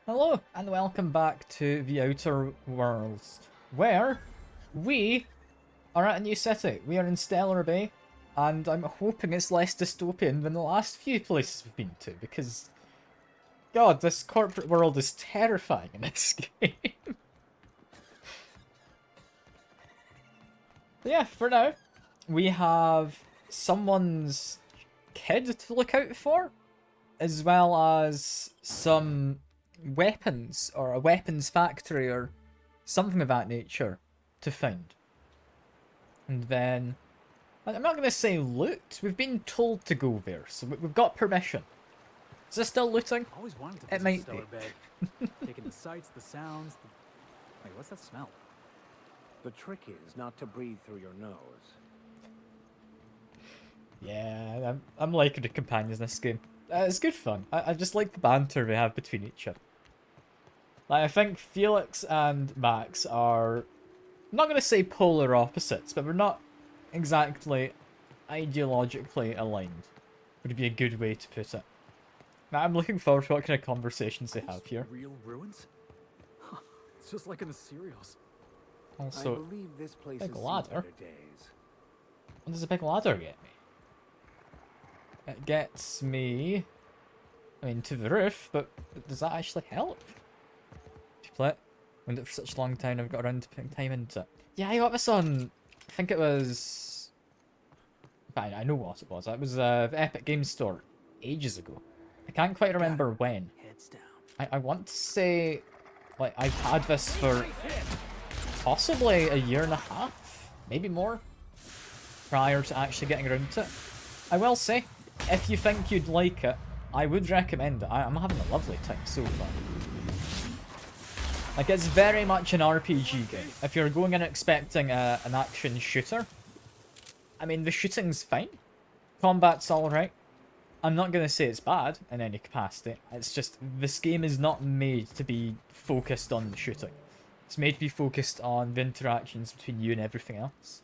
Hello, and welcome back to The Outer Worlds, where we are at a new city. We are in Stellar Bay, and I'm hoping it's less dystopian than the last few places we've been to, because, God, this corporate world is terrifying in this game. But yeah, for now, we have someone's kid to look out for, as well as some weapons, or a weapons factory, or something of that nature to find. And then, I'm not going to say loot, we've been told to go there, so we've got permission. Is this still looting? Always wanted to It visit might Stellar be. Bay. Taking the sights, the sounds. Wait, what's that smell? The trick is not to breathe through your nose. Yeah, I'm liking the companions in this game. It's good fun. I just like the banter we have between each other. Like, I think Felix and Max are, I'm not going to say polar opposites, but we're not exactly ideologically aligned. Would be a good way to put it. Now, I'm looking forward to what kind of conversations they have here. Real ruins? Huh, it's just like in the serials. I Also, believe this place big has seen ladder. better days. what does a big ladder get me? It gets me, I mean, to the roof, but does that actually help? Play it. Owned it for such a long time, I've got around to putting time into it. Yeah, I got this on, I think it was, I know what it was. It was the Epic Games Store ages ago. I can't quite remember when. Heads down. I want to say, like, I've had this for possibly a year and a half, maybe more, prior to actually getting around to it. I will say, if you think you'd like it, I would recommend it. I'm having a lovely time so far. Like, it's very much an RPG game. If you're going in expecting an action shooter, I mean, the shooting's fine. Combat's alright. I'm not going to say it's bad in any capacity. It's just, this game is not made to be focused on the shooting. It's made to be focused on the interactions between you and everything else.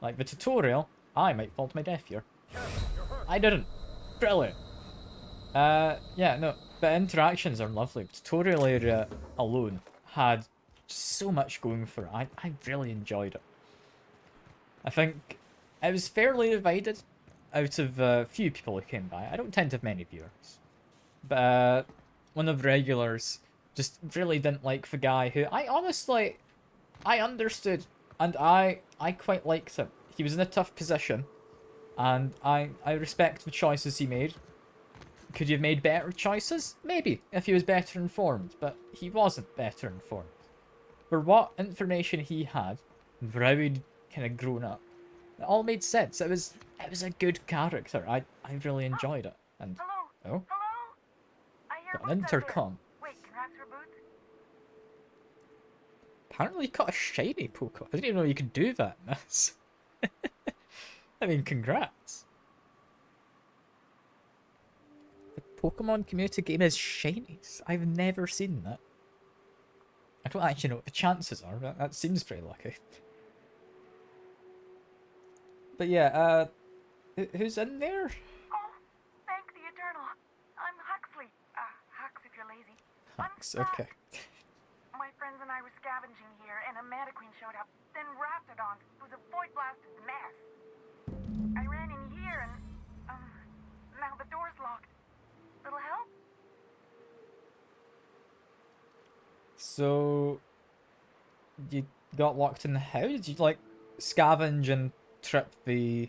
Like the tutorial, I might fall to my death here. I didn't. Brilliant. Yeah, no, the interactions are lovely. The tutorial area alone had just so much going for it. I really enjoyed it. I think it was fairly divided out of a few people who came by. I don't tend to have many viewers. But one of the regulars just really didn't like the guy who I honestly, I understood, and I quite liked him. He was in a tough position, and I respect the choices he made. Could he have made better choices? Maybe, if he was better informed, but he wasn't better informed. For what information he had, and for how he'd kind of grown up, it all made sense. It was a good character. I really enjoyed it. And Hello? oh, Hello? I hear got boots an out there. intercom. Wait, congrats for boots? Apparently you caught a shiny Pokemon. I didn't even know you could do that in this. I mean, congrats. The Pokemon community game is shinies. I've never seen that. I don't actually know what the chances are. That seems pretty lucky. But yeah, who's in there? Oh, thank the Eternal. I'm Huxley. Hux if you're lazy. Hux, I'm okay. My friends and I were scavenging here, and a Mana Queen showed up. Then Raptidon, who's a void-blasted mess. I ran in here, and, now the door's locked. Little help? So, you got locked in the house? Did you, like, scavenge and trip the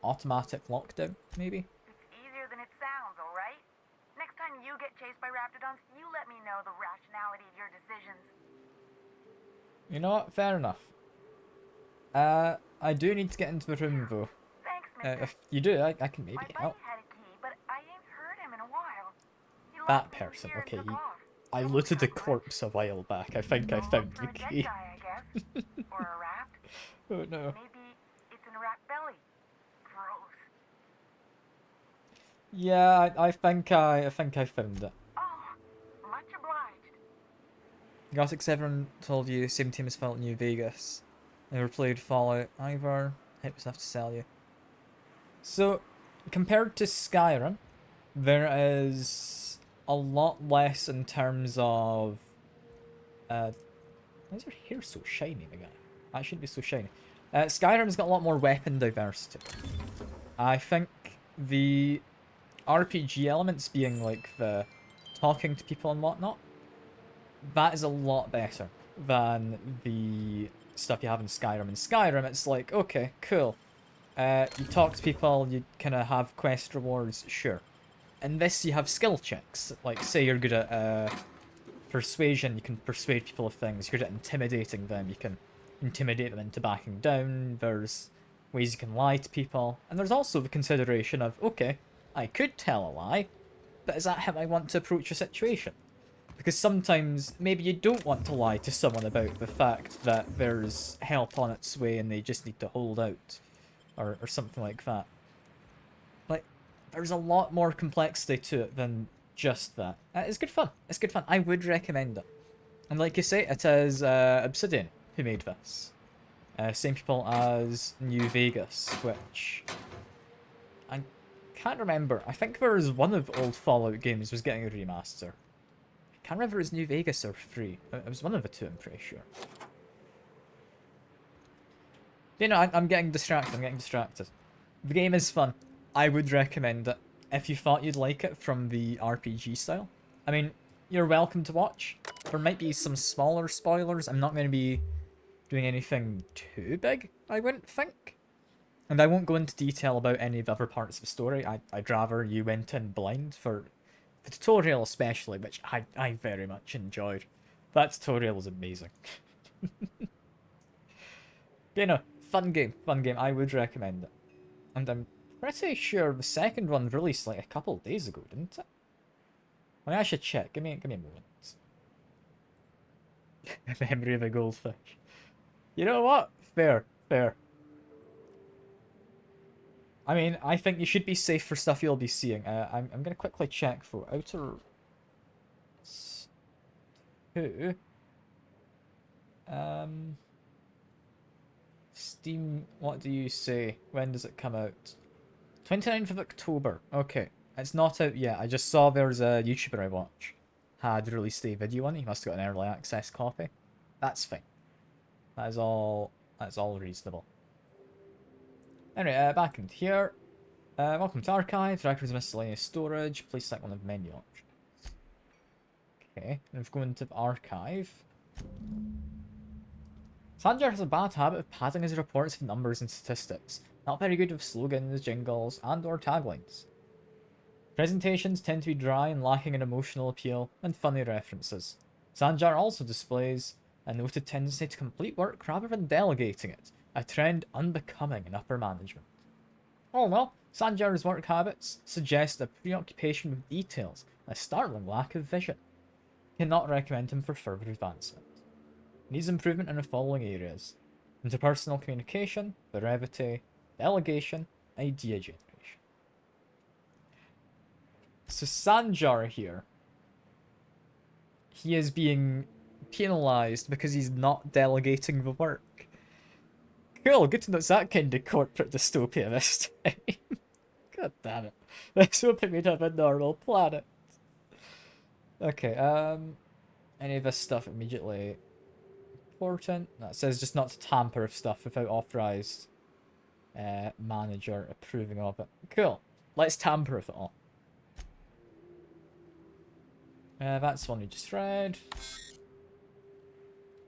automatic lockdown, maybe? It's easier than it sounds, alright? Next time you get chased by Raptidons, you let me know the rationality of your decisions. You know what? Fair enough. I do need to get into the room, though. Thanks, mister. If you do, I can maybe My buddy help. had a key, but I ain't heard him in a while. He That locked things person, here and okay, took off. I Don't looted the have much. corpse a while back. I think I Don't found look the for a dead key. guy, I guess. Or a rat. Oh no. Maybe it's in a rat belly. Gross. Yeah, I think I found it. Oh, much obliged. Gothic 7 told you same team as Fallout New Vegas. Never played Fallout either. It was enough to sell you. So, compared to Skyrim, there is a lot less in terms of... why is your hair so shiny, my guy? That shouldn't be so shiny. Skyrim's got a lot more weapon diversity. I think the RPG elements being like the talking to people and whatnot, that is a lot better than the stuff you have in Skyrim. In Skyrim, it's like, okay, cool. You talk to people, you kind of have quest rewards, sure. In this, you have skill checks. Like, say you're good at persuasion, you can persuade people of things. You're good at intimidating them, you can intimidate them into backing down. There's ways you can lie to people. And there's also the consideration of, okay, I could tell a lie, but is that how I want to approach a situation? Because sometimes maybe you don't want to lie to someone about the fact that there's help on its way and they just need to hold out. Or something like that. Like, there's a lot more complexity to it than just that. It's good fun. It's good fun. I would recommend it. And like you say, it is Obsidian who made this. Same people as New Vegas, which... I can't remember. I think there was one of the old Fallout games was getting a remaster. I can't remember if it was New Vegas or 3. It was one of the two, I'm pretty sure. You know, I'm getting distracted. The game is fun. I would recommend it if you thought you'd like it from the RPG style. I mean, you're welcome to watch. There might be some smaller spoilers. I'm not going to be doing anything too big, I wouldn't think. And I won't go into detail about any of the other parts of the story. I'd rather you went in blind for the tutorial especially, which I very much enjoyed. That tutorial was amazing. You know, fun game. I would recommend it. And I'm pretty sure the second one released like a couple of days ago, didn't it? I mean, I should check. Give me a moment. Memory of a goldfish. You know what? Fair. I mean, I think you should be safe for stuff you'll be seeing. I'm gonna quickly check for Outer 2. Steam, what do you say? When does it come out? 29th of October. Okay. It's not out yet. I just saw there's a YouTuber I watch had released a video on it. He must have got an early access copy. That's fine. That's all reasonable. Anyway, back into here. Welcome to Archive. Records miscellaneous storage. Please select one of the menu options. Okay, let's go into the Archive. Sanjar has a bad habit of padding his reports with numbers and statistics. Not very good with slogans, jingles, and/or taglines. Presentations tend to be dry and lacking in emotional appeal and funny references. Sanjar also displays a noted tendency to complete work rather than delegating it, a trend unbecoming in upper management. Oh well, Sanjar's work habits suggest a preoccupation with details and a startling lack of vision. Cannot recommend him for further advancement. Needs improvement in the following areas: interpersonal communication, brevity, delegation, idea generation. So Sanjar here, he is being penalised because he's not delegating the work. Cool, good to know it's that kind of corporate dystopia this time. God damn it. Let's hope it made up a normal planet. Okay, any of this stuff immediately important? That says just not to tamper with stuff without authorized manager approving of it. Cool. Let's tamper with it all. That's one we just read.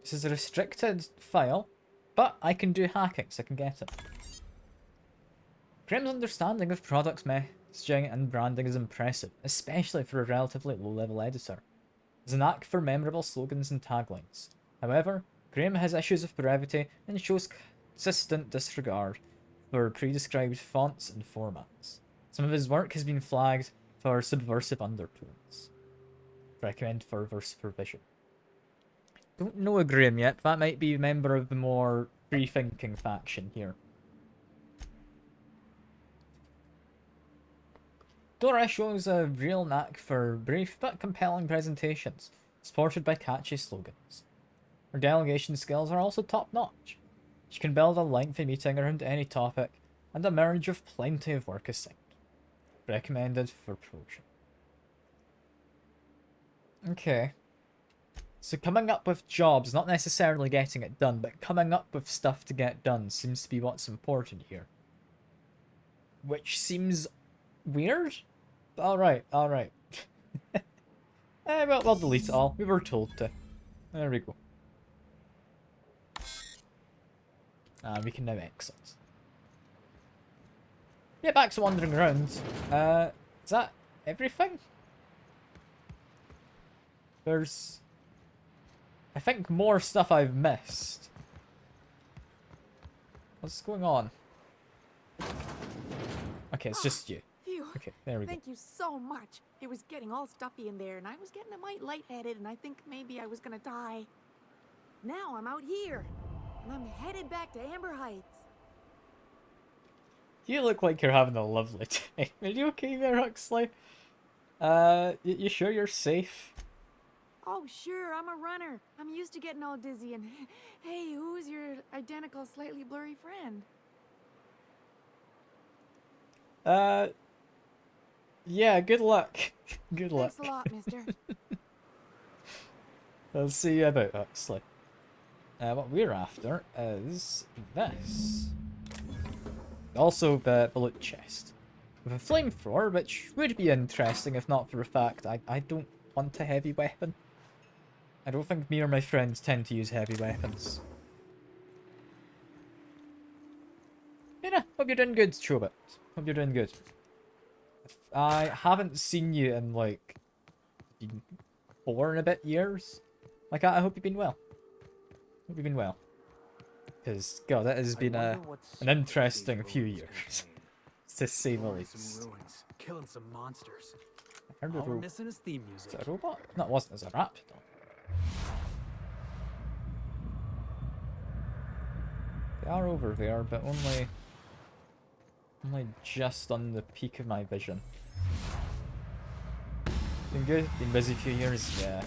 This is a restricted file, but I can do hacking, so I can get it. Grimm's understanding of product messaging and branding is impressive, especially for a relatively low-level editor. There's a knack for memorable slogans and taglines. However, Grimm has issues of brevity and shows consistent disregard for pre-described fonts and formats. Some of his work has been flagged for subversive undertones. Recommend further supervision. Don't know a Grimm yet, but that might be a member of the more free-thinking faction here. Dora shows a real knack for brief but compelling presentations, supported by catchy slogans. Her delegation skills are also top-notch. She can build a lengthy meeting around any topic, and emerge with plenty of work assigned. Recommended for promotion. Okay. So coming up with jobs, not necessarily getting it done, but coming up with stuff to get done seems to be what's important here. Which seems weird? Alright, alright. Well, we'll delete it all. We were told to. There we go. We can now exit. Yeah, back to wandering around. Is that everything? There's... I think more stuff I've missed. What's going on? Okay, it's just you. Phew. Okay, there we go. Thank you so much. It was getting all stuffy in there, and I was getting a mite lightheaded, and I think maybe I was gonna die. Now I'm out here, and I'm headed back to Amber Heights. You look like you're having a lovely time. Are you okay there, Huxley? You sure you're safe? Oh, sure, I'm a runner. I'm used to getting all dizzy, and hey, who's your identical, slightly blurry friend? Yeah, good luck. Good luck. Thanks a lot, mister. I'll see you about, Huxley. What we're after is this. Also, the loot chest. With a flamethrower, which would be interesting if not for the fact I don't want a heavy weapon. I don't think me or my friends tend to use heavy weapons. Yeah, hope you're doing good, Chobit. Hope you're doing good. I haven't seen you in, like, 4 and a bit years. Like, I hope you've been well. Hope you've been well. Because, God, that has been an interesting few years. To say the least. Some ruins, killing some monsters. I heard All a we're ro- missing is theme is music. it a robot? No, it wasn't. It was a raptor. They are over there, but only just on the peak of my vision. Been good? Been busy a few years? Yeah.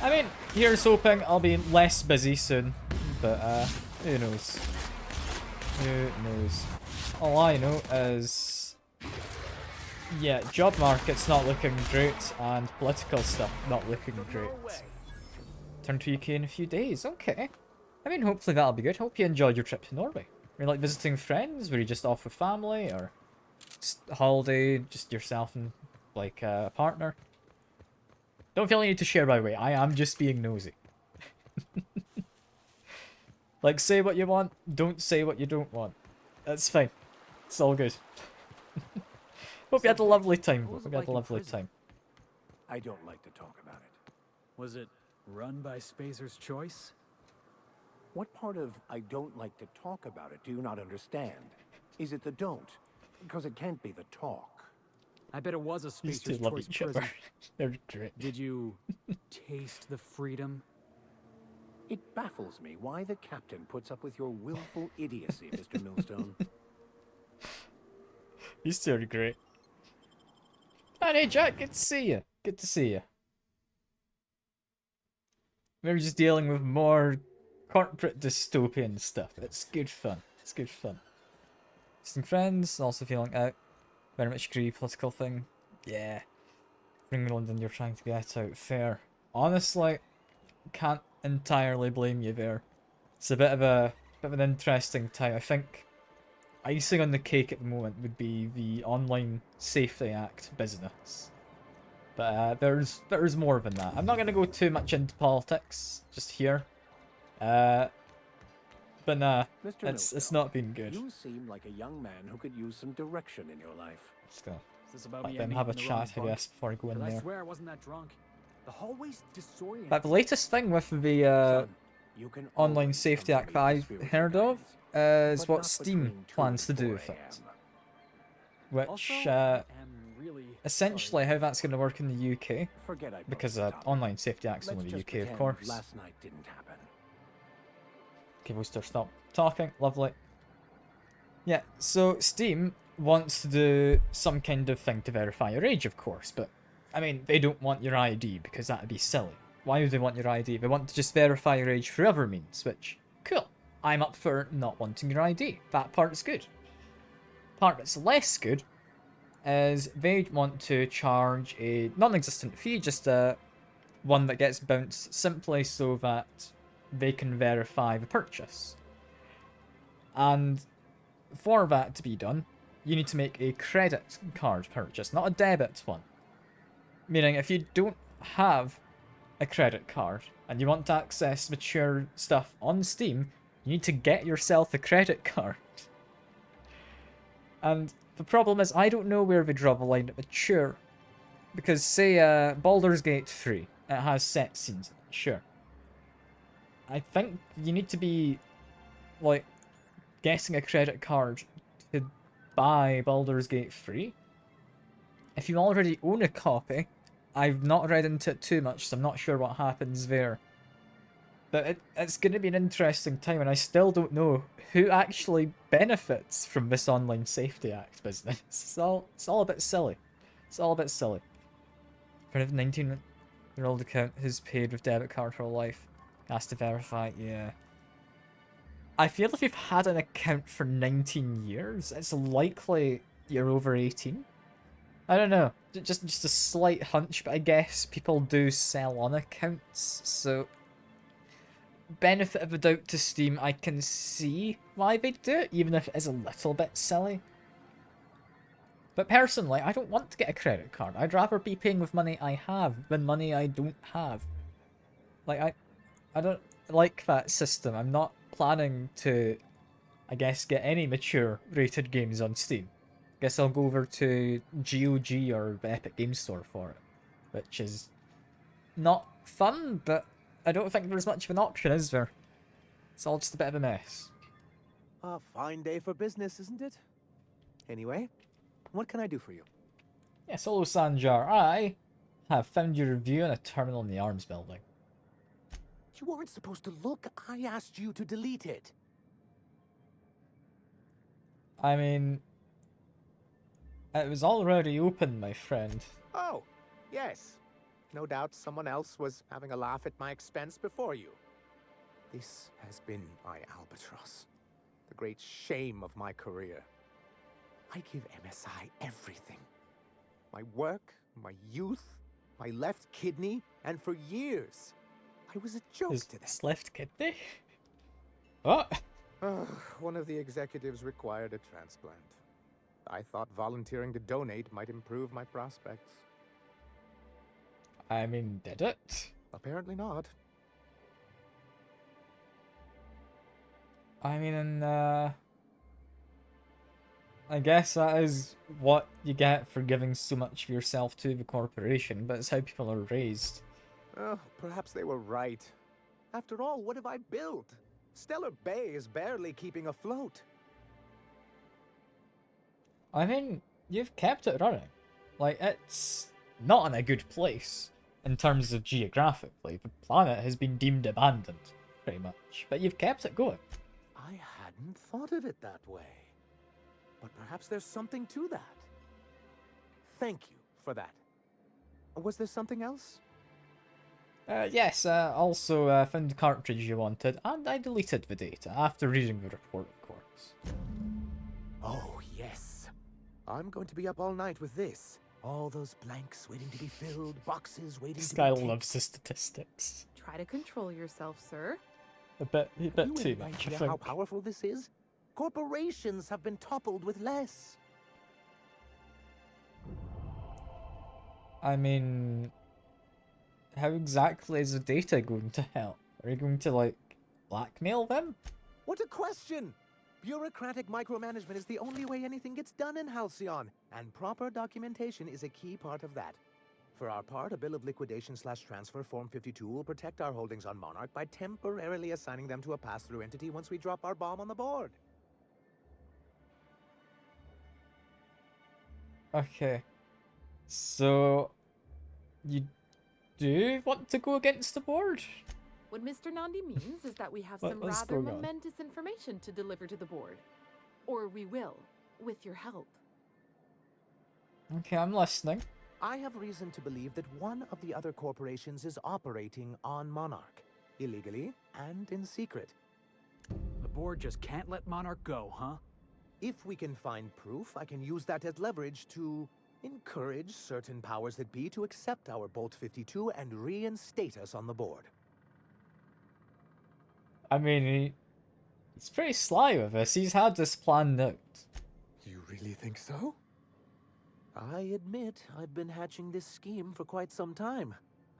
I mean, here's hoping I'll be less busy soon. But, who knows? Who knows? All I know is... yeah, job market's not looking great, and political stuff not looking great. Turn to UK in a few days, okay. I mean, hopefully that'll be good. Hope you enjoyed your trip to Norway. Were you like visiting friends? Were you just off with family? Or just a holiday, just yourself and like a partner? Don't feel any need to share, by the way. I am just being nosy. Like, say what you want, don't say what you don't want. That's fine. It's all good. Hope you had a lovely time. What was Hope it you had like a in lovely prison? time. I don't like to talk about it. Was it run by Spacer's Choice? What part of I don't like to talk about it do you not understand? Is it the don't? Because it can't be the talk. I bet it was a These two Spacer's love Choice each other. prison. They're great. Did you taste the freedom? It baffles me why the captain puts up with your willful idiocy, Mr. Millstone. These two are great. And hey Jack, good to see you. Good to see you. We're just dealing with more corporate dystopian stuff. It's good fun. It's good fun. Visiting friends, also feeling out. Very much agree, political thing. Yeah. Bring London, you're trying to get out. Fair. Honestly, can't entirely blame you there. It's a bit of an interesting time. I think icing on the cake at the moment would be the Online Safety Act business. But there's more than that. I'm not gonna go too much into politics just here. But nah, Mr. it's not been good. You seem like a young man who could use some direction in your life. Let's go. Is this about Let me them ending have a up in the wrong chat, I bunk? guess, before I go in 'Cause I there. swear I wasn't that drunk. The hallway's disorienting. But the latest thing with the Son, you can Online always Safety come Act to that me I've for spiritual heard of guidance, is but what not Steam between 2 plans to and do 4 with it. a.m. Which, Also, I am really essentially sorry. how that's going to work in the UK, Forget I broached because the topic. Online Safety Act's Let's only the just UK, of pretend course. Last night didn't happen. Okay, Booster, stop talking. Lovely. Yeah, so Steam wants to do some kind of thing to verify your age, of course, but, I mean, they don't want your ID, because that would be silly. Why would they want your ID? They want to just verify your age for other means, which, cool. I'm up for not wanting your ID. That part's good. Part that's less good is they want to charge a non-existent fee, just a one that gets bounced simply so that they can verify the purchase. And for that to be done, you need to make a credit card purchase, not a debit one. Meaning, if you don't have a credit card and you want to access mature stuff on Steam, you need to get yourself a credit card. And the problem is, I don't know where we draw the line at mature. Because, say, Baldur's Gate 3, it has set scenes in it, sure. I think you need to be, like, getting a credit card to buy Baldur's Gate 3. If you already own a copy, I've not read into it too much, so I'm not sure what happens there. But it's going to be an interesting time, and I still don't know who actually benefits from this Online Safety Act business. It's all a bit silly. It's all a bit silly. For a 19-year-old account who's paid with debit card for life, has to verify, yeah. I feel if you've had an account for 19 years, it's likely you're over 18. I don't know, just a slight hunch, but I guess people do sell on accounts, so benefit of the doubt to Steam, I can see why they do it, even if it is a little bit silly. But personally, I don't want to get a credit card. I'd rather be paying with money I have than money I don't have. Like, I don't like that system. I'm not planning to, I guess, get any mature rated games on Steam. Guess I'll go over to GOG or the Epic Games Store for it, which is not fun, but I don't think there's much of an option, is there? It's all just a bit of a mess. A fine day for business, isn't it? Anyway, what can I do for you? Yes, hello Sanjar. I have found your review on a terminal in the Arms building. You weren't supposed to look. I asked you to delete it. I mean, it was already open, my friend. Oh, yes. No doubt someone else was having a laugh at my expense before you. This has been my albatross. The great shame of my career. I give MSI everything. My work, my youth, my left kidney, and for years, I was a joke to them. His left kidney? What? One of the executives required a transplant. I thought volunteering to donate might improve my prospects. I mean, did it? Apparently not. I mean, I guess that is what you get for giving so much of yourself to the corporation, but it's how people are raised. Oh, perhaps they were right. After all, what have I built? Stellar Bay is barely keeping afloat. I mean, you've kept it running. Like, it's not in a good place in terms of geographically. The planet has been deemed abandoned, pretty much. But you've kept it going. I hadn't thought of it that way. But perhaps there's something to that. Thank you for that. Was there something else? Yes, also found the cartridge you wanted, and I deleted the data after reading the report, of course. Oh, yes. I'm going to be up all night with this. All those blanks waiting to be filled, boxes waiting This to guy be ticked. loves his statistics. Try to control yourself, sir. A bit You too have much, I idea think. how powerful this is? Corporations have been toppled with less. I mean, how exactly is the data going to help? Are you going to, like, blackmail them? What a question! Bureaucratic micromanagement is the only way anything gets done in Halcyon, and proper documentation is a key part of that. For our part, a bill of liquidation/transfer Form 52 will protect our holdings on Monarch by temporarily assigning them to a pass-through entity once we drop our bomb on the board. Okay. So, you do want to go against the board? What Mr. Nandi means is that we have What- some what's rather going on? momentous information to deliver to the board. Or we will, with your help. Okay, I'm listening. I have reason to believe that one of the other corporations is operating on Monarch, illegally and in secret. The board just can't let Monarch go, huh? If we can find proof, I can use that as leverage to Encourage certain powers that be to accept our Bolt 52 and reinstate us on the board. I mean, he's pretty sly with this. He's had this planned out. You really think so? I admit I've been hatching this scheme for quite some time.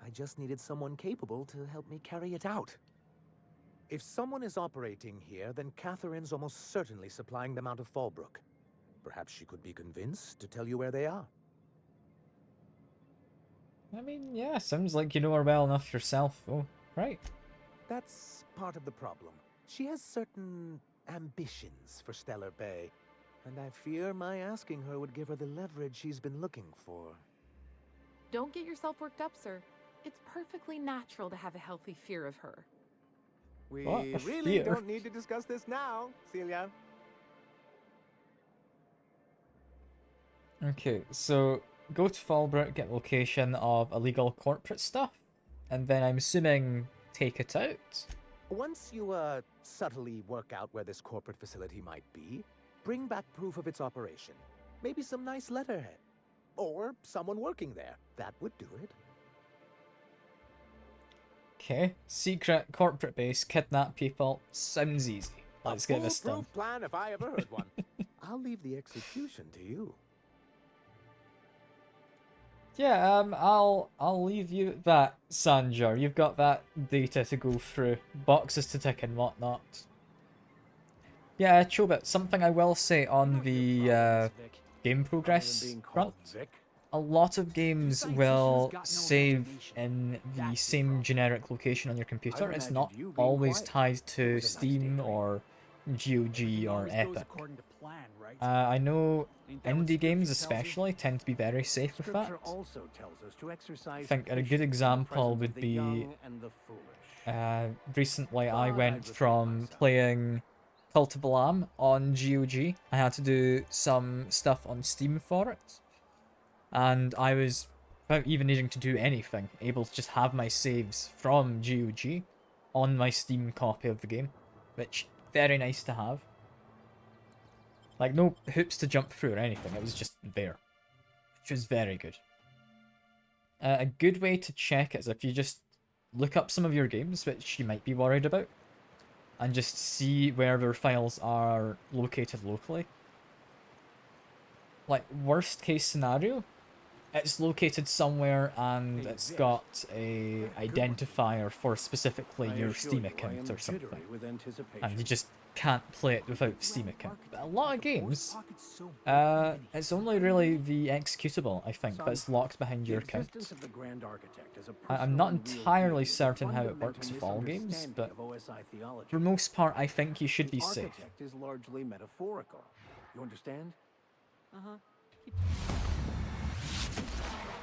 I just needed someone capable to help me carry it out. If someone is operating here, then Catherine's almost certainly supplying them out of Fallbrook. Perhaps she could be convinced to tell you where they are. I mean, yeah, sounds like you know her well enough yourself, though. Right. That's part of the problem. She has certain ambitions for Stellar Bay, and I fear my asking her would give her the leverage she's been looking for. Don't get yourself worked up, sir. It's perfectly natural to have a healthy fear of her. We What a really fear. don't need to discuss this now, Celia. Okay, so go to Fallbrook, get location of illegal corporate stuff, and then I'm assuming take it out. Once you, subtly work out where this corporate facility might be, bring back proof of its operation. Maybe some nice letterhead. Or someone working there. That would do it. Okay, secret corporate base, kidnap people. Sounds easy. Let's get this done. foolproof plan if I ever heard one. I'll leave the execution to you. Yeah, I'll leave you at that, Sanjar. You've got that data to go through, boxes to tick and whatnot. Yeah, Chobit, something I will say on the game progress front. A lot of games will save in the same generic location on your computer. It's not always tied to Steam or GOG or Epic. I know indie games especially tend to be very safe with that. I think a good example would be recently I went from playing Cult of Lamb on GOG. I had to do some stuff on Steam for it. And I was, without even needing to do anything, able to just have my saves from GOG on my Steam copy of the game. Which, very nice to have. Like, no hoops to jump through or anything, it was just there. Which was very good. A good way to check it is if you just look up some of your games, which you might be worried about, and just see where their files are located locally. Like, worst case scenario, it's located somewhere and it's got a identifier for specifically your Steam account or something. And you just can't play it without the Steam account. But a lot of games, it's only really the executable, I think, but it's locked behind your account. I'm not entirely certain how it works with all games, but for most part, I think you should be safe. Is largely metaphorical. You understand?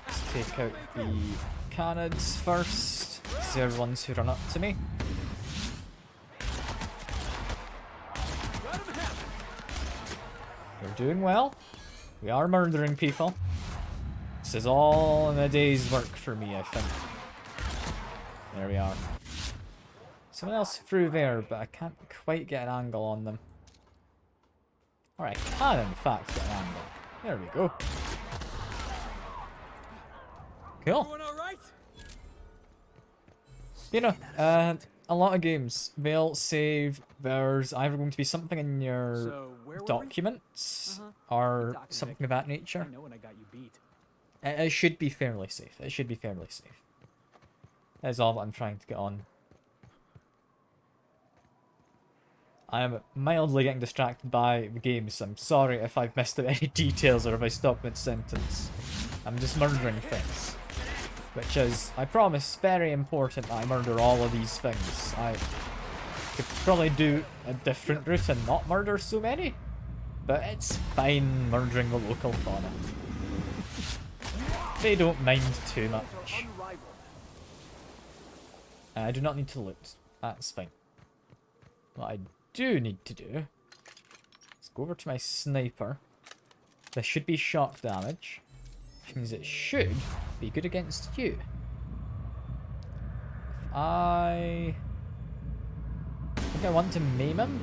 Let's take out the canids first. These are the ones who run up to me. We're doing well. We are murdering people. This is all in a day's work for me, I think. There we are. Someone else through there, but I can't quite get an angle on them. Or I can, in fact, get an angle. There we go. Cool. You know, a lot of games, they'll save, there's either going to be something in your documents, or something of that nature. It should be fairly safe. It should be fairly safe. That's all that I'm trying to get on. I am mildly getting distracted by the games. I'm sorry if I've missed out any details or if I stopped mid-sentence. I'm just murdering things. Which is, I promise, very important that I murder all of these things. I could probably do a different route and not murder so many. But it's fine murdering the local fauna. They don't mind too much. I do not need to loot. That's fine. What I do need to do is go over to my sniper. This should be shock damage, which means it should be good against you. If I think I want to maim him,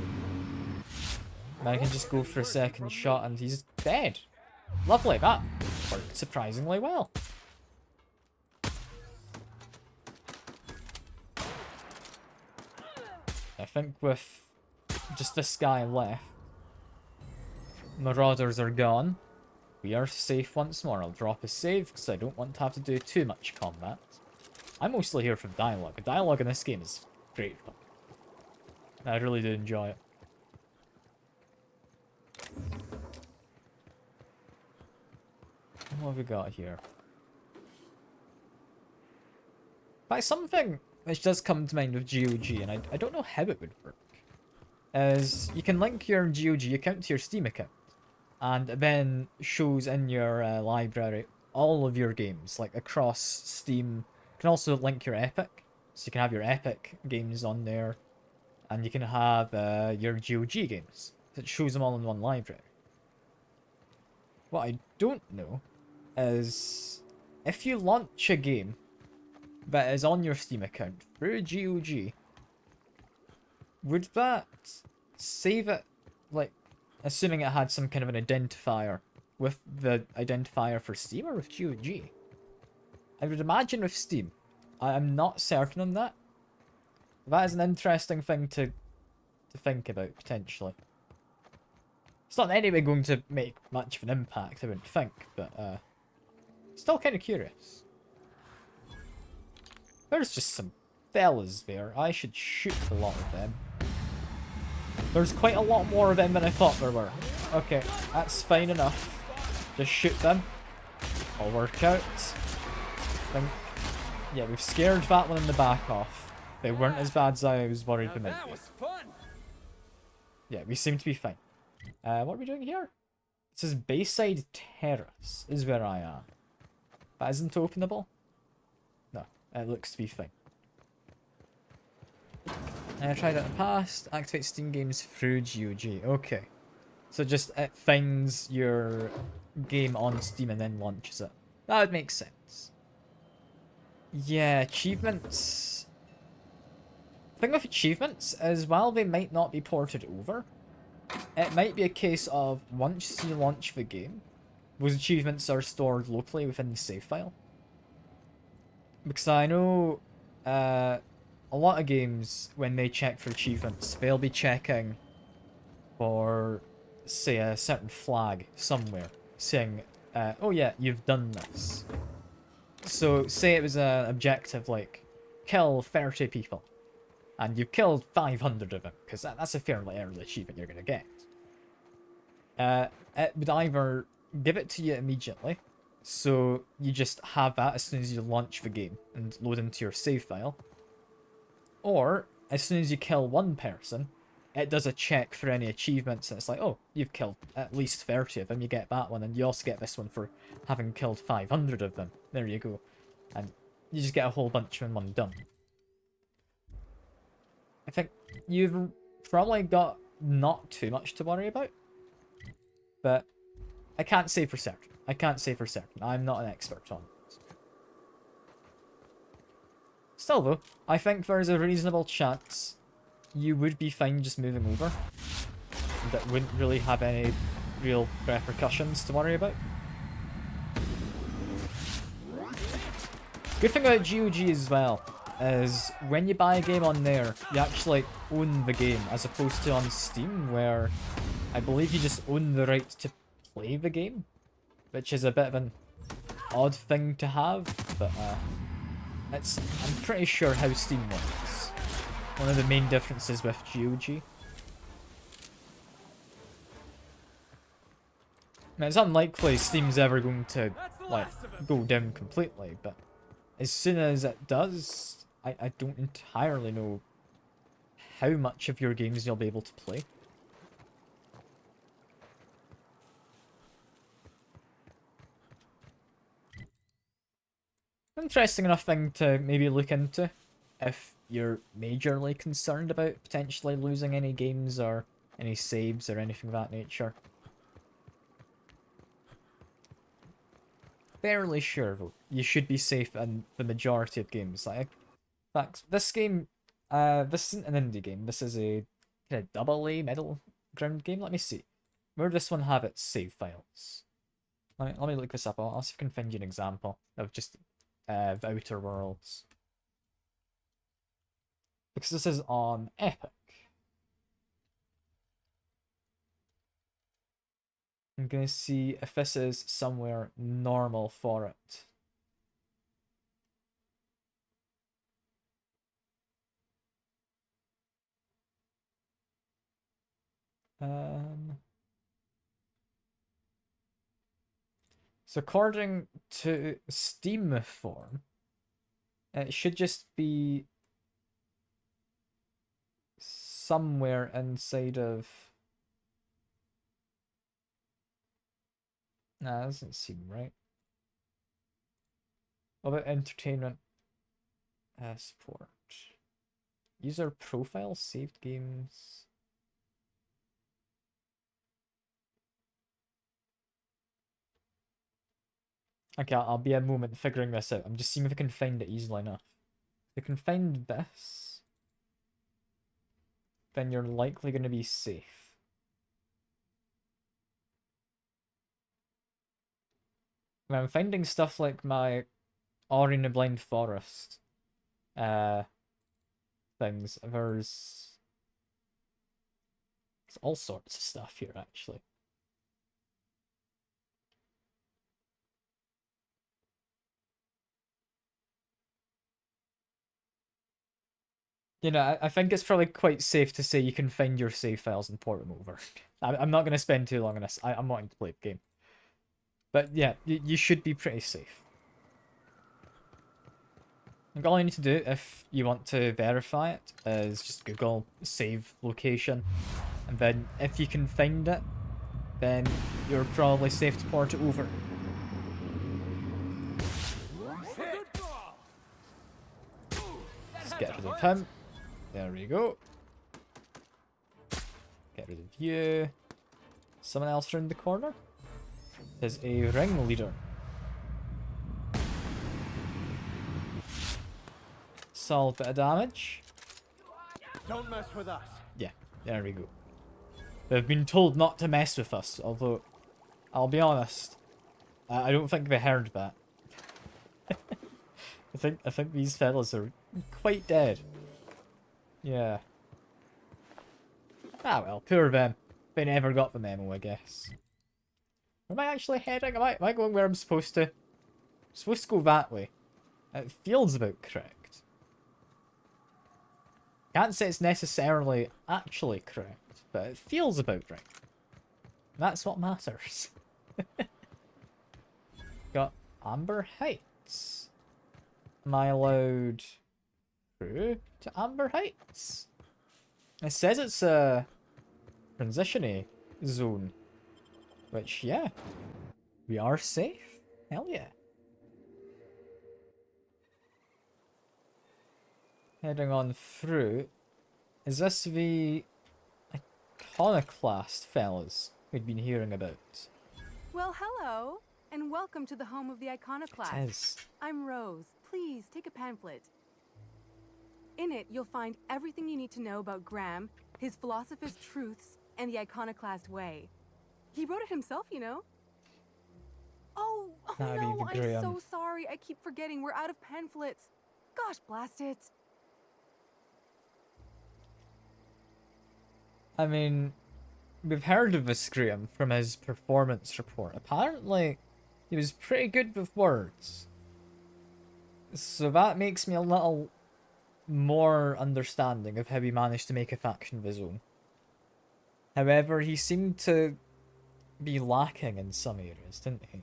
then I can just go for a second shot and he's dead. Lovely, that worked surprisingly well. I think with just this guy left, Marauders are gone. We are safe once more. I'll drop a save because I don't want to have to do too much combat. I'm mostly here for dialogue. The dialogue in this game is great fun. I really do enjoy it. What have we got here? By something which does come to mind with GOG, and I don't know how it would work, is you can link your GOG account to your Steam account, and it then shows in your library all of your games, like across Steam. You can also link your Epic, so you can have your Epic games on there, and you can have your GOG games. So it shows them all in one library. What I don't know is if you launch a game that is on your Steam account through GOG, would that save it, like, assuming it had some kind of an identifier with the identifier for Steam or with GOG? I would imagine with Steam. I'm not certain on that. That is an interesting thing to think about, potentially. It's not in any way going to make much of an impact, I wouldn't think, but still kind of curious. There's just some fellas there. I should shoot a lot of them. There's quite a lot more of them than I thought there were. Okay, that's fine enough. Just shoot them. I'll work out. Yeah, we've scared that one in the back off. They weren't as bad as I was worried they might be. Yeah, we seem to be fine. What are we doing here? It says Bayside Terrace is where I am. That isn't openable? No, it looks to be fine. I tried it in the past. Activate Steam games through GOG. Okay. So just it finds your game on Steam and then launches it. That would make sense. Yeah, achievements. The thing with achievements is while they might not be ported over, it might be a case of once you launch the game, those achievements are stored locally within the save file. Because I know a lot of games, when they check for achievements, they'll be checking for, say, a certain flag somewhere, saying, oh yeah, you've done this. So, say it was an objective like, kill 30 people, and you've killed 500 of them, because that's a fairly early achievement you're going to get. It would either give it to you immediately, so you just have that as soon as you launch the game and load into your save file, or as soon as you kill one person, it does a check for any achievements, and it's like, oh, you've killed at least 30 of them, you get that one, and you also get this one for having killed 500 of them. There you go. And you just get a whole bunch in one done. I think you've probably got not too much to worry about, but I can't say for certain. I can't say for certain. I'm not an expert on it. Still though, I think there's a reasonable chance you would be fine just moving over. That wouldn't really have any real repercussions to worry about. Good thing about GOG as well is when you buy a game on there, you actually own the game, as opposed to on Steam, where I believe you just own the right to play the game, which is a bit of an odd thing to have, but I'm pretty sure how Steam works. One of the main differences with GOG. I mean, it's unlikely Steam's ever going to, like, go down completely, but as soon as it does, I don't entirely know how much of your games you'll be able to play. Interesting enough thing to maybe look into if you're majorly concerned about potentially losing any games or any saves or anything of that nature. Fairly sure though, you should be safe in the majority of games. Like, in fact, this game, this isn't an indie game. This is a kind of AA middle ground game. Let me see. Where does this one have its save files? Let me look this up. I'll see if I can find you an example of just the Outer Worlds. Because this is on Epic. I'm gonna see if this is somewhere normal for it. So according to Steam form, it should just be somewhere inside of... Nah, that doesn't seem right. What about entertainment support? User profile, saved games. Okay, I'll be a moment figuring this out. I'm just seeing if I can find it easily enough. If I can find this, then you're likely going to be safe. When I'm finding stuff like my Ori and the Blind Forest things, there's all sorts of stuff here, actually. You know, I think it's probably quite safe to say you can find your save files and port them over. I'm not going to spend too long on this. I'm wanting to play the game. But yeah, you should be pretty safe. And all you need to do if you want to verify it is just Google save location. And then if you can find it, then you're probably safe to port it over. Let's get rid of him. There we go. Get rid of you. Someone else around the corner? There's a ringleader. Solve a bit of damage. Don't mess with us. Yeah, there we go. They've been told not to mess with us, although, I'll be honest, I don't think they heard that. I think these fellas are quite dead. Yeah. Ah well, poor them. They never got the memo, I guess. Where am I actually heading? Am I going where I'm supposed to? I'm supposed to go that way. It feels about correct. Can't say it's necessarily actually correct, but it feels about right. That's what matters. Got Amber Heights. Am I allowed through to Amber Heights? It says it's a transition-y zone. Which, yeah, we are safe. Hell yeah. Heading on through. Is this the iconoclast fellas we'd been hearing about? Well, hello, and welcome to the home of the iconoclast. It is. I'm Rose. Please take a pamphlet. In it, you'll find everything you need to know about Graham, his philosopher's truths, and the iconoclast way. He wrote it himself, you know. Oh That'd be no, the Graham. I'm so sorry. I keep forgetting we're out of pamphlets. Gosh, blast it. I mean, we've heard of this Graham from his performance report. Apparently, he was pretty good with words. So that makes me a little more understanding of how he managed to make a faction of his own. However, he seemed to be lacking in some areas, didn't he?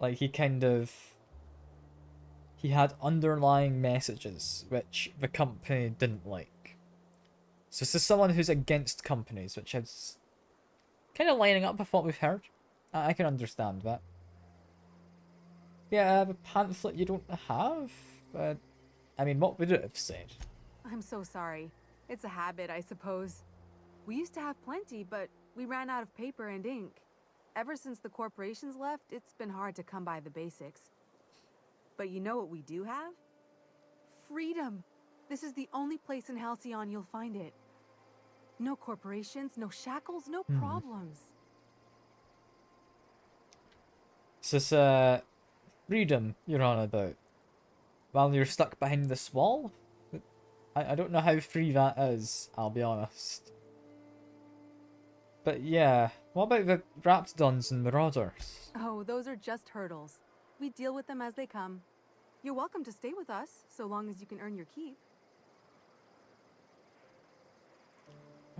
Like, he had underlying messages which the company didn't like. So this is someone who's against companies, which is kind of lining up with what we've heard. I can understand that. Yeah, the pamphlet you don't have? I mean, what would it have said? I'm so sorry. It's a habit, I suppose. We used to have plenty, but we ran out of paper and ink. Ever since the corporations left, it's been hard to come by the basics. But you know what we do have? Freedom! This is the only place in Halcyon you'll find it. No corporations, no shackles, no problems. It's this freedom you're on about. While you're stuck behind this wall? I don't know how free that is, I'll be honest. But yeah, what about the Raptidons and Marauders? Oh, those are just hurdles. We deal with them as they come. You're welcome to stay with us, so long as you can earn your keep.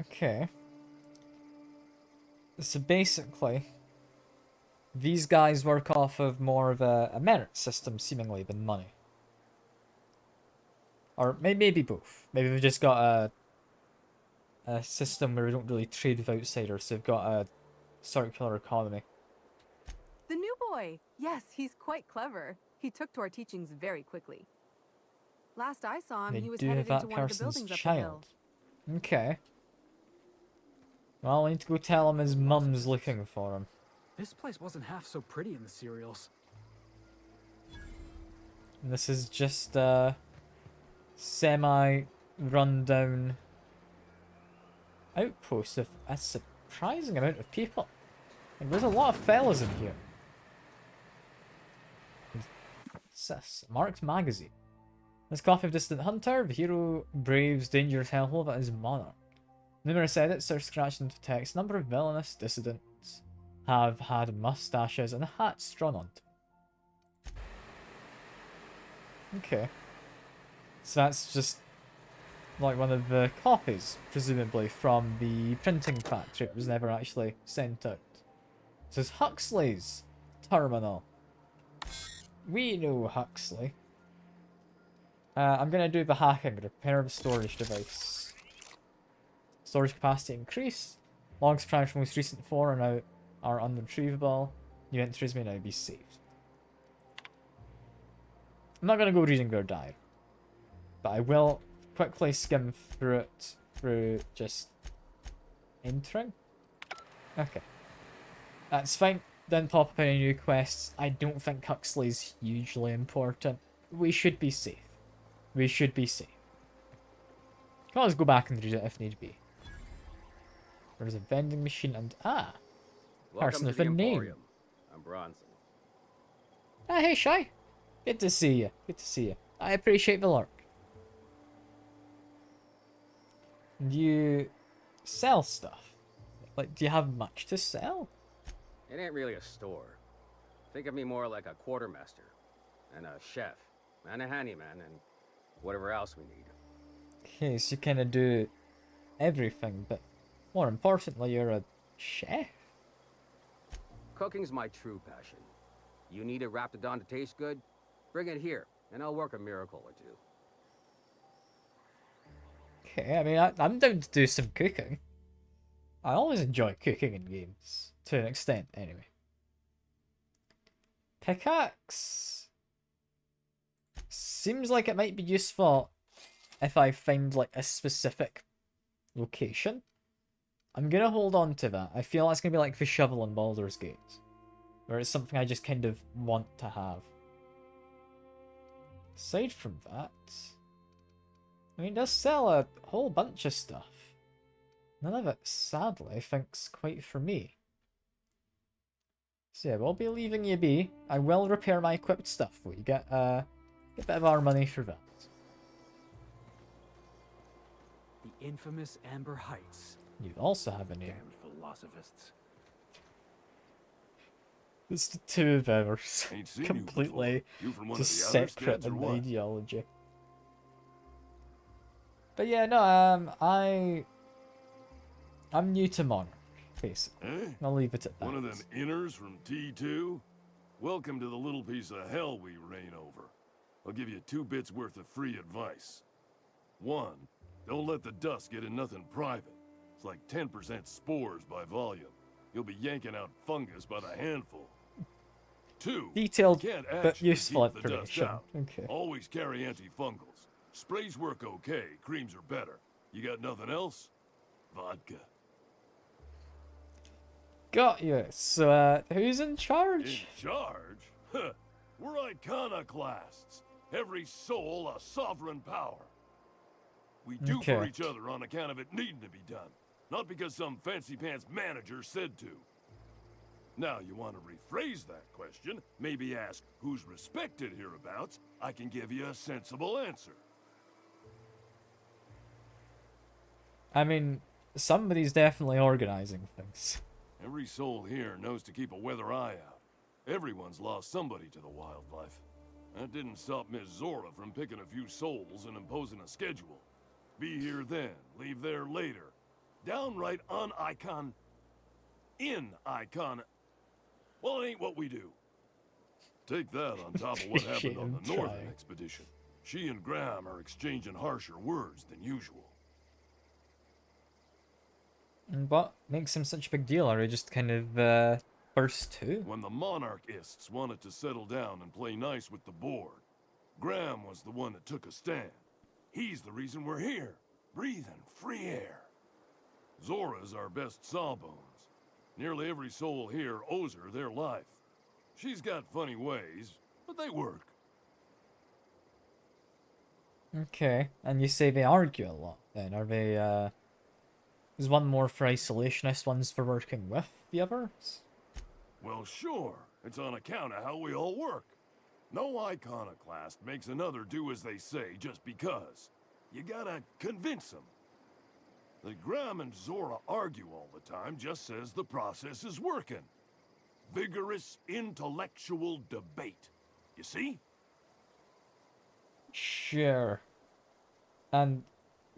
Okay. So basically, these guys work off of more of a merit system, seemingly, than money. Or maybe both. Maybe they've just got a system where we don't really trade with outsiders, so they've got a circular economy. The new boy! Yes, he's quite clever. He took to our teachings very quickly. Last I saw him, They he was do headed have into that one of the person's buildings up the hill. child. Okay. Well, I need to go tell him his mum's looking for him. This place wasn't half so pretty in the serials. And this is just a semi-rundown outpost of a surprising amount of people. Like, there's a lot of fellas in here. What's this? Marked magazine. This copy of Distant Hunter, the hero braves dangerous hellhole that is Monarch. Numerous edits are scratched into text. Number of villainous dissidents have had mustaches and hats drawn onto them. Okay. So that's just like one of the copies, presumably, from the printing factory. It was never actually sent out. It says Huxley's Terminal. We know Huxley. I'm going to do the hacking. Repair the storage device. Storage capacity increased. Logs primed from most recent 4 are unretrievable. New entries may now be saved. I'm not going to go reading their diary, but I will quickly skim through it through just entering. Okay. That's fine. Didn't pop up any new quests. I don't think Huxley's hugely important. We should be safe. We should be safe. Can always go back and read it if need be. There's a vending machine and person with a name. I'm Bronson. Hey Shy. Good to see you. Good to see you. I appreciate the lurk. You sell stuff? Like, do you have much to sell? It ain't really a store. Think of me more like a quartermaster, and a chef, and a handyman, and whatever else we need. Okay, so you kind of do everything, but more importantly, you're a chef. Cooking's my true passion. You need a Raptidon to taste good? Bring it here, and I'll work a miracle or two. Okay, I mean, I'm down to do some cooking. I always enjoy cooking in games, to an extent, anyway. Pickaxe seems like it might be useful if I find, like, a specific location. I'm gonna hold on to that. I feel that's gonna be like the shovel in Baldur's Gate, where it's something I just kind of want to have. Aside from that, I mean, it does sell a whole bunch of stuff. None of it, sadly, I think's quite for me. So yeah, we'll be leaving you be. I will repair my equipped stuff. We get a bit of our money for that. The infamous Amber Heights. You also have a name. Damn philosophists. It's the two of ours Ain't seen completely you from one just of the other separate scads or in what? ideology. But yeah, no, I'm new to Monarch, basically. Eh? I'll leave it at that. One of them inners from T2? Welcome to the little piece of hell we reign over. I'll give you 2 bits worth of free advice. 1, don't let the dust get in nothing private. It's like 10% spores by volume. You'll be yanking out fungus by the handful. 2, Detailed you can't but actually useful keep the dust information. out. Okay. Always carry antifungals. Sprays work okay, creams are better. You got nothing else? Vodka. Got you. So, who's in In charge? charge? Huh. We're iconoclasts. Every soul a sovereign power. We do for Okay. each other on account of it needing to be done. Not because some fancy pants manager said to. Now, you want to rephrase that question, maybe ask who's respected hereabouts, I can give you a sensible answer. I mean, somebody's definitely organizing things. Every soul here knows to keep a weather eye out. Everyone's lost somebody to the wildlife. That didn't stop Miss Zora from picking a few souls and imposing a schedule. Be here then, leave there later. Downright un-icon... in-icon... Well, it ain't what we do. Take that on top of what happened on the Northern expedition. She and Graham are exchanging harsher words than usual. And what makes him such a big deal? Are he just kind of, burst too? When the monarchists wanted to settle down and play nice with the board, Graham was the one that took a stand. He's the reason we're here, breathing free air. Zora's our best sawbones. Nearly every soul here owes her their life. She's got funny ways, but they work. Okay, and you say they argue a lot then. Are they, is one more for isolationist, one's for working with the others? Well, sure. It's on account of how we all work. No iconoclast makes another do as they say just because. You gotta convince them. That Graham and Zora argue all the time just says the process is working. Vigorous intellectual debate. You see? Sure. And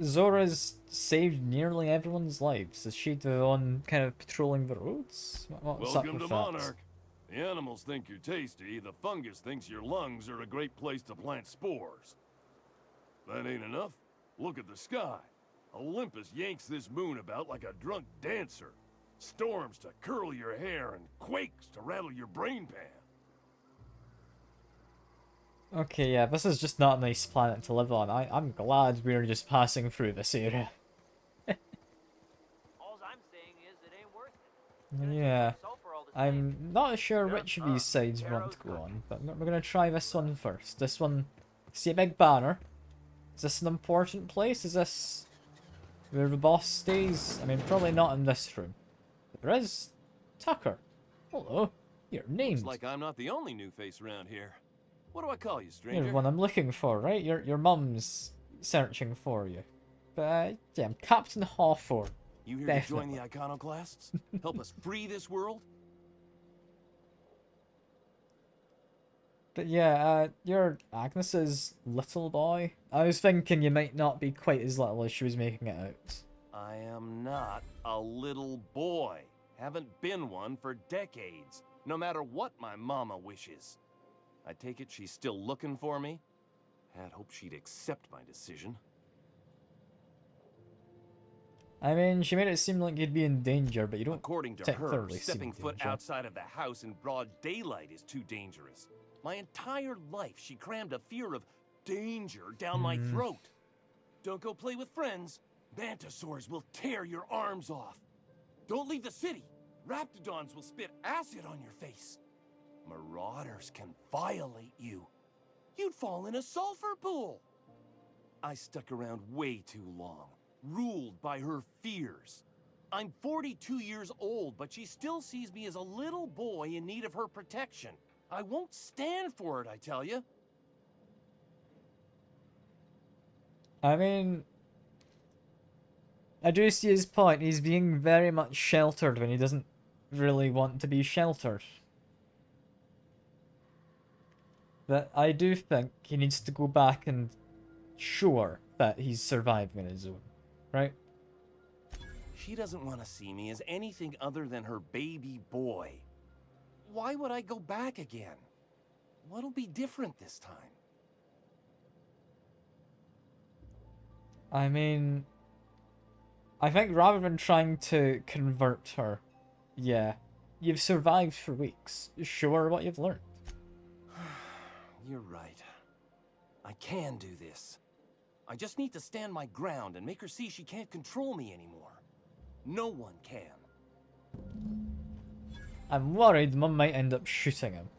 Zora's saved nearly everyone's lives. Is she the one kind of patrolling the roads? What's up Welcome with to that? Monarch. The animals think you're tasty, the fungus thinks your lungs are a great place to plant spores. That ain't enough. Look at the sky. Olympus yanks this moon about like a drunk dancer. Storms to curl your hair and quakes to rattle your brain pan. Okay, yeah, this is just not a nice planet to live on. I'm glad we're just passing through this area. All I'm saying is it ain't worth it. Yeah. I'm not sure which of these sides we want to go on, but we're gonna try this one first. This one, see a big banner? Is this an important place? Is this where the boss stays? I mean, probably not in this room. But there is Tucker. Hello. You're named. Looks like I'm not the only new face around here. What do I call you, You're stranger? the one I'm looking for, right? Your mum's searching for you. But yeah, I'm Captain Hawthorne. You here Definitely. to join the iconoclasts? Help us free this world? But yeah, you're Agnes's little boy. I was thinking you might not be quite as little as she was making it out. I am not a little boy. Haven't been one for decades, no matter what my mama wishes. I take it she's still looking for me? Had hoped she'd accept my decision. I mean, she made it seem like you'd be in danger, but you don't According to her, particularly seem stepping in foot danger. outside of the house in broad daylight is too dangerous. My entire life, she crammed a fear of danger down my throat. Don't go play with friends. Mantisaurs will tear your arms off. Don't leave the city. Raptidons will spit acid on your face. Marauders can violate you. You'd fall in a sulfur pool. I stuck around way too long, ruled by her fears. I'm 42 years old, but she still sees me as a little boy in need of her protection. I won't stand for it, I tell you. I mean, I do see his point. He's being very much sheltered when he doesn't really want to be sheltered. But I do think he needs to go back and sure that he's surviving in his own, right? She doesn't want to see me as anything other than her baby boy. Why would I go back again? What'll be different this time? I mean, I think rather than trying to convert her, yeah, you've survived for weeks. Show her what you've learned. You're right. I can do this. I just need to stand my ground and make her see she can't control me anymore. No one can. I'm worried Mum might end up shooting him.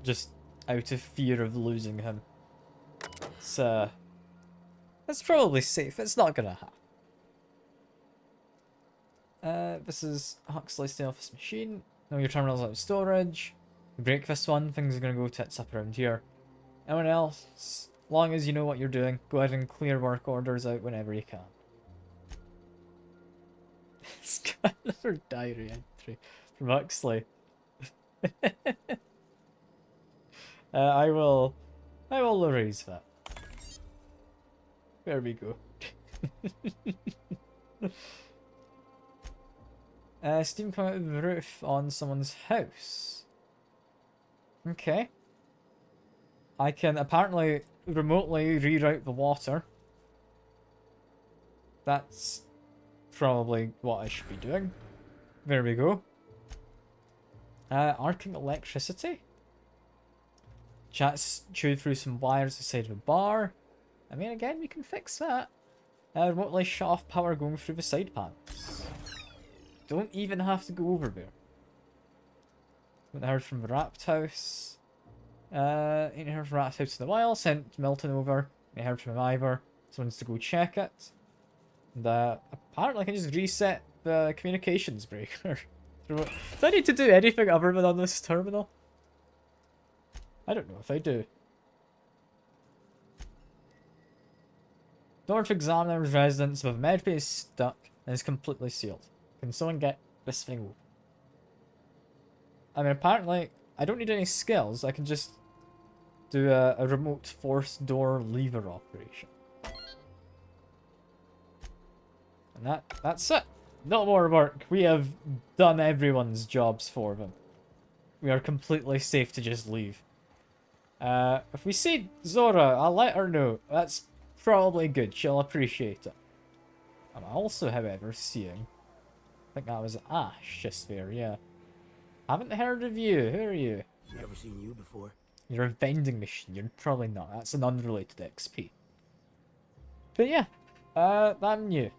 Just out of fear of losing him. It's probably safe. It's not gonna happen. This is Huxley's the office machine. No, your terminal's out of storage. You break this one, things are going to go tits up around here. Everyone else, as long as you know what you're doing, go ahead and clear work orders out whenever you can. It's got another diary entry from Huxley. I will erase that. There we go. Steam coming out of the roof on someone's house. Okay. I can apparently remotely reroute the water. That's probably what I should be doing. There we go. Arcing electricity. Chat's chewed through some wires the side of a bar. I mean, again, we can fix that. Remotely shut off power going through the side panels. Don't even have to go over there. Haven't heard from the Rapt House. Ain't heard from Rapt House in a while. Sent Milton over. Ain't heard from him either. Someone's to go check it. And apparently I can just reset the communications breaker. Do I need to do anything other than on this terminal? I don't know if I do. Door to Examiner's residence with medbay is stuck and is completely sealed. Can someone get this thing open? I mean, apparently, I don't need any skills. I can just do a remote force door lever operation. And that's it. No more work. We have done everyone's jobs for them. We are completely safe to just leave. If we see Zora, I'll let her know. That's probably good. She'll appreciate it. I'm also, however, seeing... I think that was Ash just there, yeah. Haven't heard of you. Who are you? Never seen you before. You're a vending machine. You're probably not. That's an unrelated XP. But yeah. I'm new.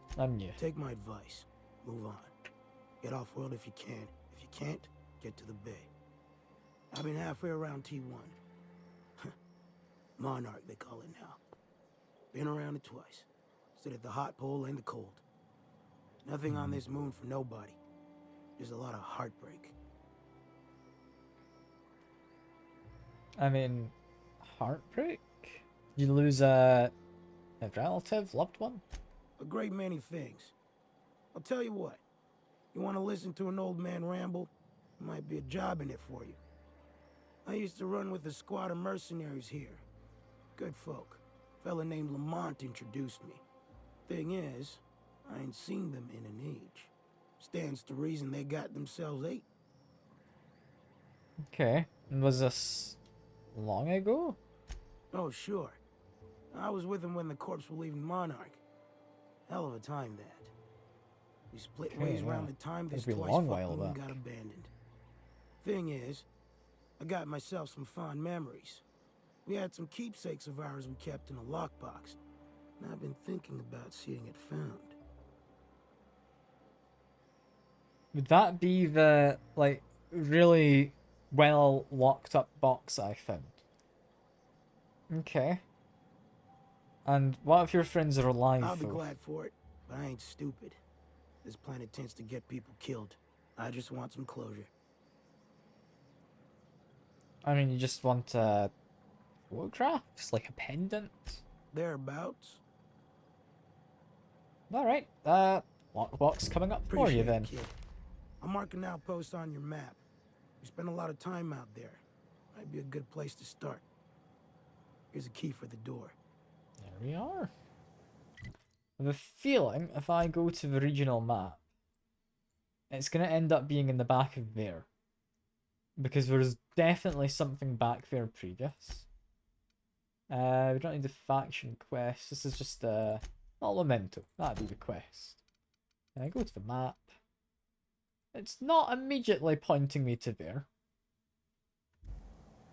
Take my advice. Move on. Get off-world if you can. If you can't, get to the bay. I've been halfway around T1. Monarch, they call it now. Been around it twice. Stood at the hot pole and the cold. Nothing on this moon for nobody. There's a lot of heartbreak. I mean, heartbreak? You lose a relative, loved one? A great many things. I'll tell you what. You want to listen to an old man ramble? There might be a job in it for you. I used to run with a squad of mercenaries here. Good folk. Fella named Lamont introduced me. Thing is, I ain't seen them in an age. Stands to reason they got themselves ate. Okay. And was this long ago? Oh, sure. I was with them when the corps were leaving Monarch. Hell of a time, that. We split ways around the time this twice fucked moon got abandoned. Thing is, I got myself some fond memories. We had some keepsakes of ours we kept in a lockbox, and I've been thinking about seeing it found. Would that be the, like, really well locked up box I found? Okay. And what if your friends are alive? I'll be glad for it, but I ain't stupid. This planet tends to get people killed. I just want some closure. I mean, you just want a photograph? Just like a pendant? Thereabouts. Alright, lockbox coming up for you then. Kid. I'm marking outposts on your map. We spend a lot of time out there. Might be a good place to start. Here's a key for the door. There we are. I have a feeling if I go to the regional map, it's going to end up being in the back of there. Because there's definitely something back there previous. We don't need the faction quest. This is just not Memento. That'd be the quest. And I go to the map. It's not immediately pointing me to there.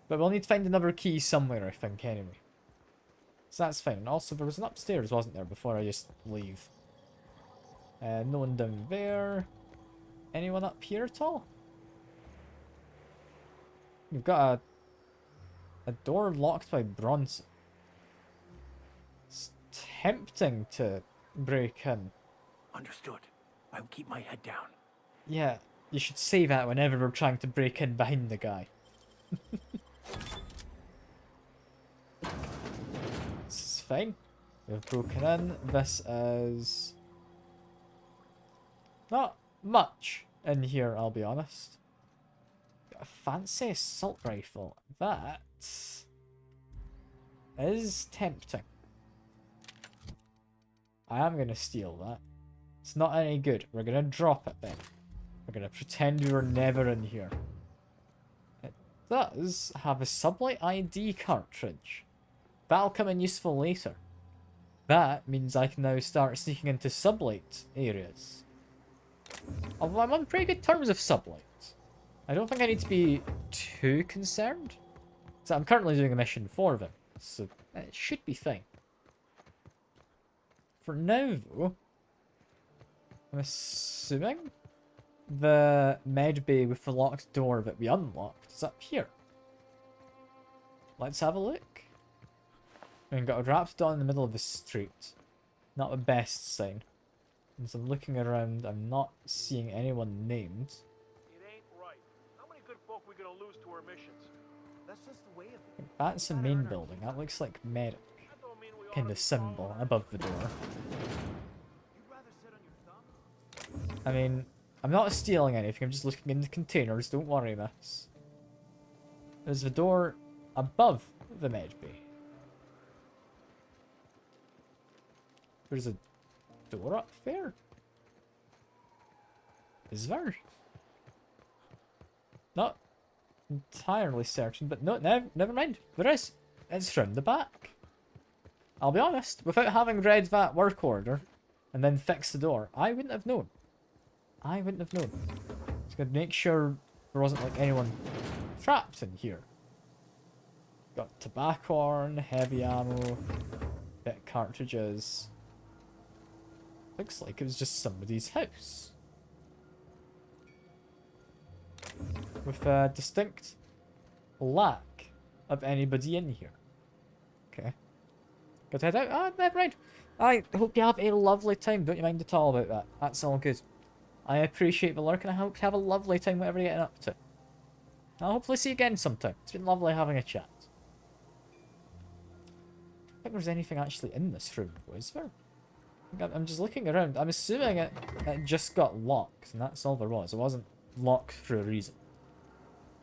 But we'll need to find another key somewhere, I think, anyway. So that's fine. And also, there was an upstairs, wasn't there, before I just leave? No one down there. Anyone up here at all? You've got a door locked by Bronson. It's tempting to break in. Understood. I'll keep my head down. Yeah, You should say that whenever we're trying to break in behind the guy. This is fine. We've broken in. This is not much in here, I'll be honest. Got a fancy assault rifle. That is tempting. I am going to steal that. It's not any good. We're going to drop it then. We're going to pretend we were never in here. It does have a Sublight ID cartridge. That'll come in useful later. That means I can now start sneaking into Sublight areas. Although I'm on pretty good terms with Sublight. I don't think I need to be too concerned. So I'm currently doing a mission for them, so it should be fine. For now, though, I'm assuming the med bay with the locked door that we unlocked is up here. Let's have a look. We've got a Raptidon in the middle of the street. Not the best sign. As I'm looking around, I'm not seeing anyone named. It ain't right. How many good folk we gonna lose to our missions? That's just the way of it. That's the main building. That looks like medic. Kind of symbol above the door. I mean, I'm not stealing anything. I'm just looking in the containers. Don't worry, miss. There's the door above the med bay. There's a door up there? Is there? Not entirely certain, but no, never mind. There is. It's from the back. I'll be honest, without having read that work order and then fixed the door, I wouldn't have known. I wouldn't have known. Just gotta make sure there wasn't like anyone trapped in here. Got tobacco horn, heavy ammo, bit cartridges. Looks like it was just somebody's house. With a distinct lack of anybody in here. Okay. Got to head out. Ah, never mind. I hope you have a lovely time. Don't you mind at all about that. That's all good. I appreciate the lurk and I hope you have a lovely time whatever you're getting up to. I'll hopefully see you again sometime. It's been lovely having a chat. I don't think there's anything actually in this room, is there? I'm just looking around. I'm assuming it just got locked, and that's all there was. It wasn't locked for a reason.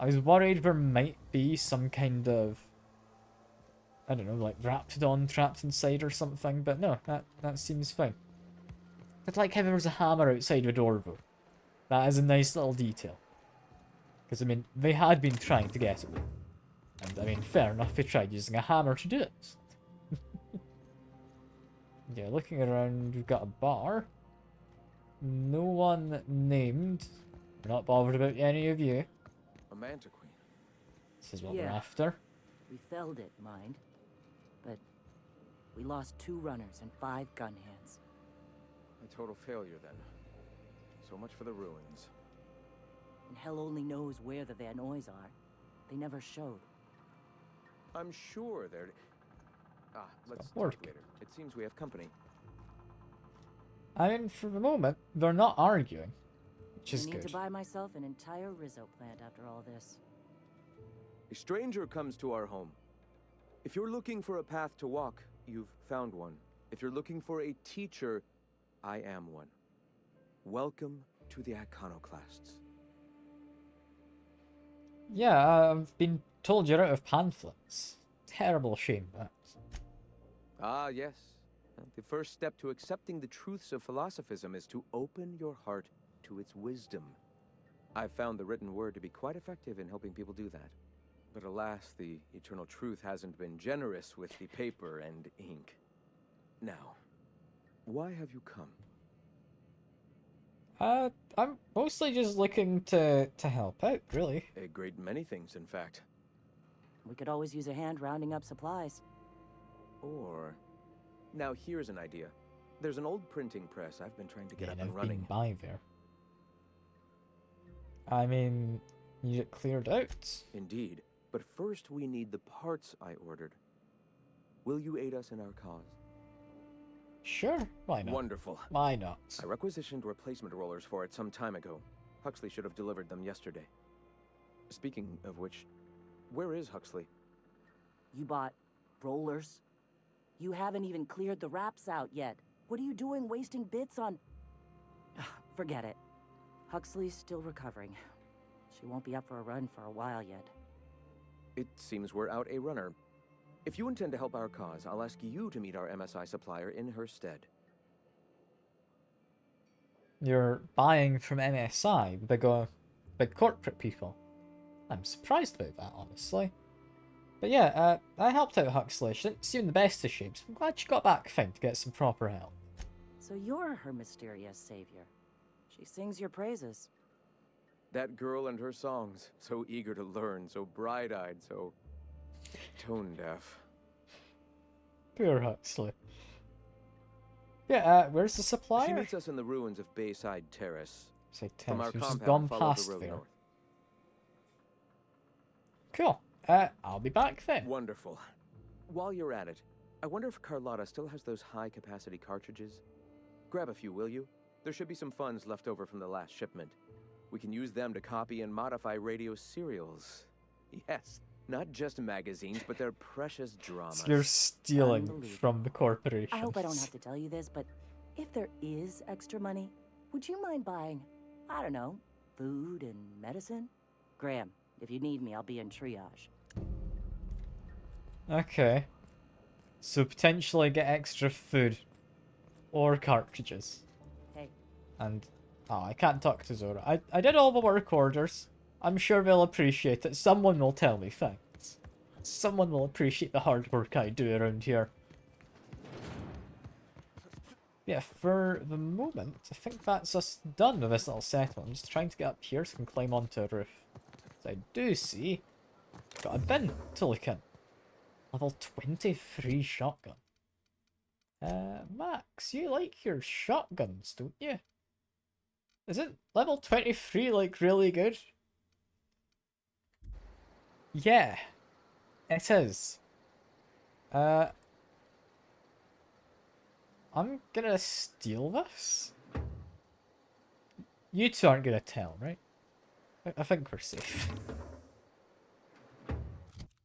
I was worried there might be some kind of, I don't know, like Raptidon trapped inside or something, but no, that seems fine. I'd like how there was a hammer outside the door, though. That is a nice little detail. Because, I mean, they had been trying to get it. And, I mean, fair enough, they tried using a hammer to do it. Yeah, looking around, we've got a bar. No one named. We're not bothered about any of you. A Manta Queen. This is what we're after. We felled it, mind. But we lost 2 runners and 5 gun hands. A total failure, then. So much for the ruins. And hell only knows where the Vanoys are. They never showed. I'm sure they're... Ah, let's work. talk later. It seems we have company. I mean, for the moment, they're not arguing, which is I need good. to buy myself an entire Rizzo plant after all this. A stranger comes to our home. If you're looking for a path to walk, you've found one. If you're looking for a teacher, I am one. Welcome to the Iconoclasts. Yeah, I've been told you're out of pamphlets. Terrible shame, that. Ah, yes. The first step to accepting the truths of philosophism is to open your heart to its wisdom. I've found the written word to be quite effective in helping people do that. But alas, the eternal truth hasn't been generous with the paper and ink. Now, why have you come? I'm mostly just looking to help out, really. A great many things, in fact. We could always use a hand rounding up supplies. Or... Now here's an idea. There's an old printing press I've been trying to get up and I've running. been by there. I mean, need it cleared out. Indeed. But first we need the parts I ordered. Will you aid us in our cause? Sure, why not? Wonderful. Why not? I requisitioned replacement rollers for it some time ago. Huxley should have delivered them yesterday. Speaking of which, where is Huxley? You bought rollers? You haven't even cleared the wraps out yet. What are you doing wasting bits on... Forget it. Huxley's still recovering. She won't be up for a run for a while yet. It seems we're out a runner. If you intend to help our cause, I'll ask you to meet our MSI supplier in her stead. You're buying from MSI, big corporate people. I'm surprised about that, honestly. But yeah, I helped out Huxley. She didn't seem in the best of shapes. I'm glad she got back fine to get some proper help. So you're her mysterious savior. She sings your praises. That girl and her songs, so eager to learn, so bright-eyed, so tone-deaf. Poor Huxley. Yeah, where's the supplier? She meets us in the ruins of Bayside Terrace. From our compound, just gone follow past the road there. north. Cool. I'll be back then. Wonderful. While you're at it, I wonder if Carlotta still has those high-capacity cartridges? Grab a few, will you? There should be some funds left over from the last shipment. We can use them to copy and modify radio serials. Yes, not just magazines, but their precious dramas. So you're stealing from the corporation. I hope I don't have to tell you this, but if there is extra money, would you mind buying, I don't know, food and medicine? Graham, if you need me, I'll be in triage. Okay. So potentially get extra food. Or cartridges. Hey. And... oh, I can't talk to Zora. I did all the work orders. I'm sure they'll appreciate it. Someone will tell me thanks. Someone will appreciate the hard work I do around here. Yeah, for the moment, I think that's us done with this little settlement. I'm just trying to get up here so I can climb onto a roof. So I do see... got a bin to look in. Level 23 shotgun. Max, you like your shotguns, don't you? Isn't level 23 like really good? Yeah, it is. I'm gonna steal this. You two aren't gonna tell, right? I think we're safe.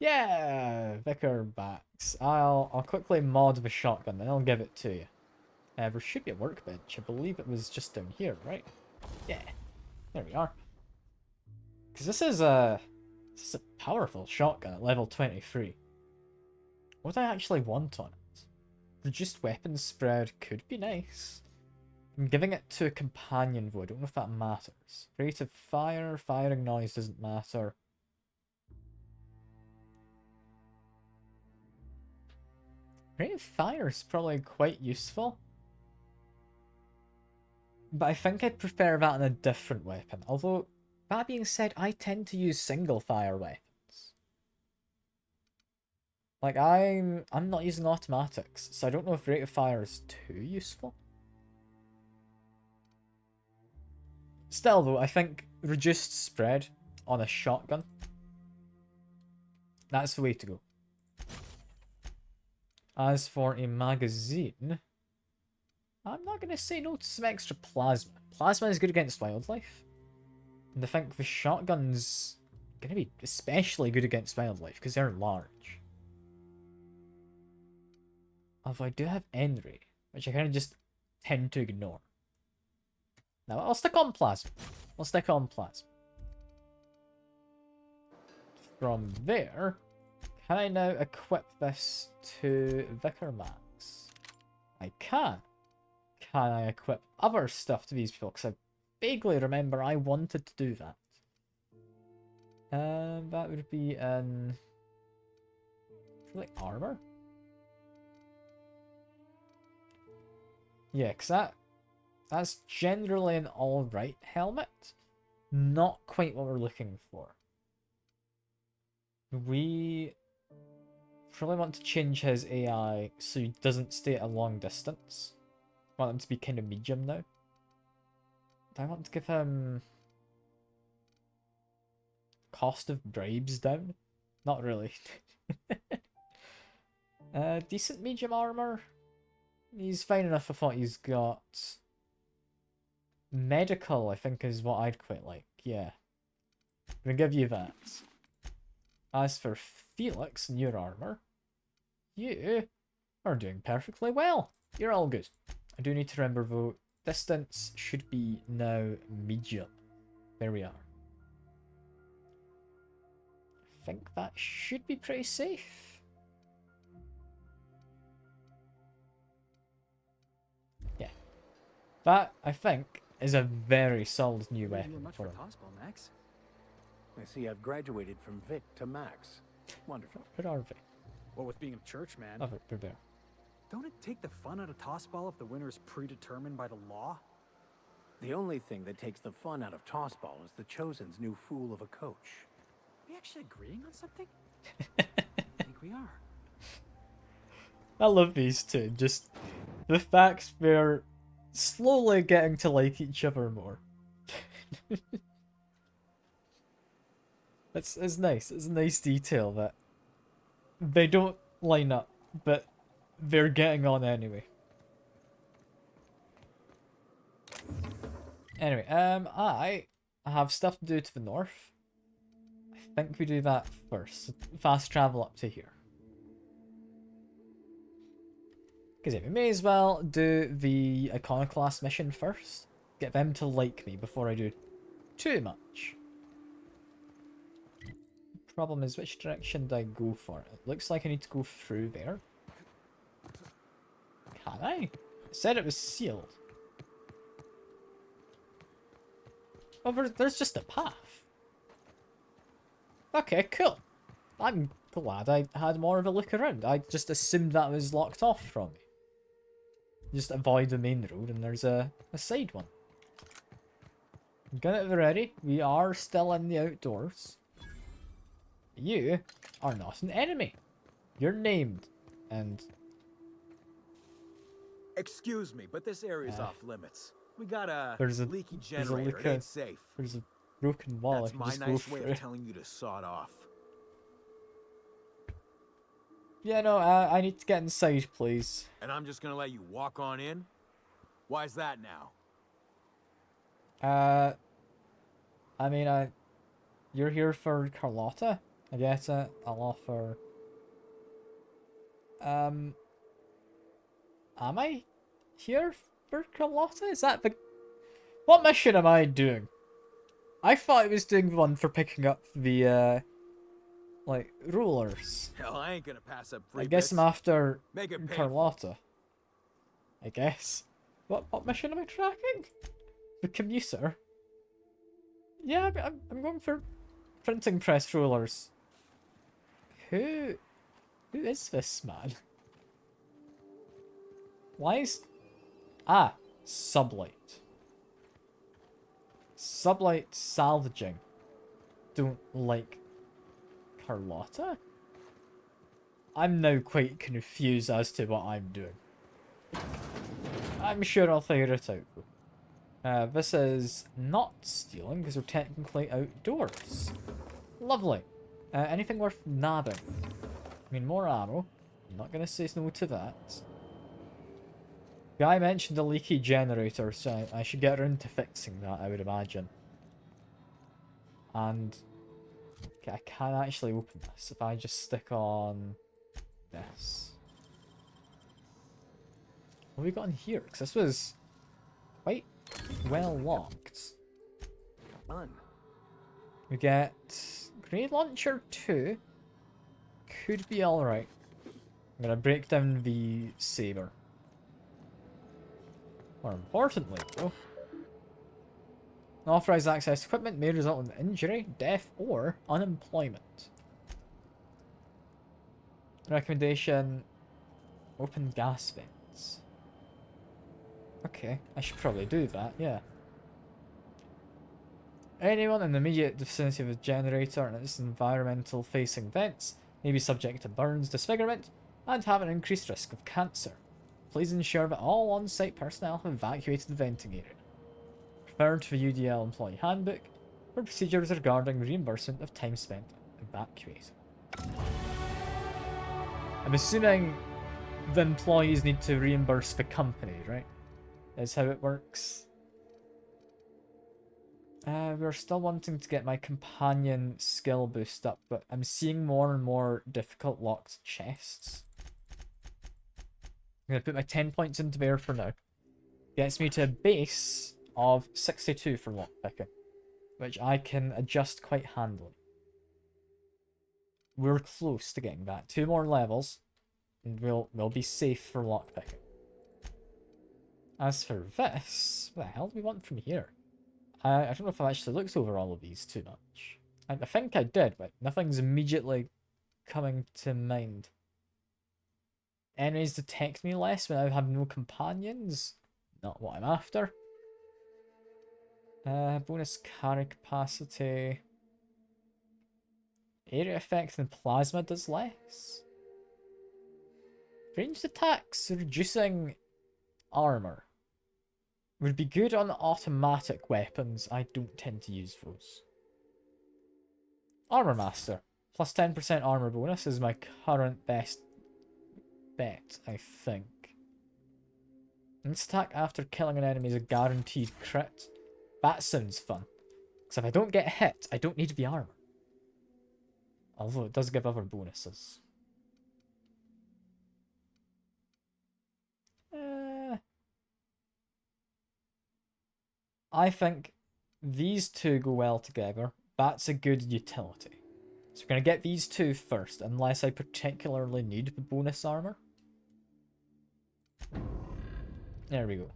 Yeah, Vicar backs. I'll quickly mod the shotgun, then I'll give it to you. There should be a workbench. I believe it was just down here, right? Yeah, there we are. Because this is a powerful shotgun at level 23. What do I actually want on it? Reduced weapon spread could be nice. I'm giving it to a companion though. I don't know if that matters. Rate of fire, firing noise doesn't matter. Rate of fire is probably quite useful. But I think I'd prefer that in a different weapon. Although, that being said, I tend to use single fire weapons. Like, I'm not using automatics, so I don't know if rate of fire is too useful. Still though, I think reduced spread on a shotgun, that's the way to go. As for a magazine, I'm not going to say no to some extra plasma. Plasma is good against wildlife. And I think the shotgun's going to be especially good against wildlife because they're large. Although I do have Enry, which I kind of just tend to ignore. Now, I'll stick on plasma. I'll stick on plasma. From there, can I now equip this to Vicar Max? I can. Can I equip other stuff to these people? Because I vaguely remember I wanted to do that. That would be in... like armor? Yeah, because that's generally an alright helmet. Not quite what we're looking for. We probably want to change his AI so he doesn't stay at a long distance. I want him to be kind of medium now. Do I want to give him cost of bribes down? Not really. Decent medium armor. He's fine enough with what he's got. Medical, I think, is what I'd quite like. Yeah. I'm gonna give you that. As for Felix and your armor, you are doing perfectly well. You're all good. I do need to remember, though, distance should be now medium. There we are. I think that should be pretty safe. Yeah. That, I think, is a very solid new weapon much for for him. Tossball, Max. I see I've graduated from Vic to Max. Wonderful. Where are they? What with being a church man? Oh, they're there. Don't it take the fun out of Tossball if the winner is predetermined by the law? The only thing that takes the fun out of Tossball is the Chosen's new fool of a coach. Are we actually agreeing on something? I think we are. I love these two. Just the fact they're slowly getting to like each other more. It's nice. It's a nice detail that they don't line up, but they're getting on anyway. Anyway, I have stuff to do to the north. I think we do that first. Fast travel up to here. Because yeah, we may as well do the Iconoclast mission first. Get them to like me before I do too much. Problem is, which direction do I go for? It looks like I need to go through there. Can I? It said it was sealed. Oh, there's just a path. Okay, cool. I'm glad I had more of a look around. I just assumed that was locked off from me. Just avoid the main road and there's a side one. Got it ready. We are still in the outdoors. You are not an enemy. You're named. And... Excuse me, but this area's off limits. We got a there's a leaky there's generator. It ain't safe. There's a broken wall. That's I can my just go nice way through. of telling you to sod off. Yeah, no, I need to get inside, please. And I'm just gonna let you walk on in? Why's that now? I mean, you're here for Carlotta? I get it. I'll offer... Am I here for Carlotta? Is that the... What mission am I doing? I thought I was doing the one for picking up the, like, rulers. Hell, I ain't gonna pass up free I guess bits. I'm after Make it painful. Carlotta. I guess. What mission am I tracking? The commuter? Yeah, I'm going for printing press rulers. Who is this man? Why is... Ah, Sublight. Sublight salvaging. Don't like Carlotta? I'm now quite confused as to what I'm doing. I'm sure I'll figure it out though. This is not stealing because we're technically outdoors. Lovely. Anything worth nabbing? I mean, more ammo. I'm not going to say no to that. Guy mentioned the leaky generator, so I should get around to fixing that, I would imagine. And okay, I can actually open this if I just stick on this. What have we got in here? Because this was quite well locked. Fun. We get grenade launcher 2. Could be alright. I'm gonna break down the saber. More importantly, though, unauthorized access to equipment may result in injury, death, or unemployment. Recommendation: open gas vents. Okay, I should probably do that, yeah. Anyone in the immediate vicinity of a generator and its environmental facing vents may be subject to burns, disfigurement, and have an increased risk of cancer. Please ensure that all on-site personnel have evacuated the venting area. Refer to the UDL Employee Handbook for procedures regarding reimbursement of time spent evacuating. I'm assuming the employees need to reimburse the company, right? Is how it works. We're still wanting to get my companion skill boost up, but I'm seeing more and more difficult locked chests. I'm going to put my 10 points into there for now. Gets me to a base of 62 for lockpicking, which I can adjust quite handily. We're close to getting that. 2 more levels, and we'll be safe for lockpicking. As for this, what the hell do we want from here? I don't know if I've actually looked over all of these too much. I think I did, but nothing's immediately coming to mind. Enemies detect me less when I have no companions. Not what I'm after. Bonus carry capacity. Area effect and plasma does less. Ranged attacks reducing armor. Would be good on automatic weapons. I don't tend to use those. Armor Master. Plus 10% armor bonus is my current best bet, I think. Insta-attack after killing an enemy is a guaranteed crit. That sounds fun. Because if I don't get hit, I don't need the armor. Although it does give other bonuses. I think these two go well together. That's a good utility. So we're going to get these two first, unless I particularly need the bonus armor. There we go.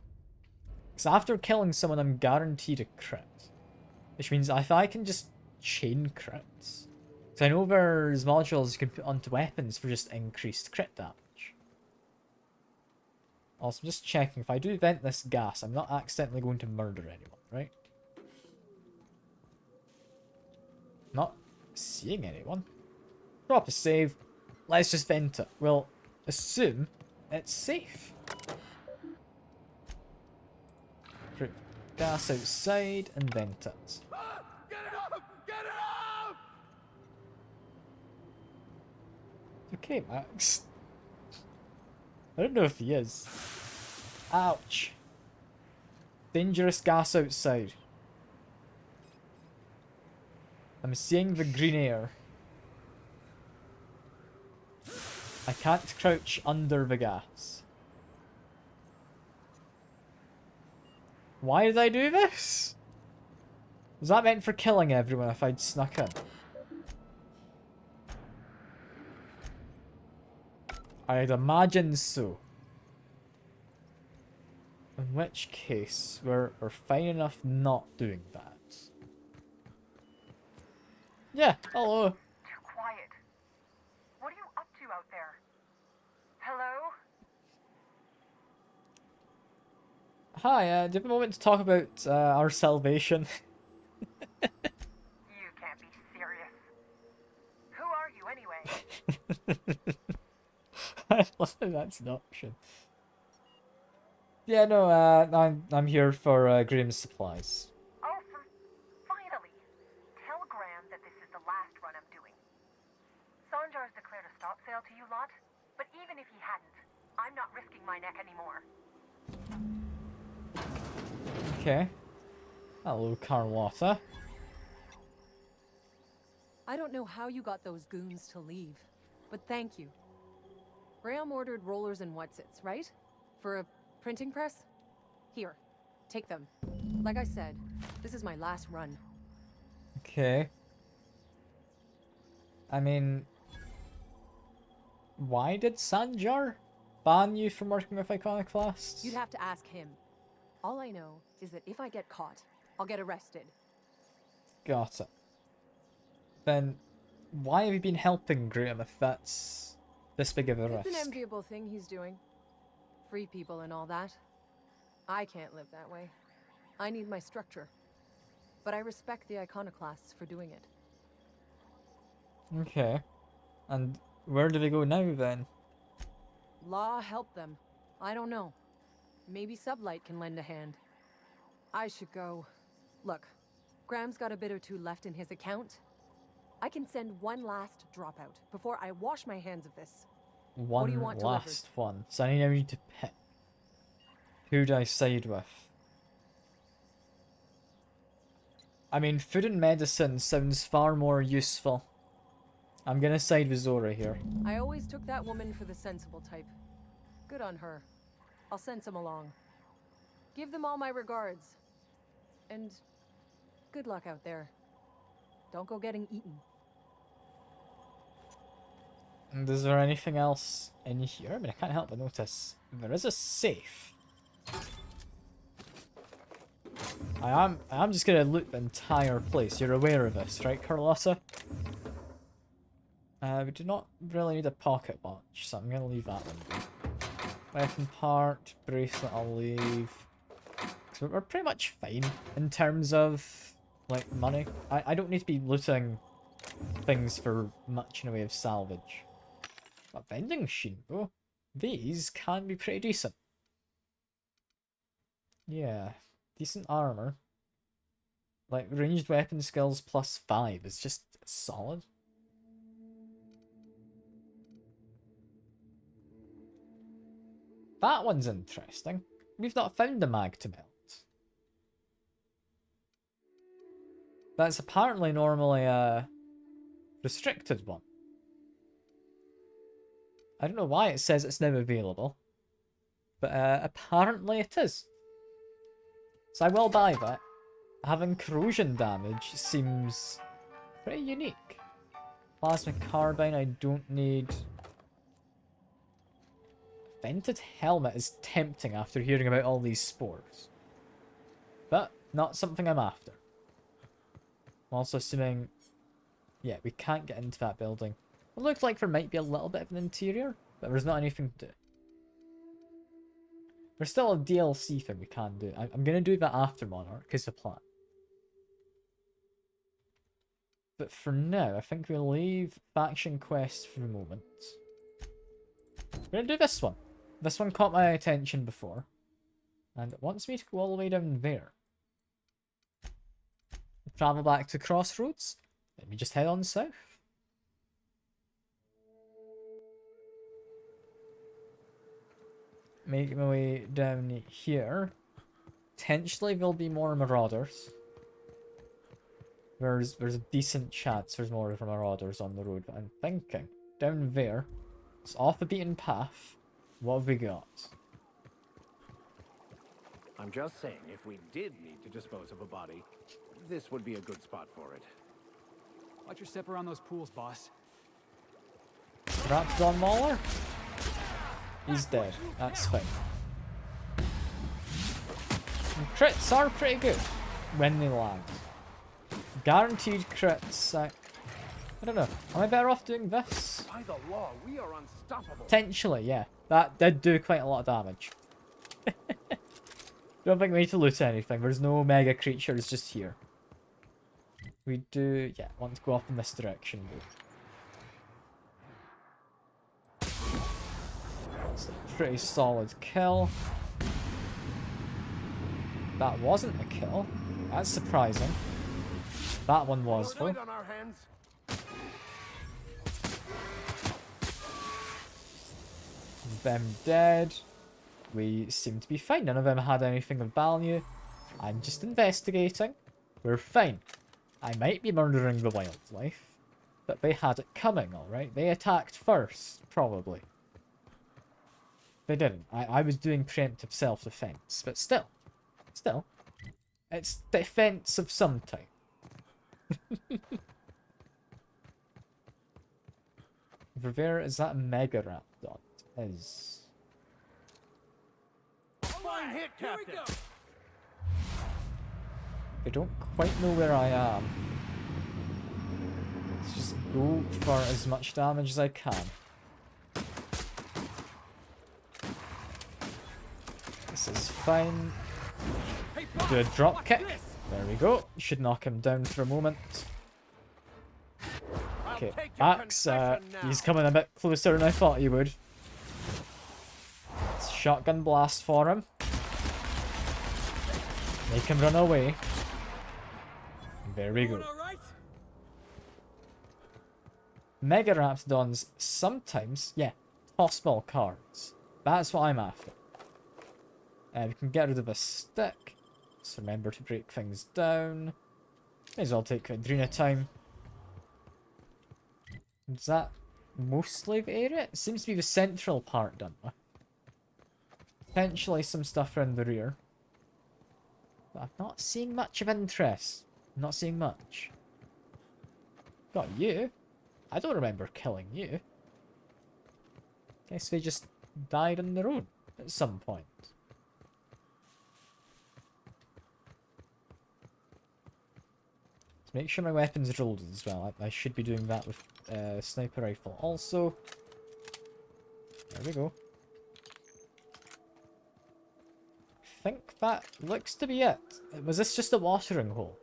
Because after killing someone, I'm guaranteed a crit. Which means if I can just chain crits. Because I know there's modules you can put onto weapons for just increased crit damage. Also, I'm just checking, if I do vent this gas, I'm not accidentally going to murder anyone, right? Not seeing anyone. Drop a save. Let's just vent it. We'll assume it's safe. Put gas outside and vent it. Get it off! Get it off! Okay, Max. I don't know if he is. Ouch. Dangerous gas outside. I'm seeing the green air. I can't crouch under the gas. Why did I do this? Was that meant for killing everyone if I'd snuck in? I'd imagine so. In which case, we're fine enough not doing that. Yeah, hello. Too quiet. What are you up to out there? Hello? Hi, do you have a moment to talk about our salvation? You can't be serious. Who are you anyway? I love that that's an option. Yeah, no, I'm here for Graham's supplies. Oh, finally. Tell Graham that this is the last run I'm doing. Sanjar's declared a stop sale to you lot, but even if he hadn't, I'm not risking my neck anymore. Okay. Hello, Carlotta. I don't know how you got those goons to leave, but thank you. Graham ordered rollers and whatsits, right? For a printing press? Here, take them. Like I said, this is my last run. Okay. I mean, why did Sanjar ban you from working with Iconoclasts? You'd have to ask him. All I know is that if I get caught, I'll get arrested. Got it. Then, why have you been helping Graham if that's this big of a risk? It's an enviable thing he's doing. Free people and all that. I can't live that way. I need my structure. But I respect the Iconoclasts for doing it. Okay. And where do they go now then? Law help them. I don't know. Maybe Sublight can lend a hand. I should go. Look, Graham's got a bit or two left in his account. I can send one last dropout before I wash my hands of this. What do you want delivered? Last one. So I need to pick. Who do I side with? I mean, food and medicine sounds far more useful. I'm gonna side with Zora here. I always took that woman for the sensible type. Good on her. I'll send some along. Give them all my regards. And good luck out there. Don't go getting eaten. And is there anything else in here? I mean, I can't help but notice there is a safe. I am just gonna loot the entire place. You're aware of this, right, Carlotta? We do not really need a pocket watch, so I'm gonna leave that one. Weapon part, bracelet I'll leave. So we're pretty much fine in terms of, like, money. I don't need to be looting things for much in the way of salvage. But vending machine, though, these can be pretty decent. Yeah, decent armor. Like, ranged weapon skills +5 is just solid. That one's interesting. We've not found a mag to melt. That's apparently normally a restricted one. I don't know why it says it's now available, but apparently it is. So I will buy that. Having corrosion damage seems pretty unique. Plasma carbine I don't need. Vented helmet is tempting after hearing about all these spores. But not something I'm after. I'm also assuming... Yeah, we can't get into that building. It looks like there might be a little bit of an interior, but there's not anything to do. There's still a DLC thing we can do. I'm going to do that after Monarch, is the plan. But for now, I think we'll leave Faction Quest for the moment. We're going to do this one. This one caught my attention before. And it wants me to go all the way down there. Travel back to Crossroads. Let me just head on south. Make my way down here. Potentially there'll be more marauders. There's a decent chance there's more marauders on the road, but I'm thinking down there, it's off the beaten path. What have we got? I'm just saying, if we did need to dispose of a body, this would be a good spot for it. Watch your step around those pools, boss. Raptidon Mauler? He's dead. That's fine. And crits are pretty good when they land. Guaranteed crits. I don't know. Am I better off doing this? By the law, we are unstoppable. Potentially, yeah. That did do quite a lot of damage. Don't think we need to loot anything. There's no mega creatures just here. We do, yeah, want to go off in this direction, though. It's a pretty solid kill. That wasn't a kill. That's surprising. That one was, though. Them dead. We seem to be fine. None of them had anything of value. I'm just investigating. We're fine. I might be murdering the wildlife, but they had it coming, alright? They attacked first, probably. They didn't. I was doing preemptive self-defense, but still. It's defense of some type. Rivera, is that a Mega Raptor? Is... Fine hit, Captain. They don't quite know where I am. Let's just go for as much damage as I can. This is fine. Do a drop kick. There we go. Should knock him down for a moment. Okay, Axe, he's coming a bit closer than I thought he would. Let's shotgun blast for him. Make him run away. There we go. Mega Raptidons sometimes, yeah, tossball cards. That's what I'm after. We can get rid of a stick. Just remember to break things down. May as well take Adrena time. Is that mostly the area? It seems to be the central part done with. Potentially some stuff around the rear. But I'm not seeing much of interest. I'm not seeing much. Got you. I don't remember killing you. Guess they just died on their own at some point. Make sure my weapon's rolled as well. I should be doing that with sniper rifle. Also, there we go. I think that looks to be it. Was this just a watering hole?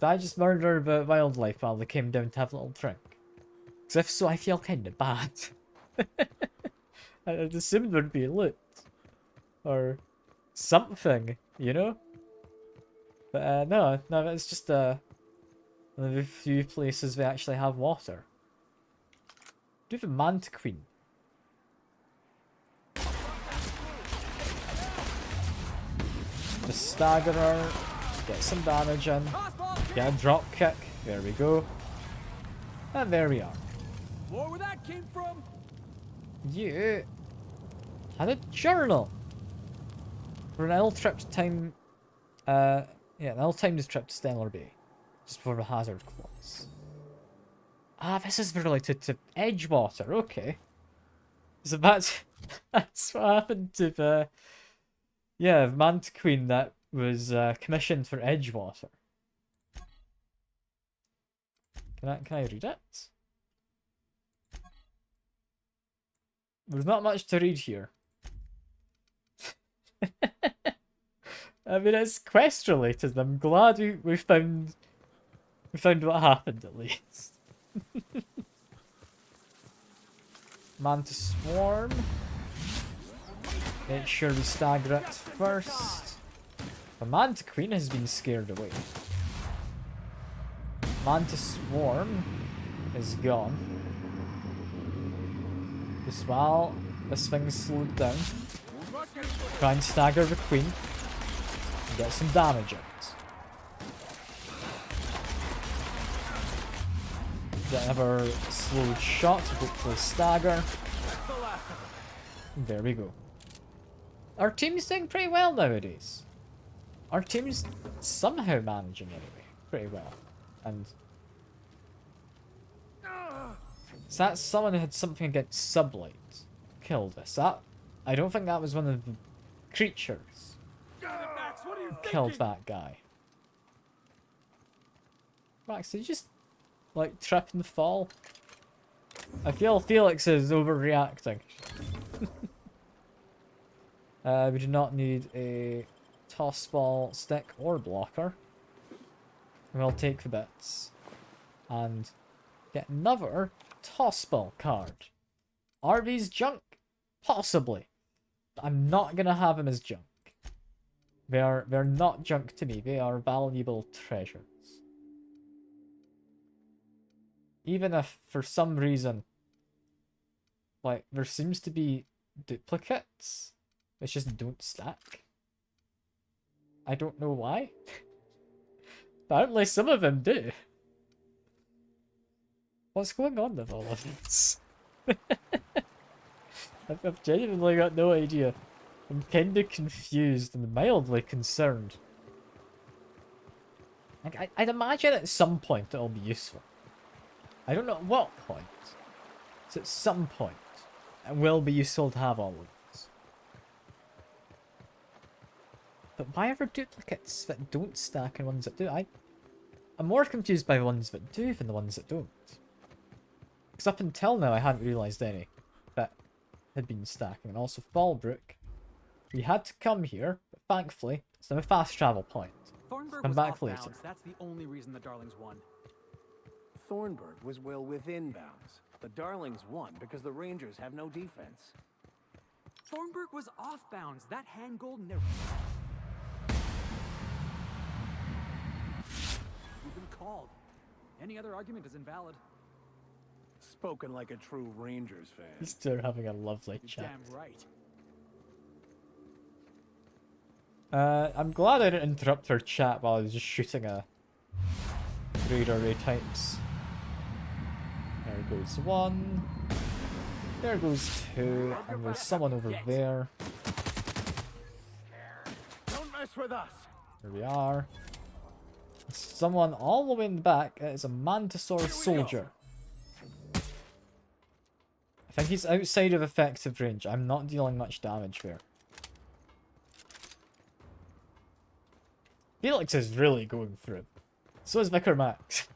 Did I just murder the wildlife while they came down to have a little drink? Because if so, I feel kind of bad. I'd assumed there'd be loot. Or something, you know? But no, it's just one of the few places they actually have water. Do the Manta Queen. The Staggerer. Get some damage in. Get a drop kick. There we go. And there we are. More where that came from? You had a journal. For an ill-timed time. Yeah, an ill-timed trip to Stellar Bay. Just before the hazard clause. Ah, this is related to Edgewater, okay. So that's what happened to the Manta Queen that was commissioned for Edgewater. Can I read it? There's not much to read here. I mean, it's quest related. I'm glad we found what happened at least. Manta Swarm. Make sure we stagger it first. The Manta Queen has been scared away. Manta Swarm is gone. Just while this thing's slowed down. Try and stagger the Queen. And get some damage out. Get another slowed shot to hopefully stagger. There we go. Our team's doing pretty well nowadays. Our team's somehow managing anyway, pretty well. And so that's someone who had something against Sublight killed us. I don't think that was one of the creatures killed that guy. Max, did you just like trip and fall? I feel Felix is overreacting. We do not need a toss ball, stick, or blocker. We'll take the bits and get another toss ball card. Are these junk? Possibly. I'm not gonna have them as junk. They're not junk to me. They are valuable treasures. Even if for some reason, like, there seems to be duplicates, which just don't stack. I don't know why. Apparently some of them do. What's going on with all of this? I've genuinely got no idea. I'm kinda confused and mildly concerned. Like, I'd imagine at some point it'll be useful. I don't know at what point. So at some point it will be useful to have all of this. But why are there duplicates that don't stack and ones that do? I'm more confused by the ones that do than the ones that don't. Because up until now I hadn't realised any that had been stacking. And also Fallbrook. We had to come here, but thankfully it's now a fast travel point. Thornburg Come was back off later. bounds. That's the only reason the Darlings won. Thornburg was well within bounds. The Darlings won because the Rangers have no defense. Thornburg was off bounds. That hand goal never. You've been called. Any other argument is invalid. Spoken like a true Rangers fan. These two are having a lovely You're chat. damn right. I'm glad I didn't interrupt her chat while I was just shooting a radar ray types. There goes one. There goes two. And there's someone over there. Don't mess with us. Here we are. Someone all the way in the back. It is a Mantisaur soldier. I think he's outside of effective range. I'm not dealing much damage there. Felix is really going through. So is Vicar Max.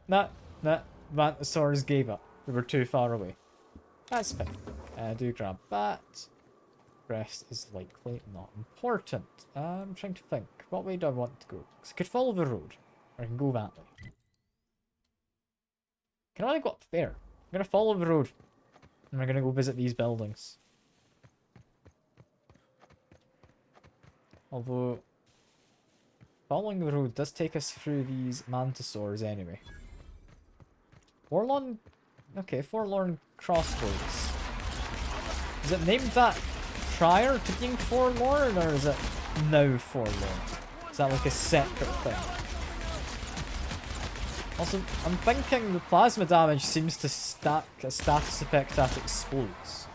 Nah, Mantisaurs gave up. We were too far away. That's fine. Do grab that. Rest is likely not important. I'm trying to think. What way do I want to go? Because I could follow the road. Or I can go that way. Can I go up there? I'm going to follow the road. And we're going to go visit these buildings. Although, following the road does take us through these Mantisaurs anyway. Forlorn... Okay, Forlorn Crossroads. Is it named that prior to being Forlorn, or is it now Forlorn? Is that like a separate thing? Also, I'm thinking the plasma damage seems to stack a status effect that explodes.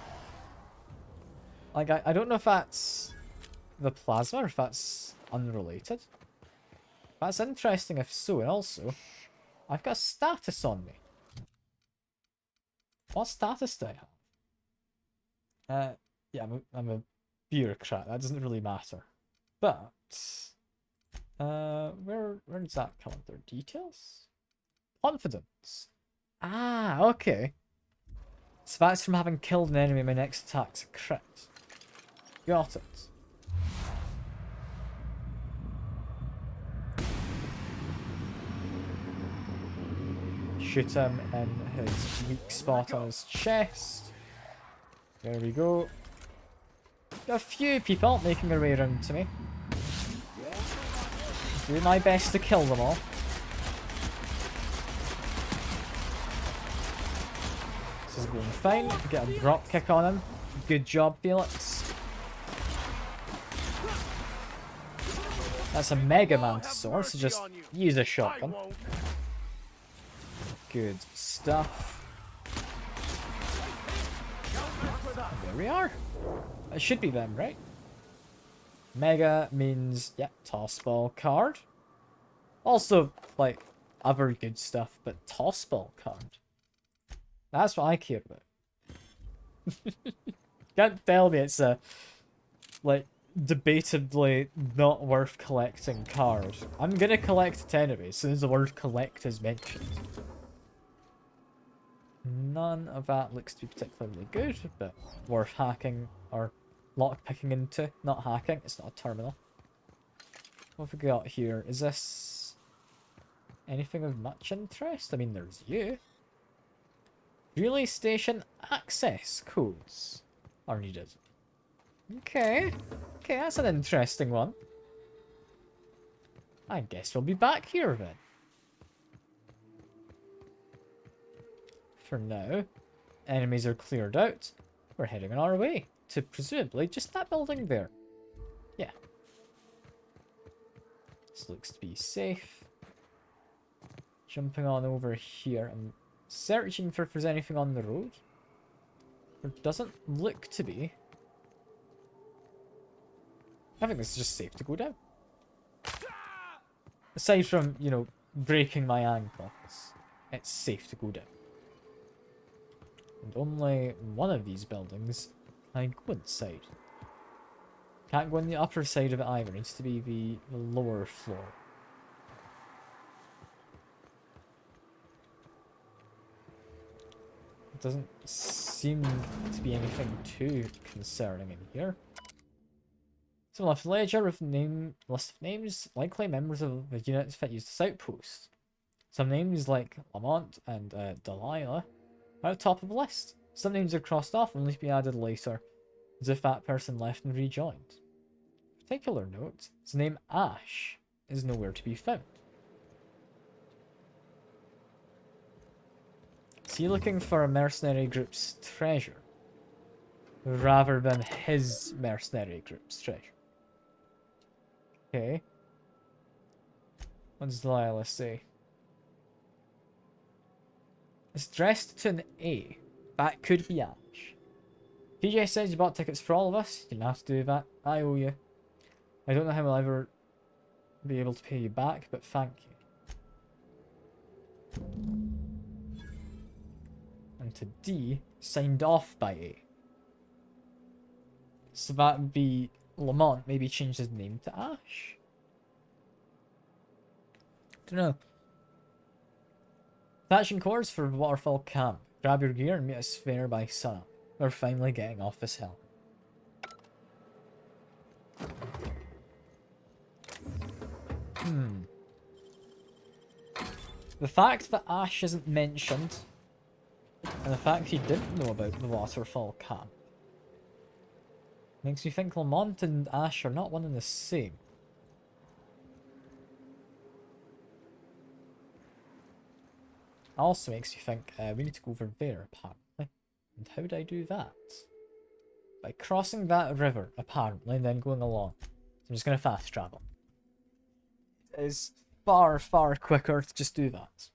Like, I don't know if that's the plasma or if that's unrelated. That's interesting if so, and also, I've got a status on me. What status do I have? Yeah, I'm a bureaucrat. That doesn't really matter. But, where does that come under? Details? Confidence. Ah, okay. So that's from having killed an enemy. My next attack's a crit. Got it. Shoot him in his weak spot on his chest. There we go. Got a few people making their way around to me. Do my best to kill them all. This is going fine. Get a drop kick on him. Good job, Felix. That's a Mega Mantisaur, so just use a shotgun. Good stuff. There we are. It should be them, right? Mega means, yeah, toss ball card. Also, like, other good stuff, but toss ball card. That's what I care about. Can't tell me it's a, like, debatably not worth collecting card. I'm gonna collect it anyway, as soon as the word collect is mentioned. None of that looks to be particularly good, but worth hacking or lockpicking into. Not hacking, it's not a terminal. What have we got here? Is this anything of much interest? I mean, there's you. Relay station access codes are needed. Okay. Okay, that's an interesting one. I guess we'll be back here then. For now, enemies are cleared out. We're heading on our way to presumably just that building there. Yeah. This looks to be safe. Jumping on over here and searching for if there's anything on the road. There doesn't look to be. I think this is just safe to go down. Aside from, you know, breaking my ankles, it's safe to go down. And only one of these buildings can I go inside. Can't go on the upper side of it either. It needs to be the lower floor. It doesn't seem to be anything too concerning in here. So left ledger with list of names, likely members of the units that use this outpost. Some names like Lamont and Delilah are at the top of the list. Some names are crossed off and will be added later, as if that person left and rejoined. Particular note, the name Ash is nowhere to be found. Is he looking for a mercenary group's treasure, rather than his mercenary group's treasure? Okay. What does Delilah say? It's dressed to an A. That could be Ash. PJ says you bought tickets for all of us. You didn't have to do that. I owe you. I don't know how I'll ever be able to pay you back, but thank you. And to D, signed off by A. So that would be Lamont maybe changed his name to Ash? Don't know. Thatching course for Waterfall Camp. Grab your gear and meet us there by sunup. We're finally getting off this hill. The fact that Ash isn't mentioned, and the fact he didn't know about the Waterfall Camp, makes me think Lamont and Ash are not one and the same. Also makes me think we need to go over there, apparently. And how would I do that? By crossing that river, apparently, and then going along. So I'm just going to fast travel. It is far, far quicker to just do that.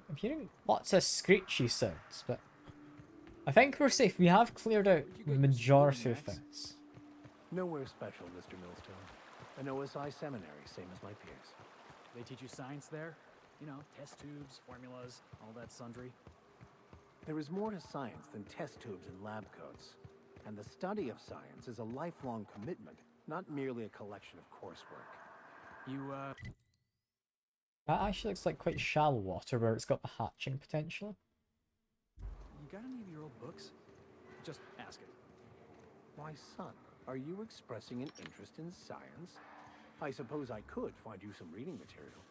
I'm hearing lots of screechy sounds, but I think we're safe. We have cleared out the majority of things. Nowhere special, Mr. Millstone. An OSI seminary, same as my peers. They teach you science there? You know, test tubes, formulas, all that sundry. There is more to science than test tubes and lab coats. And the study of science is a lifelong commitment, not merely a collection of coursework. You, That actually looks like quite shallow water where it's got the hatching potential. You got any of your old books? Just ask it. My son, are you expressing an interest in science? I suppose I could find you some reading material.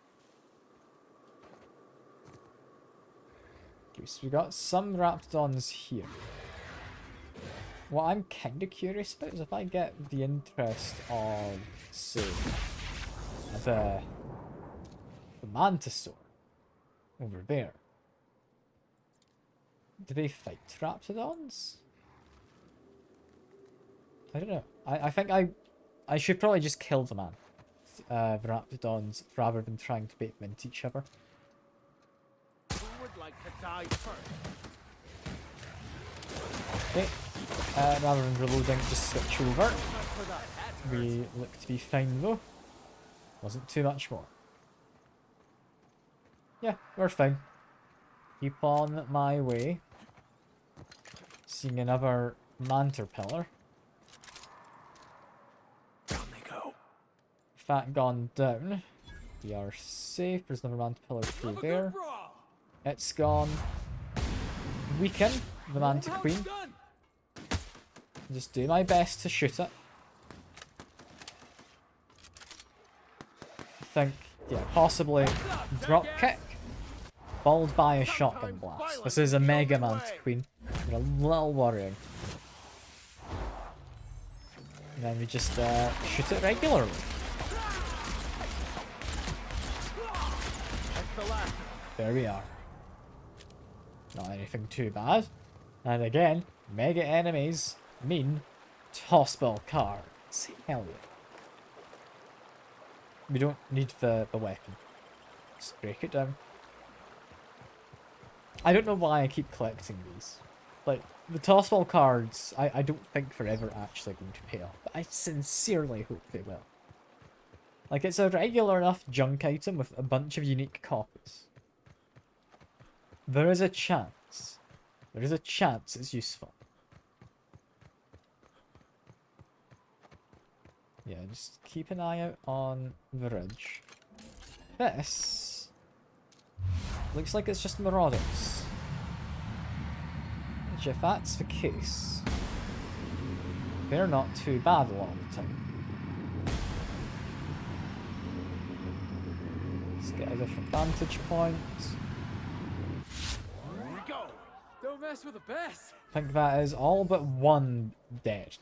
Okay, so we got some Raptidons here. What I'm kind of curious about is if I get the interest of, say, the Mantisaur over there. Do they fight Raptidons? I don't know. I think I should probably just kill the Raptidons rather than trying to bait them into each other. Who would like to die first? Okay. Rather than reloading, just switch over. We look to be fine though. Wasn't too much more. Yeah, we're fine. Keep on my way. Seeing another Manterpillar. Down they go. Fat gone down. We are safe. There's another Manterpillar through there. It's gone. Weaken the Mantiqueen. Just do my best to shoot it. I think, yeah, possibly drop kick, followed by a shotgun blast. This is a Mega Mantiqueen. They're a little worrying. And then we just shoot it regularly. There we are. Not anything too bad. And again, mega enemies mean tossball cards. Hell yeah. We don't need the weapon. Just break it down. I don't know why I keep collecting these. Like, the tossball cards, I don't think they're ever actually going to pay off. But I sincerely hope they will. Like, it's a regular enough junk item with a bunch of unique copies. There is a chance. There is a chance it's useful. Yeah, just keep an eye out on the ridge. This looks like it's just Marauders. Which, if that's the case, they're not too bad a lot of the time. Let's get a different vantage point. Here we go. Don't mess with the best. I think that is all but one dead.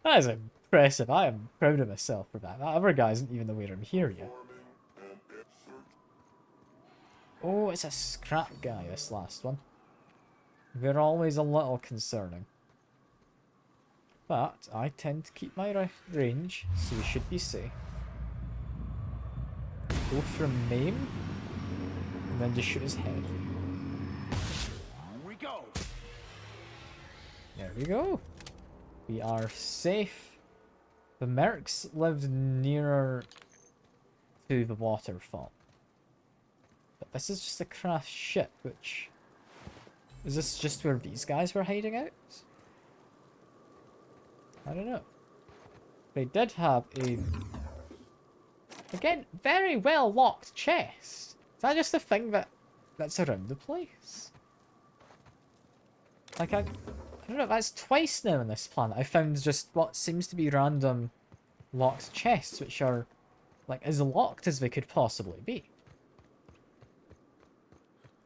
That is impressive. I am proud of myself for that. That other guy isn't even aware I'm here yet. Oh, it's a scrap guy, this last one. They're always a little concerning. But I tend to keep my range, so we should be safe. Go for a maim, and then just shoot his head. Here we go. There we go. We are safe. The mercs lived nearer to the waterfall. But this is just a crashed ship, which... Is this just where these guys were hiding out? I don't know. They did have a... Again, very well locked chest. Is that just a thing that's around the place? Like, I don't know, that's twice now on this planet I found just what seems to be random locked chests, which are, like, as locked as they could possibly be.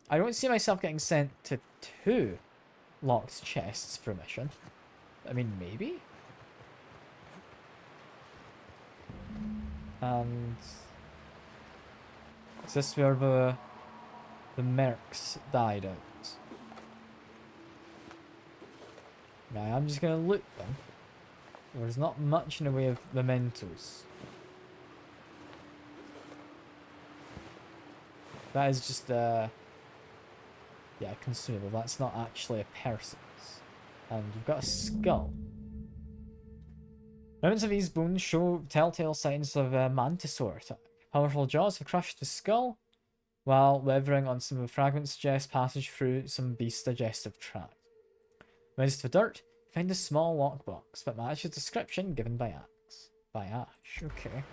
I don't see myself getting sent to 2 locked chests for a mission. I mean, maybe? And... Is this where the mercs died out? Now, I'm just gonna loot them. There's not much in the way of mementos. That is just yeah, consumable. That's not actually a person's. And we've got a skull. Remnants of these bones show telltale signs of a mantisaur attack. Powerful jaws have crushed the skull, while weathering on some of the fragments suggests passage through some beast's digestive tract. Amidst the dirt, you find a small lockbox that matches the description given by Ash. Okay.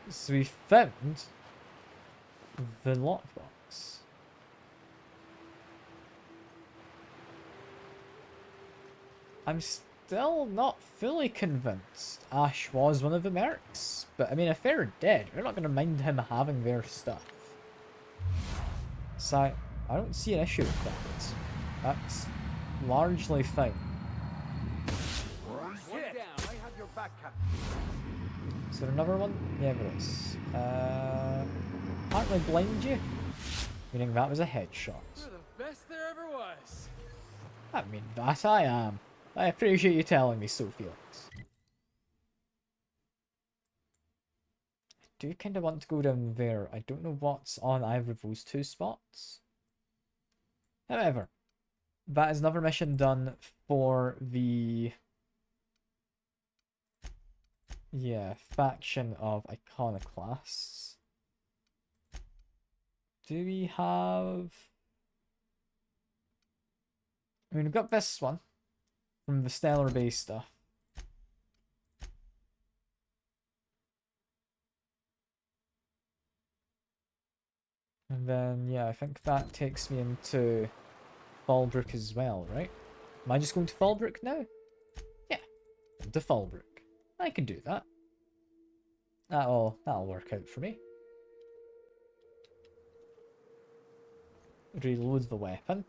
So we found the lockbox. I'm still not fully convinced Ash was one of the mercs, but I mean, if they're dead, we're not going to mind him having their stuff. So I don't see an issue with that. That's largely fine. Is there another one? Yeah, there is. Can't really blind you, meaning that was a headshot. You're the best there ever was. I mean, that I am. I appreciate you telling me so, Felix. I do kind of want to go down there. I don't know what's on either of those 2 spots. However, that is another mission done for the... Yeah, faction of Iconoclasts. Do we have... I mean, we've got this one from the Stellar Base stuff. And then, yeah, I think that takes me into Fallbrook as well, right? Am I just going to Fallbrook now? Yeah, into Fallbrook. I can do that. That'll work out for me. Reload the weapon.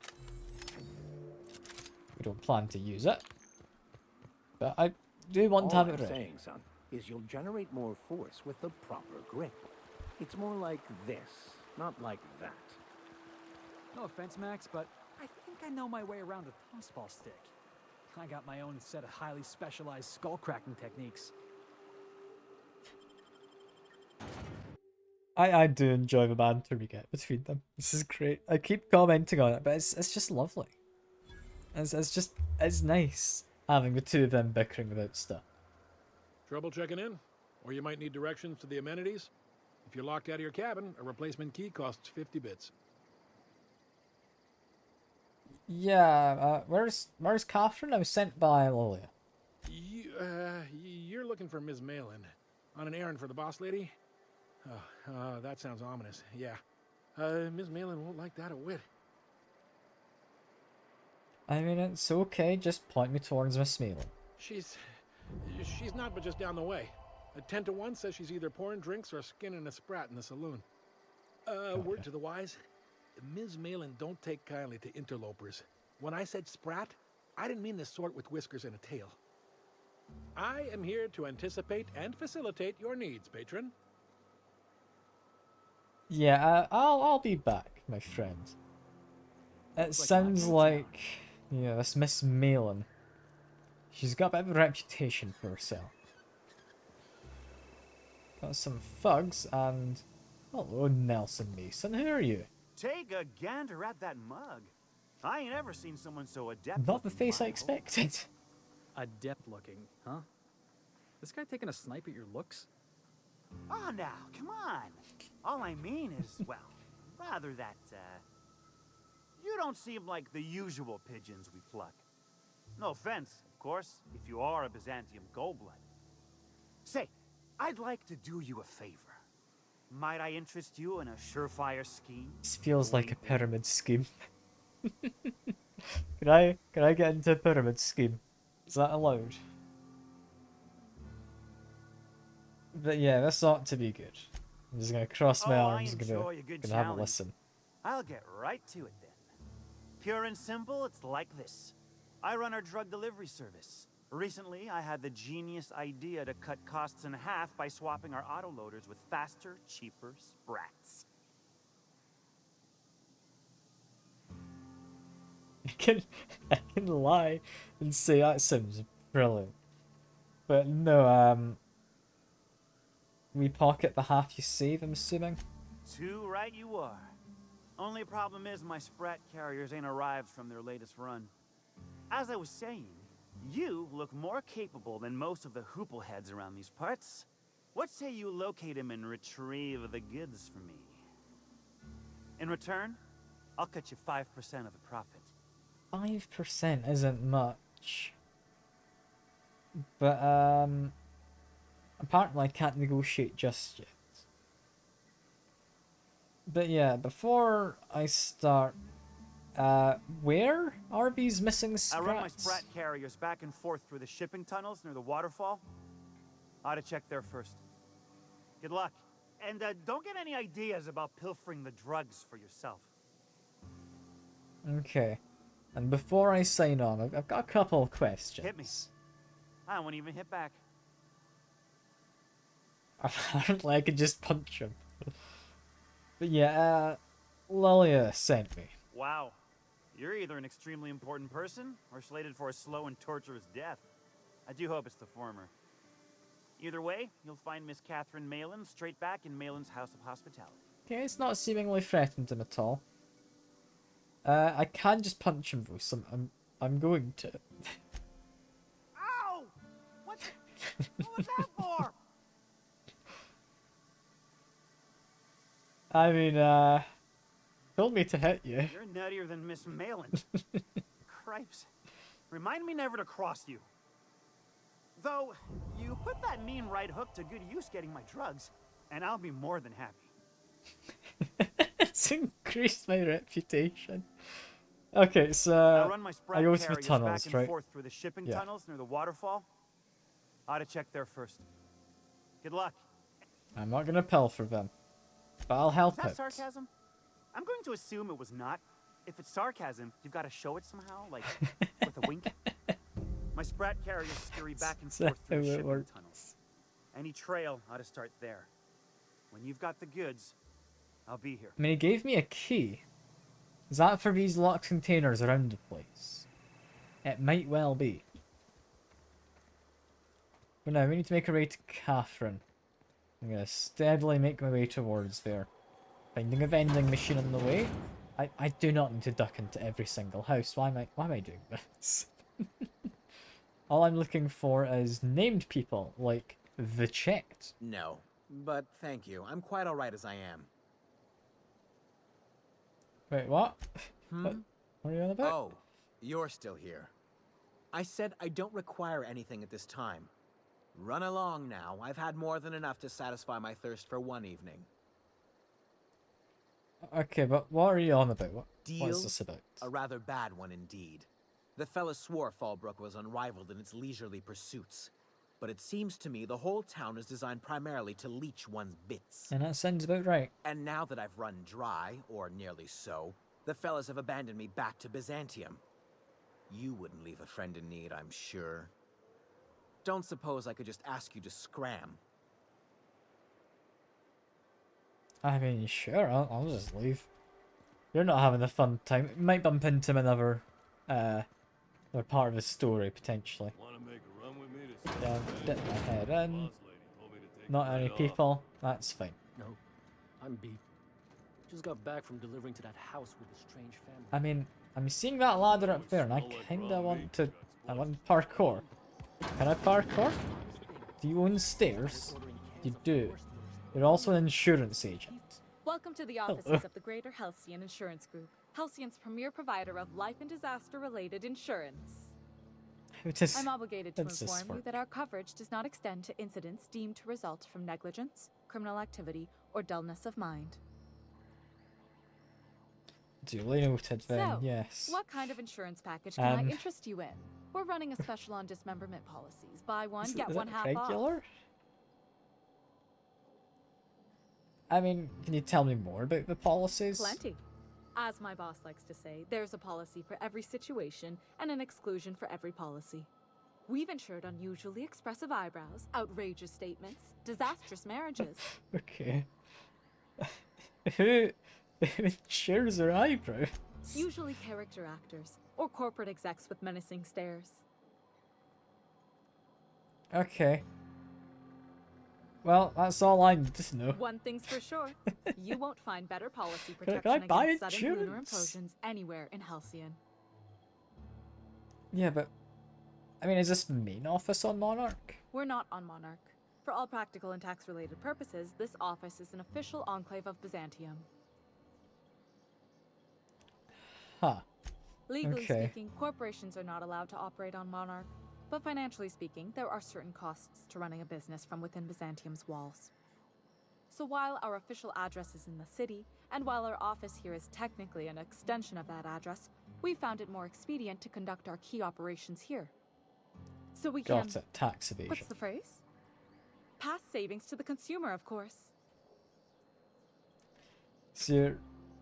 We don't plan to use it, but I do want to have it ready. All I'm saying, son, is you'll generate more force with the proper grip. It's more like this, not like that. No offense, Max, but I think I know my way around a tossball stick. I got my own set of highly specialized skull-cracking techniques. I do enjoy the banter we get between them. This is great. I keep commenting on it, but it's just lovely. It's nice having the 2 of them bickering about stuff. Trouble checking in? Or you might need directions to the amenities? If you're locked out of your cabin, a replacement key costs 50 bits. Yeah, where's Catherine? I was sent by Lilia. You're looking for Ms. Malin. On an errand for the boss lady? Oh, that sounds ominous. Yeah. Ms. Malin won't like that a whit. I mean, it's okay. Just point me towards Miss Malin. She's not but just down the way. A 10 to 1 says she's either pouring drinks or skinning a sprat in the saloon. Word to the wise, Ms. Malin don't take kindly to interlopers. When I said sprat, I didn't mean the sort with whiskers and a tail. I am here to anticipate and facilitate your needs, patron. Yeah, I'll be back, my friend. It sounds like, yeah, this Miss Malin She's got a bit of a reputation for herself. Got some thugs and... Hello, Nelson Mason. Who are you? Take a gander at that mug. I ain't ever seen someone so adept. Not the face I expected. Adept looking, huh? This guy taking a snipe at your looks? Oh, now, come on. All I mean is, well, rather that, you don't seem like the usual pigeons we pluck. No offense, of course, if you are a Byzantium Goldblood. Say, I'd like to do you a favor. Might I interest you in a surefire scheme? This feels like a pyramid scheme. Can I get into a pyramid scheme? Is that allowed? But yeah, this ought to be good. I'm just gonna cross my arms and gonna have a listen. I'll get right to it then. Pure and simple, it's like this. I run our drug delivery service. Recently, I had the genius idea to cut costs in half by swapping our autoloaders with faster, cheaper sprats. I can lie and say that sounds brilliant. But no, we pocket the half you save, I'm assuming? Too right you are. Only problem is my sprat carriers ain't arrived from their latest run. As I was saying, you look more capable than most of the hoople heads around these parts. What say you locate him and retrieve the goods for me? In return, I'll cut you 5% of the profit. 5% isn't much. But, apparently I can't negotiate just yet. But yeah, before I start, where are these missing sprats? I run my sprat carriers back and forth through the shipping tunnels near the waterfall. Ought to check there first. Good luck. And don't get any ideas about pilfering the drugs for yourself. Okay. And before I sign on, I've got a couple of questions. Hit me. I won't even hit back. Apparently I could just punch him. But yeah, Lilia sent me. Wow. You're either an extremely important person or slated for a slow and torturous death. I do hope it's the former. Either way, you'll find Miss Catherine Malin straight back in Malin's House of Hospitality. Okay, it's not seemingly threatened him at all. I can just punch him though, so I'm going to. Ow! What was that for? I mean, told me to hit you. You're nuttier than Miss Malin. Cripes. Remind me never to cross you. Though, you put that mean right hook to good use getting my drugs, and I'll be more than happy. It's increased my reputation. Okay, so I run my sprat I go through carriers tunnels, back and right? forth through the shipping Yeah. tunnels near the waterfall. Ought to check there first. Good luck. I'm not gonna pilfer them, but I'll help Is that out. sarcasm? I'm going to assume it was not. If it's sarcasm, you've got to show it somehow, like with a wink. My sprat carriers scurry back and That's forth through how the it shipping works. tunnels. Any trail ought to start there. When you've got the goods, I'll be here. I mean, he gave me a key. Is that for these locked containers around the place? It might well be. But now we need to make our way to Catherine. I'm gonna steadily make my way towards there. Finding a vending machine on the way. I do not need to duck into every single house. Why am I doing this? All I'm looking for is named people, like the Checked. No, but thank you. I'm quite alright as I am. Wait, what? What are you on about? Oh, you're still here. I said I don't require anything at this time. Run along now. I've had more than enough to satisfy my thirst for one evening. Okay, but what are you on about? What Deal? is this about? A rather bad one indeed. The fella swore Fallbrook was unrivaled in its leisurely pursuits. But it seems to me the whole town is designed primarily to leech one's bits. And that sounds about right. And now that I've run dry, or nearly so, the fellas have abandoned me back to Byzantium. You wouldn't leave a friend in need, I'm sure. Don't suppose I could just ask you to scram. I mean, sure, I'll just leave. You're not having a fun time. You might bump into another They're part of a story, potentially. Yeah, dip my head in. Not any people. That's fine. No, I'm beat. Just got back from delivering to that house with a strange family. I mean, I'm seeing that ladder up there, and I kinda want to. I want parkour. Can I parkour? Do you own stairs? You do. You're also an insurance agent. Welcome to the offices of the Greater Halcyon Insurance Group, Halcyon's premier provider of life and disaster-related insurance. I'm obligated to inform you that our coverage does not extend to incidents deemed to result from negligence, criminal activity, or dullness of mind. Duly noted then, So, yes. what kind of insurance package can I interest you in? We're running a special on dismemberment policies. Buy one, get one half regular? off. I mean, can you tell me more about the policies? Plenty. As my boss likes to say, there's a policy for every situation and an exclusion for every policy. We've insured unusually expressive eyebrows, outrageous statements, disastrous marriages. Okay. Who insures their eyebrows? Usually character actors, or corporate execs with menacing stares. Okay. Well, that's all I need to know. One thing's for sure, you won't find better policy Can I protection buy against sudden lunar insurance? implosions anywhere in Halcyon. Yeah, but... I mean, is this the main office on Monarch? We're not on Monarch. For all practical and tax-related purposes, this office is an official enclave of Byzantium. Huh. Legally Okay. speaking, corporations are not allowed to operate on Monarch, but financially speaking, there are certain costs to running a business from within Byzantium's walls. So while our official address is in the city, and while our office here is technically an extension of that address, we found it more expedient to conduct our key operations here. So we can... Got it. Tax evasion. What's the phrase? Pass savings to the consumer, of course. So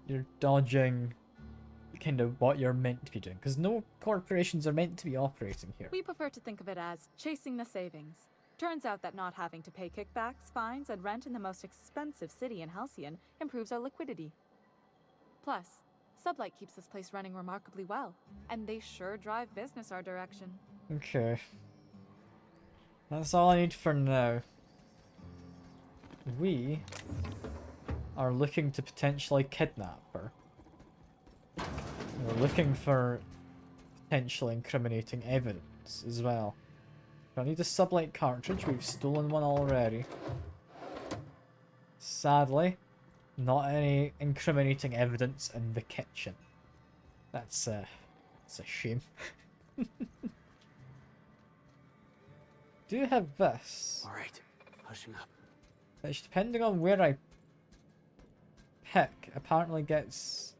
you're dodging kind of what you're meant to be doing, because no corporations are meant to be operating here. We prefer to think of it as chasing the savings. Turns out that not having to pay kickbacks, fines, and rent in the most expensive city in Halcyon improves our liquidity. Plus, Sublight keeps this place running remarkably well, and they sure drive business our direction. Okay. That's all I need for now. We are looking to potentially kidnap her. We're looking for potentially incriminating evidence as well. I need a Sublight cartridge. We've stolen one already. Sadly, not any incriminating evidence in the kitchen. That's a shame. Do you have this? Alright, hushing up. Which, depending on where I pick, apparently gets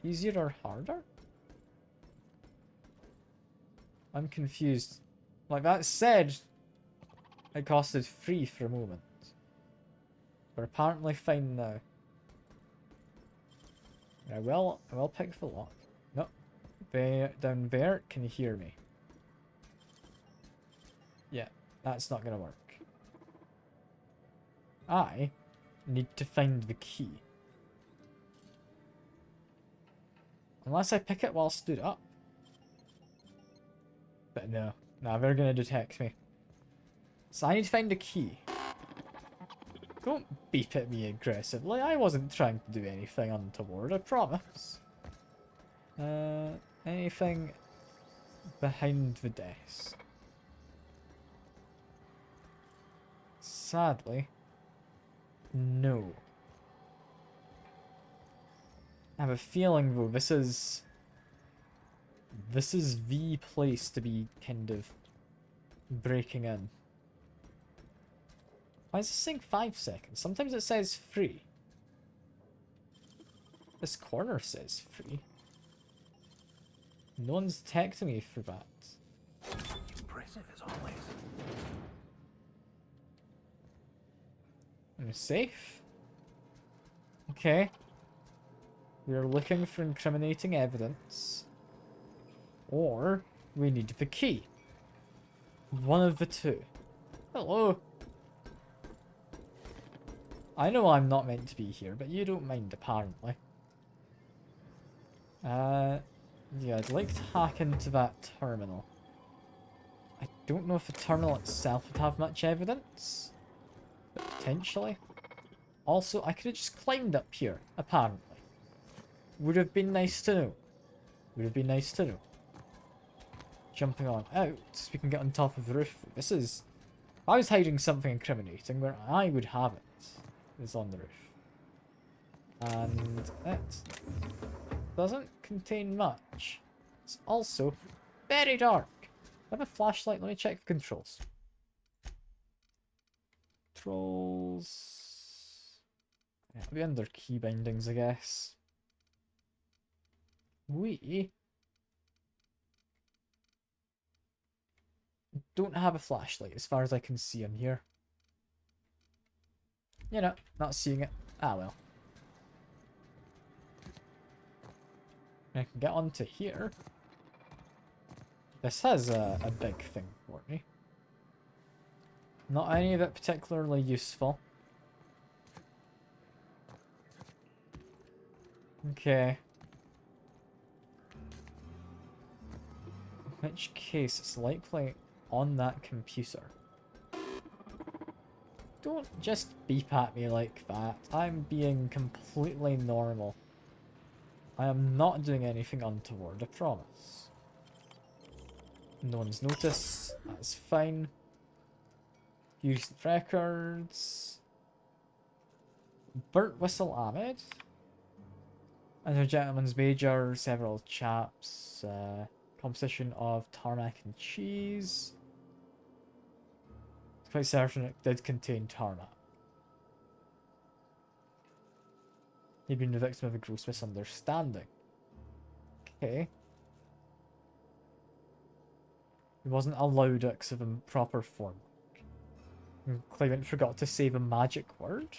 easier or harder? I'm confused. Like, that said, it costed 3 for a moment. We're apparently fine now. I will pick the lock. No. Down there, can you hear me? Yeah, that's not gonna work. I need to find the key. Unless I pick it while stood up. But no. Nah, they're gonna detect me. So I need to find a key. Don't beep at me aggressively. I wasn't trying to do anything untoward, I promise. Anything behind the desk? Sadly, no. I have a feeling though this is the place to be kind of breaking in. Why is this saying 5 seconds? Sometimes it says 3. This corner says 3. No one's detecting me for that. Impressive as always. I'm safe. Okay. We are looking for incriminating evidence. Or we need the key. One of the two. Hello. I know I'm not meant to be here, but you don't mind apparently. Yeah, I'd like to hack into that terminal. I don't know if the terminal itself would have much evidence, but potentially. Also, I could have just climbed up here, apparently. Would have been nice to know. Would have been nice to know. Jumping on out, so we can get on top of the roof. This is... If I was hiding something incriminating, where I would have it, is on the roof. And it doesn't contain much. It's also very dark. I have a flashlight. Let me check the controls. Controls. Yeah, it'll be under key bindings, I guess. We don't have a flashlight as far as I can see on here. You know, not seeing it. Ah well. I can get onto here. This has a big thing for me. Not any of it particularly useful. Okay. In which case, it's likely on that computer. Don't just beep at me like that. I'm being completely normal. I am not doing anything untoward, I promise. No one's noticed. That's fine. Recent records. Burt Whistle Ahmed. And a gentleman's major, several chaps. Composition of tarmac and cheese. It's quite certain it did contain tarmac. He'd been the victim of a gross misunderstanding. Okay. He wasn't allowed to of improper form. Claimant forgot to say the magic word.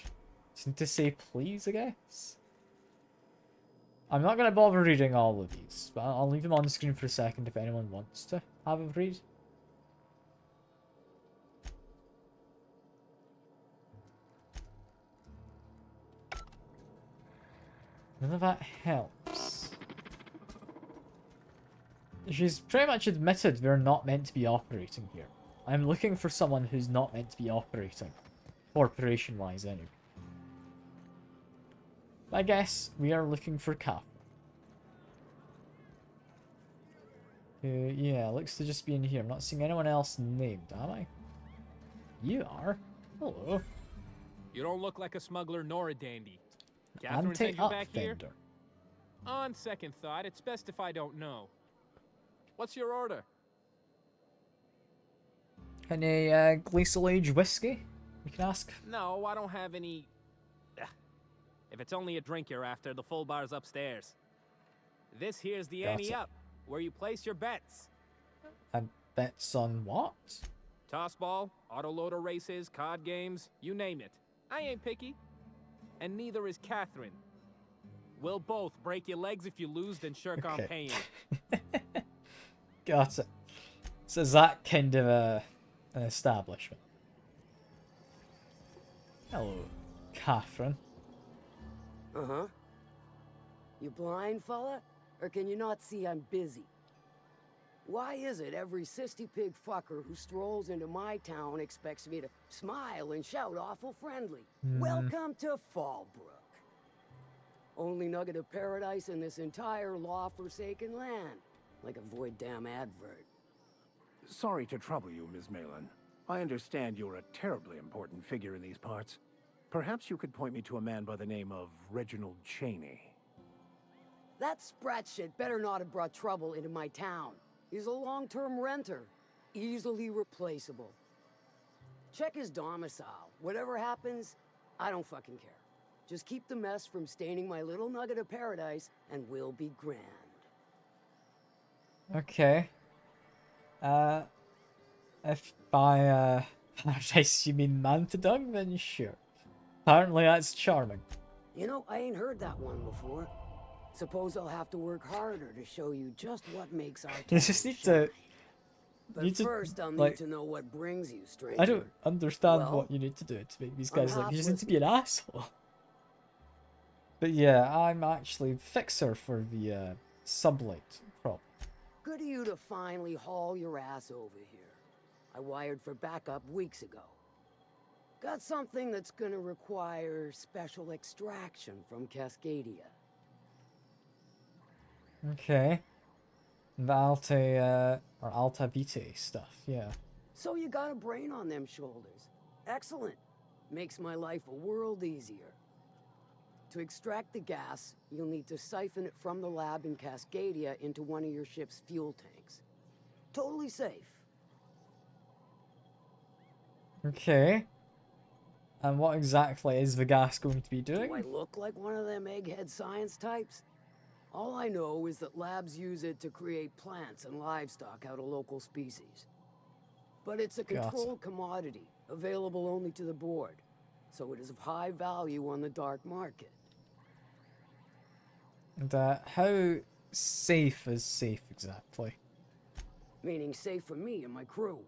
Just need to say please, I guess. I'm not going to bother reading all of these, but I'll leave them on the screen for a second if anyone wants to have a read. None of that helps. She's pretty much admitted we're not meant to be operating here. I'm looking for someone who's not meant to be operating. Corporation-wise, anyway. I guess we are looking for Catherine. Yeah, looks to just be in here. I'm not seeing anyone else named, am I? You are? Hello. You don't look like a smuggler nor a dandy. Catherine sent you back here? On second thought, it's best if I don't know. What's your order? Any glacial age whiskey? You can ask. No, I don't have any... If it's only a drink you're after, the full bar's upstairs. This here's the ante up, where you place your bets. And bets on what? Tossball, autoloader races, card games, you name it. I ain't picky. And neither is Catherine. We'll both break your legs if you lose, then shirk on paying. Got it. So is that kind of an establishment? Hello, Catherine. Uh-huh. You blind, fella? Or can you not see I'm busy? Why is it every sissy pig fucker who strolls into my town expects me to smile and shout awful friendly? Welcome to Fallbrook. Only nugget of paradise in this entire law-forsaken land. Like a void damn advert. Sorry to trouble you, Ms. Malin. I understand you're a terribly important figure in these parts. Perhaps you could point me to a man by the name of Reginald Cheney. That sprat shit better not have brought trouble into my town. He's a long-term renter. Easily replaceable. Check his domicile. Whatever happens, I don't fucking care. Just keep the mess from staining my little nugget of paradise, and we'll be grand. Okay. If by paradise you mean Mantadung, then sure. Apparently that's charming. You know, I ain't heard that one before. Suppose I'll have to work harder to show you just what makes our town You just need to... But first, I'll need to know what brings you, stranger. I don't understand Well, what you need to do to make these guys like, you just need to be an asshole. But yeah, I'm actually fixer for the Sublight project. Good of you to finally haul your ass over here. I wired for backup weeks ago. Got something that's gonna require special extraction from Cascadia. Okay. The Alta, or Alta Vitae stuff, yeah. So you got a brain on them shoulders. Excellent. Makes my life a world easier. To extract the gas, you'll need to siphon it from the lab in Cascadia into one of your ship's fuel tanks. Totally safe. Okay. And what exactly is the gas going to be doing? Do I look like one of them egghead science types? All I know is that labs use it to create plants and livestock out of local species. But it's a controlled commodity, available only to the board, so it is of high value on the dark market. And how safe is safe exactly? Meaning safe for me and my crew,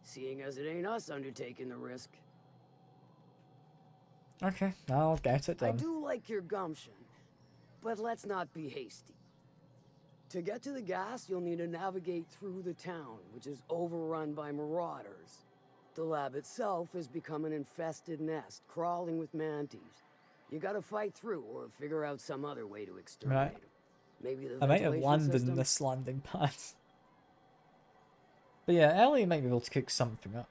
seeing as it ain't us undertaking the risk. Okay, I'll get it I done. do like your gumption, but let's not be hasty. To get to the gas, you'll need to navigate through the town, which is overrun by marauders. The lab itself has become an infested nest, crawling with mantis. You gotta fight through, or figure out some other way to exterminate them. Maybe the I might have ventilation landed in system? this landing pad. But yeah, Ellie might be able to cook something up.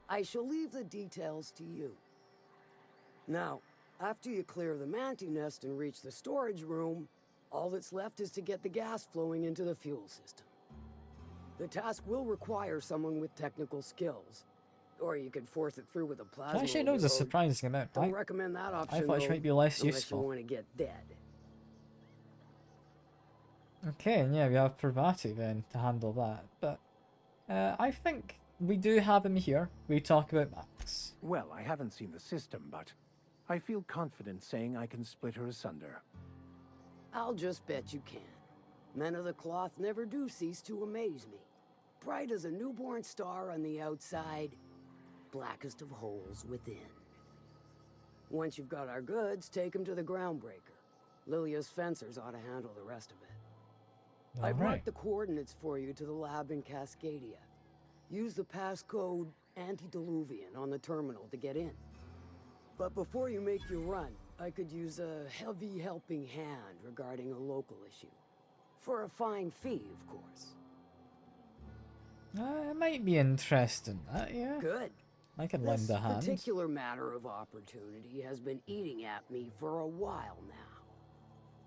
I shall leave the details to you. Now, after you clear the mantis nest and reach the storage room, all that's left is to get the gas flowing into the fuel system. The task will require someone with technical skills, or you could force it through with a plasma. She actually knows a overload. surprising amount. Don't recommend that option. I thought she though, might be less unless useful. you want to get dead. Okay, and yeah, we have Parvati then to handle that. But I think we do have him here. We talk about Max. Well, I haven't seen the system, but I feel confident saying I can split her asunder. I'll just bet you can. Men of the cloth never do cease to amaze me. Bright as a newborn star on the outside, blackest of holes within. Once you've got our goods, take them to the groundbreaker. Lilia's fencers ought to handle the rest of it. I've marked the coordinates for you to the lab in Cascadia. Use the passcode Antediluvian on the terminal to get in. But before you make your run, I could use a heavy helping hand regarding a local issue. For a fine fee, of course. It might be interesting, yeah. Good. I can lend a hand. This particular matter of opportunity has been eating at me for a while now.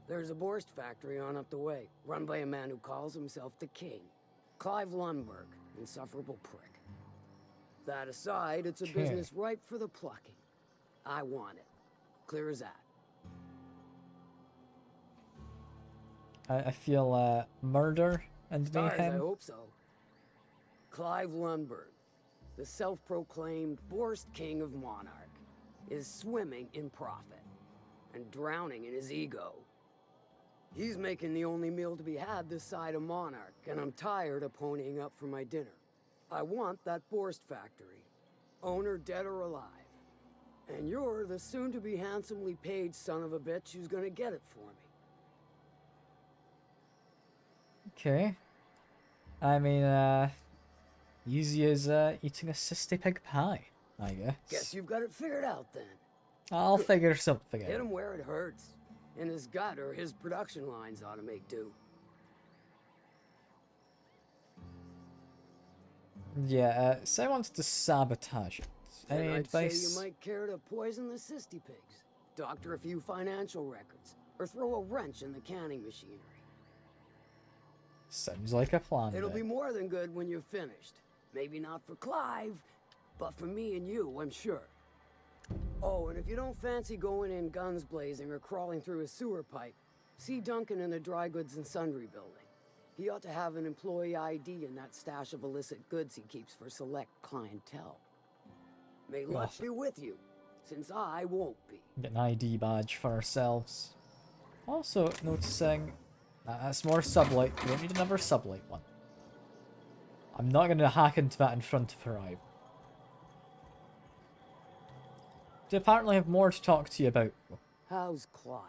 There's a Borst factory on up the way, run by a man who calls himself the King. Clive Lundberg, insufferable prick. That aside, it's a business ripe for the plucking. I want it. Clear as that. I feel murder and Stars, I mayhem. hope so. Clive Lundberg, the self-proclaimed Borst King of Monarch, is swimming in profit and drowning in his ego. He's making the only meal to be had this side of Monarch, and I'm tired of ponying up for my dinner. I want that Borst factory, owner dead or alive. And you're the soon-to-be handsomely paid son of a bitch who's gonna get it for me. Okay. I mean, easy as eating a cysty pig pie, I guess. Guess you've got it figured out then. I'll figure something Hit out. him where it hurts. In his gut, or his production lines ought to make do. Yeah, so I wanted to sabotage it. Any Then I'd advice? say you might care to poison the cysty pigs, doctor a few financial records, or throw a wrench in the canning machinery. Sounds like a plan. It'll then. be more than good when you're finished. Maybe not for Clive, but for me and you, I'm sure. Oh, and if you don't fancy going in guns blazing or crawling through a sewer pipe, see Duncan in the dry goods and sundry building. He ought to have an employee ID in that stash of illicit goods he keeps for select clientele. May luck Awesome. be with you, since I won't be. Get an ID badge for ourselves. Also, noticing that's more sublight. We don't need another sublight one. I'm not going to hack into that in front of her either. They apparently have more to talk to you about. How's Clive?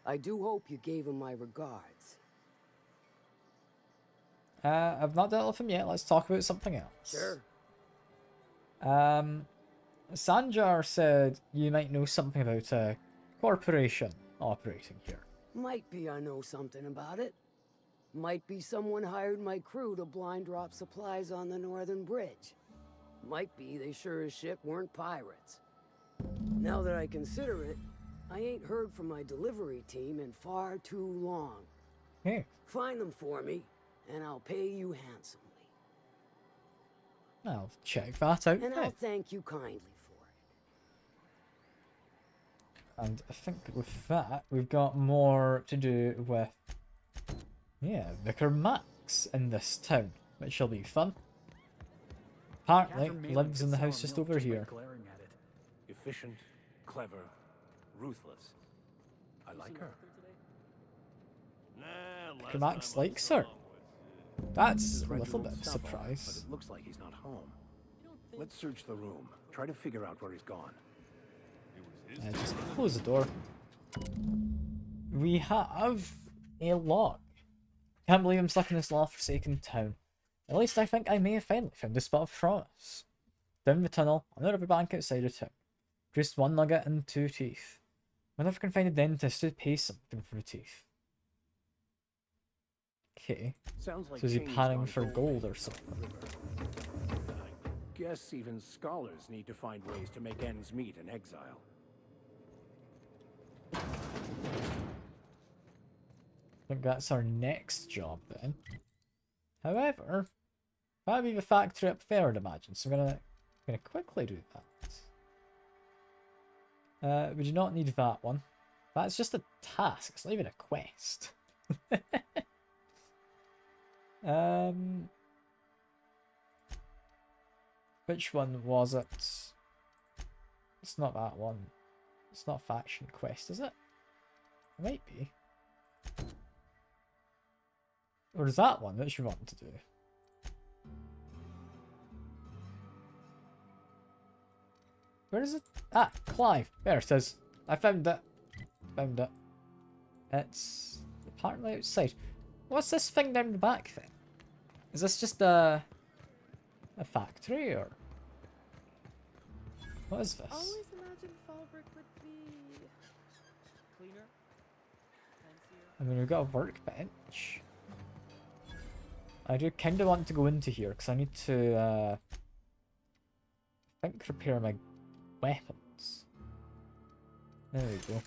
I do hope you gave him my regards. I've not dealt with him yet. Let's talk about something else. Sure. Sanjar said you might know something about a corporation operating here. Might be I know something about it. Might be someone hired my crew to blind drop supplies on the Northern Bridge. Might be they sure as shit weren't pirates. Now that I consider it, I ain't heard from my delivery team in far too long. Hey. Find them for me, and I'll pay you handsomely. I'll check that out. And now. I'll thank you kindly for it. And I think with that, we've got more to do with, yeah, Vicar Max in this town, which shall be fun. Apparently, Catherine Malin lives could in the sell house a just milk over by here. glaring at it. Efficient, clever, ruthless. I like her. Vicar Max likes her. That's a Reginald little bit of a Stubble, But surprise. it looks like he's not home. Let's search the room. Try to figure out where he's gone. Just close the door. We have a log. Can't believe I'm stuck in this law-forsaken town. At least I think I may have finally found the spot of promise. Down the tunnel, on the riverbank outside of town. Just one nugget and 2 teeth. Wonder if I can find a dentist who pays something for the teeth. Okay. Sounds like So is he Cheney's panning gone for gold gold or across the something? river. I guess even scholars need to find ways to make ends meet in exile. I think that's our next job then. However, that'd be the factory up there, I'd imagine. So I'm gonna quickly do that. We do not need that one. That's just a task. It's not even a quest. Which one was it? It's not that one. It's not faction quest, is it? It might be. Or is that one that you want to do? Where is it? Ah, Clive. There it is. I found it. Found it. It's apparently outside. What's this thing down the back then? Is this just a factory or what is this? Always imagined Fallbrook would be cleaner, fancier. I mean, we've got a workbench. I do kind of want to go into here because I need to, I think, repair my weapons. There we go.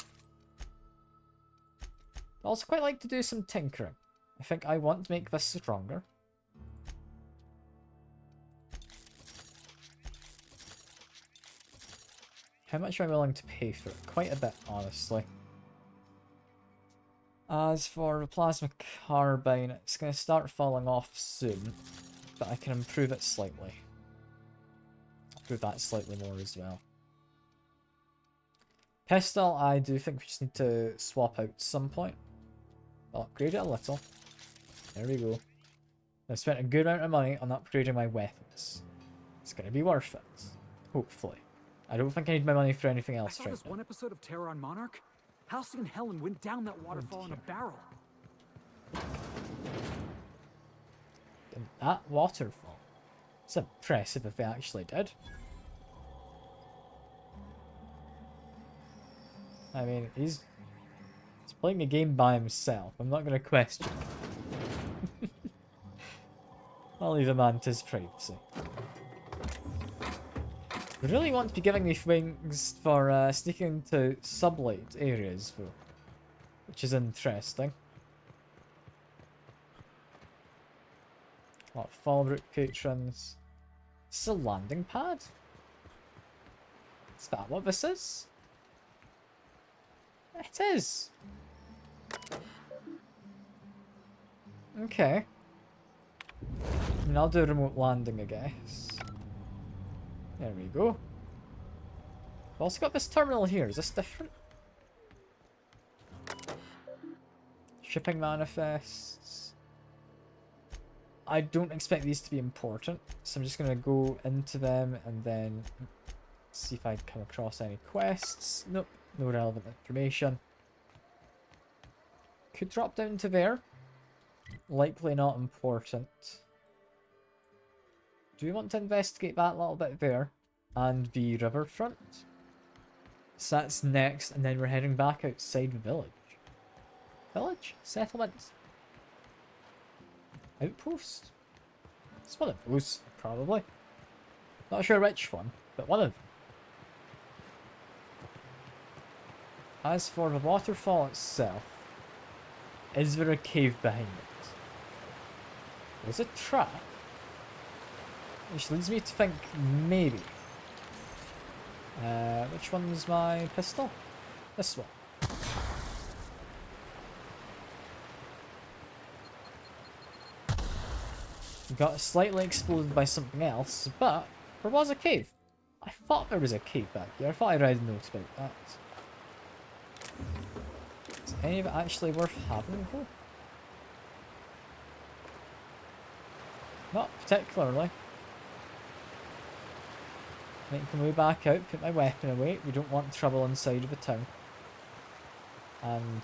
I also quite like to do some tinkering. I think I want to make this stronger. How much am I willing to pay for it? Quite a bit, honestly. As for the plasma carbine, it's going to start falling off soon, but I can improve it slightly. Improve that slightly more as well. Pistol, I do think we just need to swap out some point. I'll upgrade it a little. There we go. I've spent a good amount of money on upgrading my weapons. It's going to be worth it. Hopefully. I don't think I need my money for anything else I saw right this now. one episode of Terror on Monarch. Halcyon and Helen went down that waterfall in a barrel. In that waterfall. It's impressive if they actually did. I mean, he's playing the game by himself. I'm not going to question it. I'll leave the man to his privacy. We really want to be giving these things for sneaking to sublight areas, though, which is interesting. A lot of Fallbrook patrons. This is a landing pad? Is that what this is? It is. Okay. I mean, I'll do a remote landing, I guess. There we go. We've also got this terminal here. Is this different? Shipping manifests. I don't expect these to be important, so I'm just going to go into them and then see if I come across any quests. Nope, no relevant information. Could drop down to there. likely not important. Do we want to investigate that little bit there? And the riverfront? So that's next, and then we're heading back outside the village. Village? Settlement? Outpost? It's one of those, probably. Not sure which one, but one of them. As for the waterfall itself, is there a cave behind it? There's a trap, which leads me to think maybe. Which one's my pistol? This one. Got slightly exploded by something else, but there was a cave. I thought there was a cave back here. I thought I read notes about that. Is any of it actually worth having though? Not particularly. Make my way back out, put my weapon away. We don't want trouble inside of the town. And...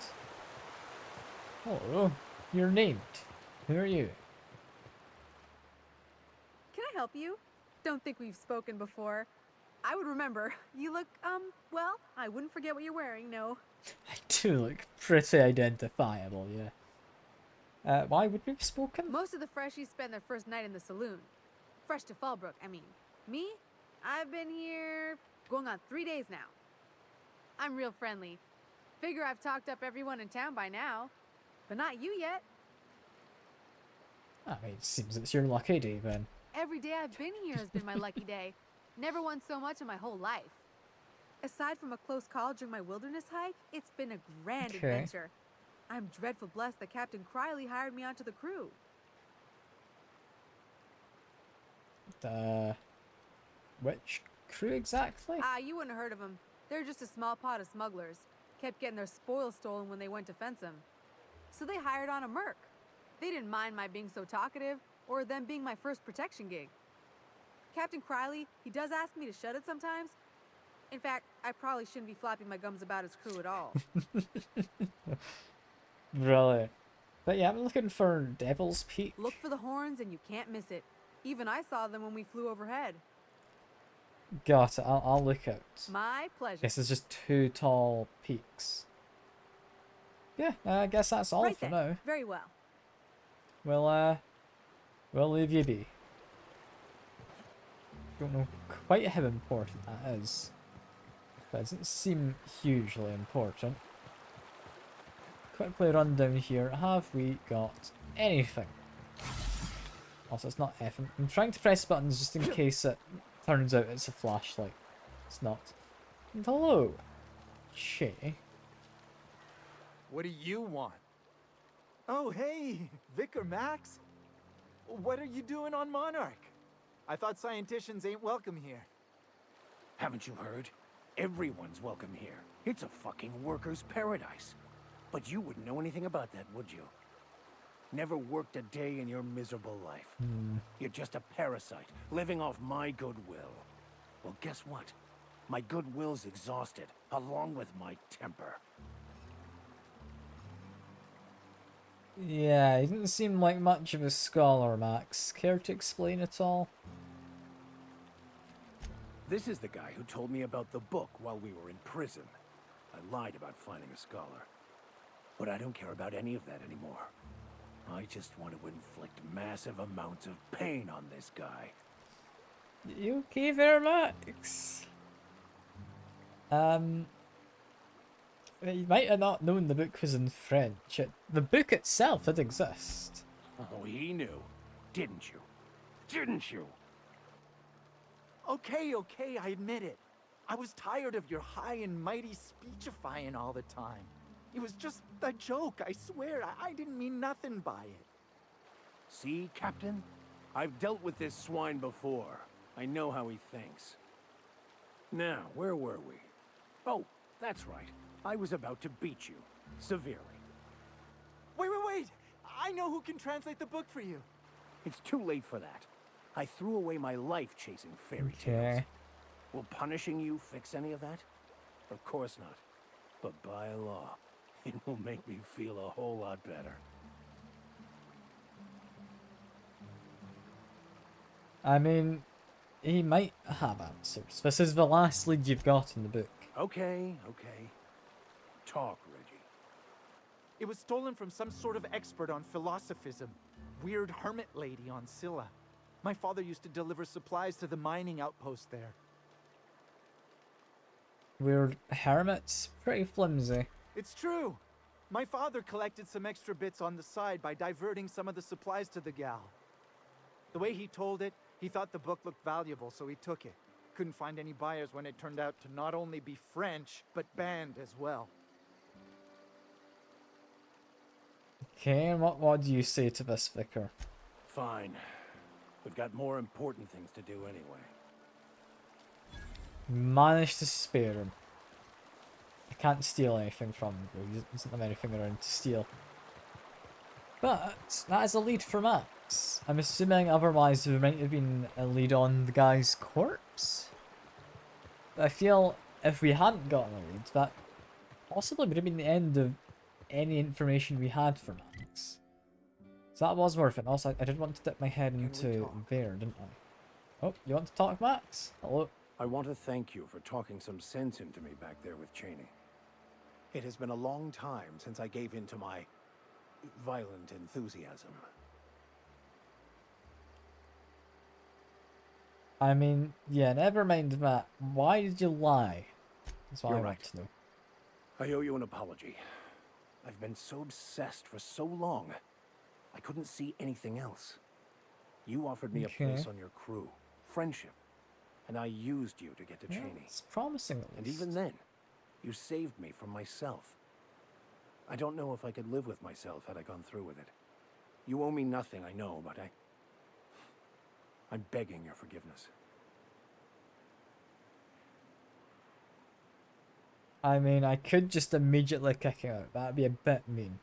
hello, you're named. Who are you? Can I help you? Don't think we've spoken before. I would remember. You look, well, I wouldn't forget what you're wearing, no. I do look pretty identifiable, yeah. Why would we have spoken? Most of the freshies spend their first night in the saloon. Fresh to Fallbrook, I mean. Me? I've been here going on 3 days now. I'm real friendly. Figure I've talked up everyone in town by now. But not you yet. I mean, it seems it's your lucky day then. Every day I've been here has been my lucky day. Never won so much in my whole life. Aside from a close call during my wilderness hike, it's been a grand adventure. I'm dreadful blessed that Captain Criley hired me onto the crew. Which crew exactly? You wouldn't have heard of them. They're just a small pot of smugglers. Kept getting their spoils stolen when they went to fence them. So they hired on a merc. They didn't mind my being so talkative, or them being my first protection gig. Captain Criley, he does ask me to shut it sometimes. In fact, I probably shouldn't be flapping my gums about his crew at all. Really? But yeah, I'm looking for Devil's Peak. Look for the horns and you can't miss it. Even I saw them when we flew overhead. Got it, I'll look out. My pleasure. This is just 2 tall peaks. Yeah, I guess that's all for now. Very well. We'll leave you be. Don't know quite how important that is. But it doesn't seem hugely important. Quickly run down here. Have we got anything? Also, it's not F. I'm trying to press buttons just in case it turns out it's a flashlight. It's not. And hello, Shay. What do you want? Oh, hey, Vicar Max. What are you doing on Monarch? I thought scienticians ain't welcome here. Haven't you heard? Everyone's welcome here. It's a fucking worker's paradise. But you wouldn't know anything about that, would you? Never worked a day in your miserable life. You're just a parasite, living off my goodwill. Well, guess what? My goodwill's exhausted, along with my temper. Yeah, he didn't seem like much of a scholar, Max. Care to explain it all? This is the guy who told me about the book while we were in prison. I lied about finding a scholar. But I don't care about any of that anymore. I just want to inflict massive amounts of pain on this guy. You okay there, Max? You might have not known the book was in French. The book itself did exist. Oh, he knew. Didn't you? Didn't you? Okay, I admit it. I was tired of your high and mighty speechifying all the time. It was just a joke, I swear. I didn't mean nothing by it. See, Captain? I've dealt with this swine before. I know how he thinks. Now, where were we? Oh, that's right. I was about to beat you. Severely. Wait! I know who can translate the book for you. It's too late for that. I threw away my life chasing fairy tales. Will punishing you fix any of that? Of course not. But by law, it will make me feel a whole lot better. I mean, he might have answers. This is the last lead you've got in the book. Okay. Talk, Reggie. It was stolen from some sort of expert on philosophism. Weird hermit lady on Scylla. My father used to deliver supplies to the mining outpost there. Weird hermits? Pretty flimsy. It's true. My father collected some extra bits on the side by diverting some of the supplies to the gal. The way he told it, he thought the book looked valuable, so he took it. Couldn't find any buyers when it turned out to not only be French, but banned as well. Okay, and what do you say to this, Vicar? Fine. We've got more important things to do anyway. Managed to spare him. I can't steal anything from him, though. He doesn't have anything around to steal. But that is a lead for Max. I'm assuming otherwise there might have been a lead on the guy's corpse. But I feel if we hadn't gotten a lead, that possibly would have been the end of any information we had for Max. So that was worth it. Also, I did want to dip my head into there, didn't I? Oh, you want to talk, Max? Hello? I want to thank you for talking some sense into me back there with Cheney. It has been a long time since I gave in to my violent enthusiasm. I mean, yeah, never mind that. Why did you lie? That's what I want to know. I owe you an apology. I've been so obsessed for so long, I couldn't see anything else. You offered me a place on your crew, friendship, and I used you to get to Cheney. It's promising. And even then, you saved me from myself. I don't know if I could live with myself had I gone through with it. You owe me nothing, I know, but I'm begging your forgiveness. I mean, I could just immediately kick him out. That'd be a bit mean.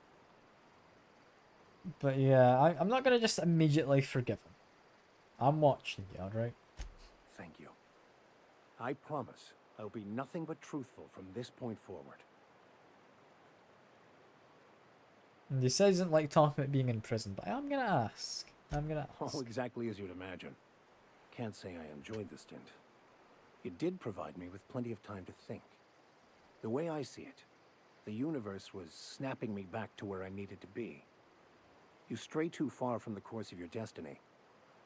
But yeah, I'm not gonna just immediately forgive him. I'm watching you, alright? Thank you. I promise I'll be nothing but truthful from this point forward. And he says he doesn't like talking about being in prison, but I'm gonna ask. I'm gonna ask. Oh, exactly as you'd imagine. Can't say I enjoyed the stint. It did provide me with plenty of time to think. The way I see it, the universe was snapping me back to where I needed to be. You stray too far from the course of your destiny,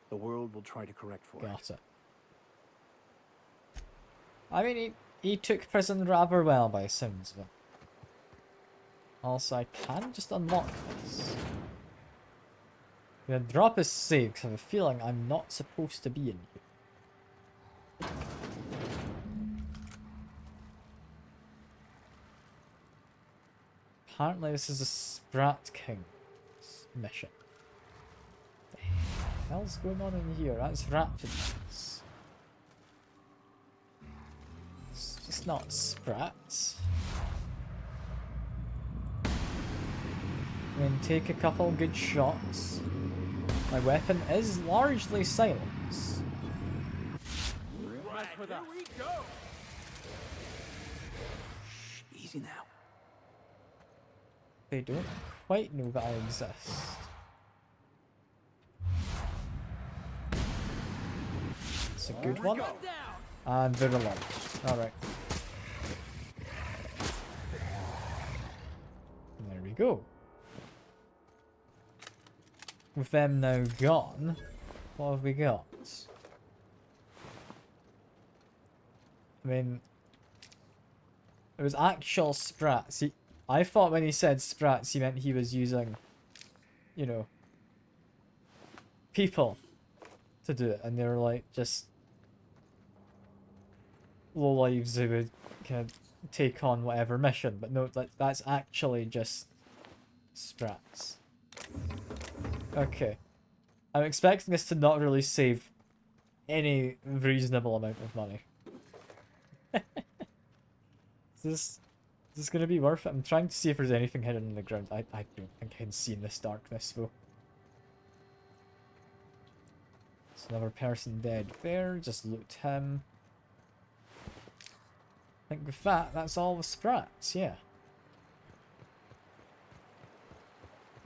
the world will try to correct for it. Got it. I mean, he took prison rather well by the sounds of it. Also, I can just unlock this. I'm gonna drop his save because I have a feeling I'm not supposed to be in here. Apparently this is a Sprat King's mission. What the hell's going on in here? That's Raptidons. It's just not Sprats. I mean, take a couple good shots. My weapon is largely silence. Right, here we go. Easy now. They don't quite know that I exist. It's a good one. And they're alive. Alright. There we go. With them now gone, what have we got? I mean, it was actual Sprats. I thought when he said Sprats, he meant he was using, you know, people to do it, and they were like just lowlives who would kind of take on whatever mission. But no, that's actually just Sprats. Okay. I'm expecting this to not really save any reasonable amount of money. Is this gonna be worth it? I'm trying to see if there's anything hidden in the ground. I don't think I can see in this darkness though. There's another person dead there, just loot him. I think with that, that's all the Sprats, yeah.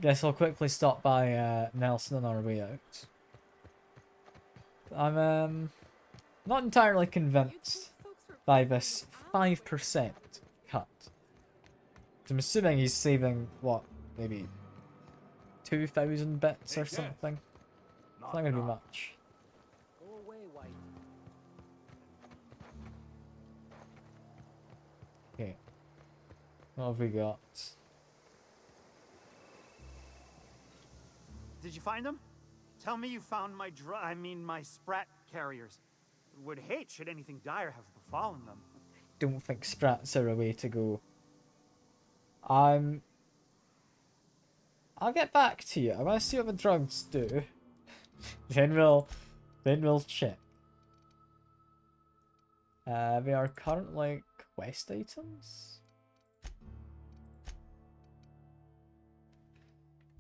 Guess I'll quickly stop by Nelson on our way out. I'm not entirely convinced by this 5% cut. I'm assuming he's saving, what, maybe 2,000 bits or something? It's not gonna be much. Go away, White. Okay. What have we got? Did you find them? Tell me you found my my sprat carriers. Would hate should anything dire have befallen them. Don't think sprats are a way to go. I'll get back to you. I want to see what the drugs do. then we'll check. They are currently quest items.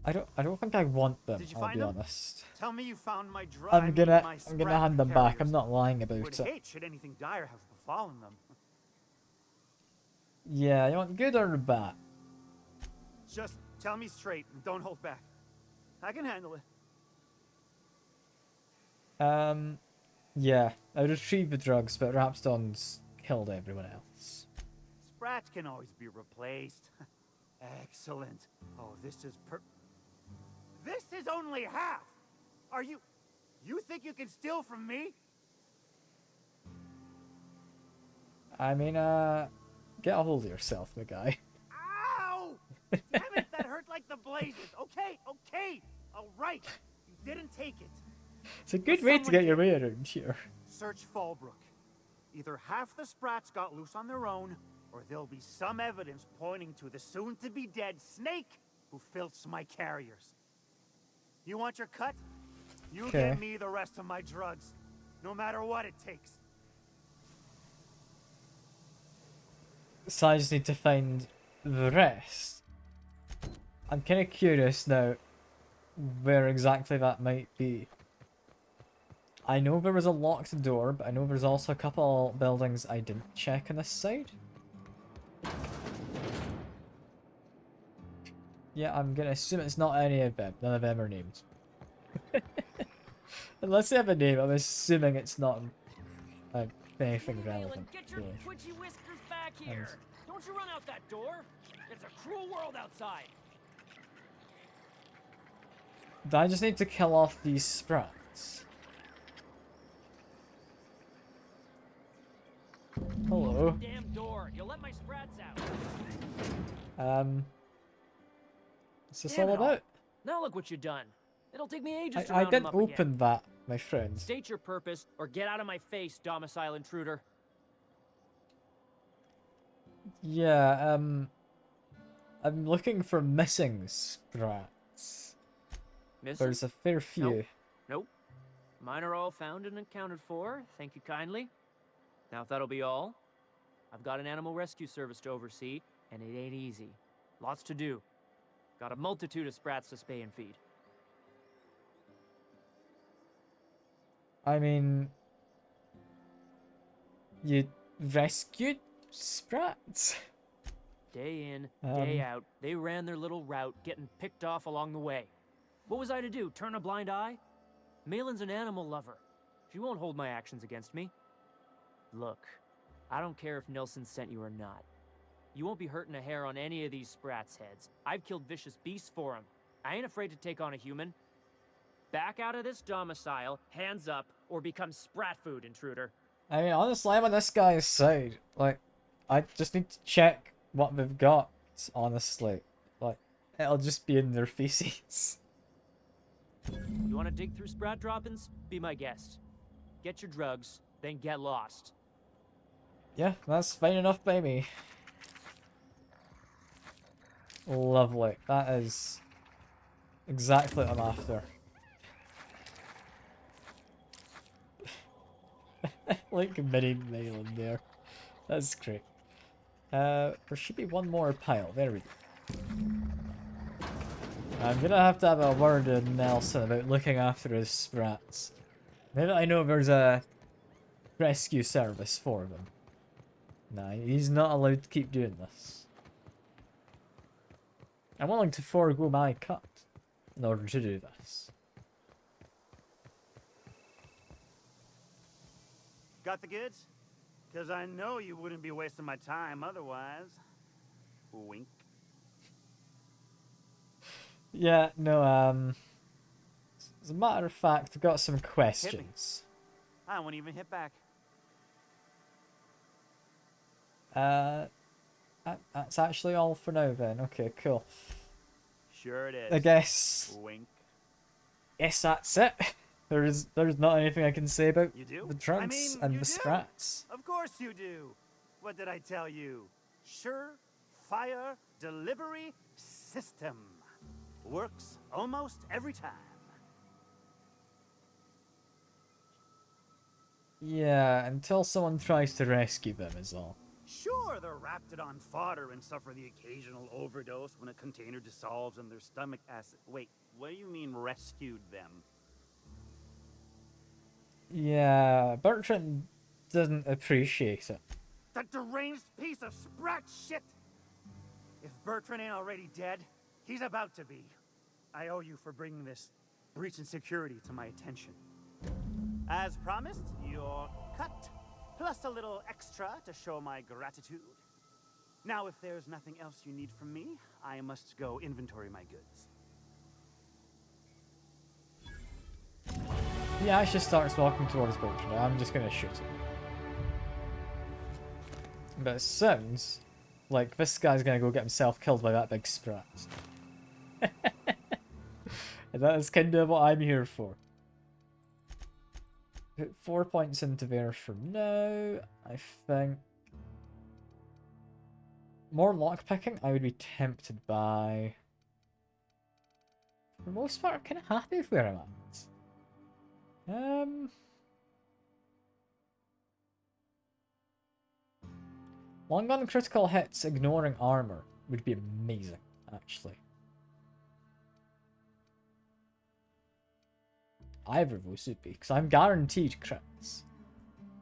I don't think I want them. Did you I'll find be them? honest. Tell me you found my I'm gonna sprat hand them back. I'm carriers. not lying about Would it. hate should anything dire have befallen them. Yeah, you want good or bad? Just tell me straight and don't hold back. I can handle it. Yeah, I retrieved the drugs, but Rapston's killed everyone else. Sprats can always be replaced. Excellent. Oh, this is This is only half! Are you think you can steal from me? I mean, get a hold of yourself, my guy. Ow! Damn it, that hurt like the blazes. Okay. All right. You didn't take it. It's a good way to get your way around here. Search Fallbrook. Either half the Sprats got loose on their own, or there'll be some evidence pointing to the soon-to-be-dead Snake who filched my carriers. You want your cut? You get me the rest of my drugs, no matter what it takes. So I just need to find the rest. I'm kind of curious now where exactly that might be. I know there was a locked door, but I know there's also a couple buildings I didn't check on this side. Yeah, I'm gonna assume it's not any of them. None of them are named. Unless they have a name, I'm assuming it's not anything relevant. Get your twitchy whiskers back here. Don't you run out that door. It's a cruel world outside. I just need to kill off these sprats. Hello. Close the damn door. You'll let my sprats out. What's this all about? Now look what you've done. It'll take me ages to I round them didn't up open again. that, my friend. State your purpose or get out of my face, domicile intruder. Yeah, I'm looking for missing sprats. Missing? There's a fair few. Nope. Mine are all found and accounted for. Thank you kindly. Now if that'll be all, I've got an animal rescue service to oversee, and it ain't easy. Lots to do. Got a multitude of sprats to spay and feed. I mean, you rescued sprats? Day in, day out, they ran their little route, getting picked off along the way. What was I to do, turn a blind eye? Malin's an animal lover. She won't hold my actions against me. Look, I don't care if Nelson sent you or not. You won't be hurting a hair on any of these sprats' heads. I've killed vicious beasts for them. I ain't afraid to take on a human. Back out of this domicile, hands up, or become sprat food, intruder. I mean, honestly, I'm on this guy's side. Like, I just need to check what they've got, honestly. Like, it'll just be in their feces. You want to dig through sprat droppings? Be my guest. Get your drugs, then get lost. Yeah, that's fine enough by me. Lovely. That is exactly what I'm after. Like mini Malin there. That's great. There should be one more pile. There we go. I'm gonna have to have a word with Nelson about looking after his sprats. Now that I know there's a rescue service for them. Nah, he's not allowed to keep doing this. I'm willing to forego my cut in order to do this. Got the goods? Because I know you wouldn't be wasting my time otherwise. Wink. Yeah, no, as a matter of fact, I've got some questions. I won't even hit back. That's actually all for now then. Okay, cool. Sure it is. I guess. Wink. Yes, that's it. There's not anything I can say about You do? the drugs and the sprats. Of course you do. What did I tell you? Sure-fire delivery system. Works almost every time. Yeah, until someone tries to rescue them is all. Sure, they're Raptidon fodder and suffer the occasional overdose when a container dissolves in their stomach acid. Wait, what do you mean rescued them? Yeah, Bertrand doesn't appreciate it. That deranged piece of sprat shit! If Bertrand ain't already dead, he's about to be. I owe you for bringing this breach in security to my attention. As promised, your cut, plus a little extra to show my gratitude. Now, if there's nothing else you need from me, I must go inventory my goods. Yeah, actually starts walking towards Bertrand. I'm just gonna shoot him. But it sounds like this guy's gonna go get himself killed by that big sprat. And that is kind of what I'm here for. Put 4 points into there for now. I think more lockpicking I would be tempted by. For the most part, I'm kind of happy with where I'm at. Long gun critical hits ignoring armor would be amazing, actually. Either of those would be, because I'm guaranteed crits.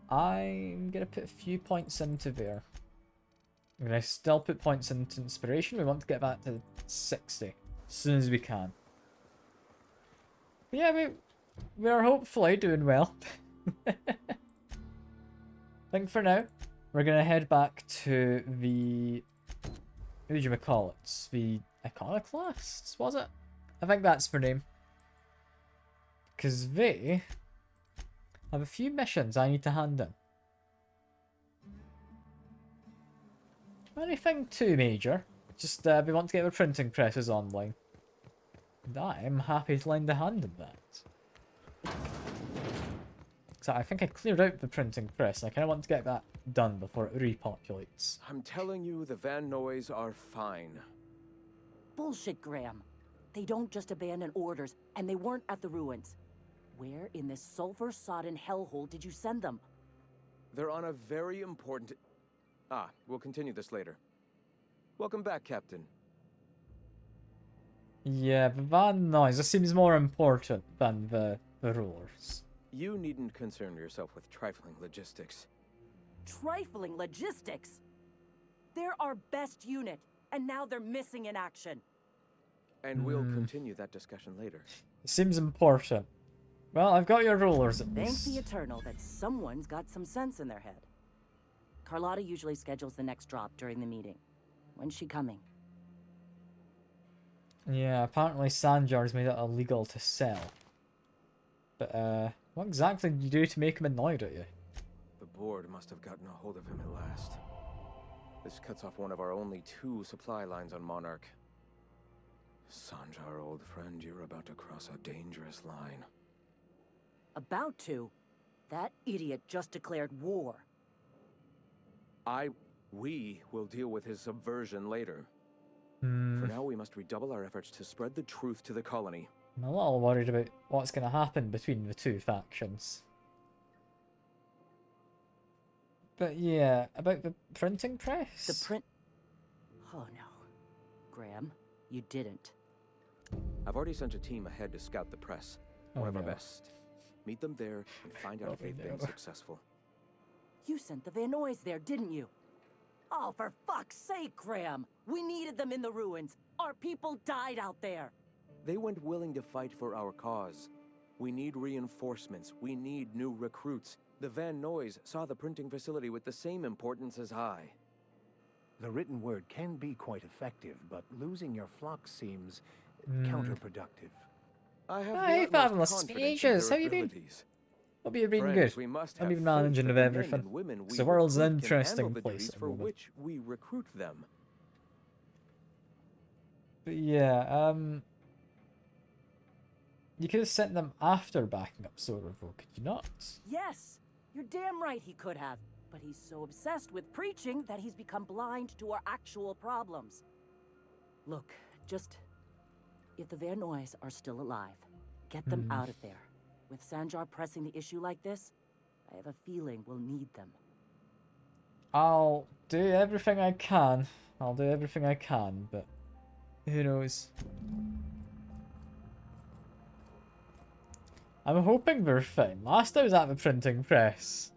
I'm gonna put a few points into there. I'm gonna still put points into inspiration. We want to get that to 60 as soon as we can. But yeah, we're hopefully doing well. I think for now, we're going to head back to the... What do you call it? The Iconoclasts, was it? I think that's their name. Because they have a few missions I need to hand in. Anything too major. Just we want to get the printing presses online. And I'm happy to lend a hand in that. So I think I cleared out the printing press. I kind of want to get that done before it repopulates. I'm telling you, the Van Noys are fine. Bullshit, Graham. They don't just abandon orders, and they weren't at the ruins. Where in this sulfur-sodden hellhole did you send them? They're on a very important... we'll continue this later. Welcome back, Captain. Yeah, the Van Noys. This seems more important than the rulers. You needn't concern yourself with trifling logistics. Trifling logistics? They're our best unit, and now they're missing in action. And we'll continue that discussion later. It seems important. Well, I've got your rulers at Thank least. the Eternal that someone's got some sense in their head. Carlotta usually schedules the next drop during the meeting. When's she coming? Yeah, apparently Sanjar's made it illegal to sell. But, what exactly did you do to make him annoyed at you? The board must have gotten a hold of him at last. This cuts off one of our only 2 supply lines on Monarch. Sanjar, old friend, you're about to cross a dangerous line. About to? That idiot just declared war. We will deal with his subversion later. For now, we must redouble our efforts to spread the truth to the colony. I'm a little worried about what's going to happen between the 2 factions. But yeah, about the printing press? The print... Oh no. Graham, you didn't. I've already sent a team ahead to scout the press. One of our no. best. Meet them there and find out if they've been successful. You sent the Van Noys there, didn't you? Oh, for fuck's sake, Graham! We needed them in the ruins. Our people died out there. They went willing to fight for our cause. We need reinforcements. We need new recruits. The Van Noys saw the printing facility with the same importance as I. The written word can be quite effective, but losing your flock seems counterproductive. I have Hey, the utmost fabulous confidence in speeches. their How you been? abilities. Hope you're reading Friends, good. we must I'm have even faith managing that of the men everything. and women we The world's an recruit can interesting handle the place duties at the for moment. which we recruit them. But yeah, you could have sent them after backing up Sorrowful, could you not? Yes, you're damn right he could have. But he's so obsessed with preaching that he's become blind to our actual problems. Look, just... if the Van Noys are still alive, get them out of there. With Sanjar pressing the issue like this, I have a feeling we'll need them. I'll do everything I can. I'll do everything I can, but who knows? I'm hoping they're fine. Last I was at the printing press,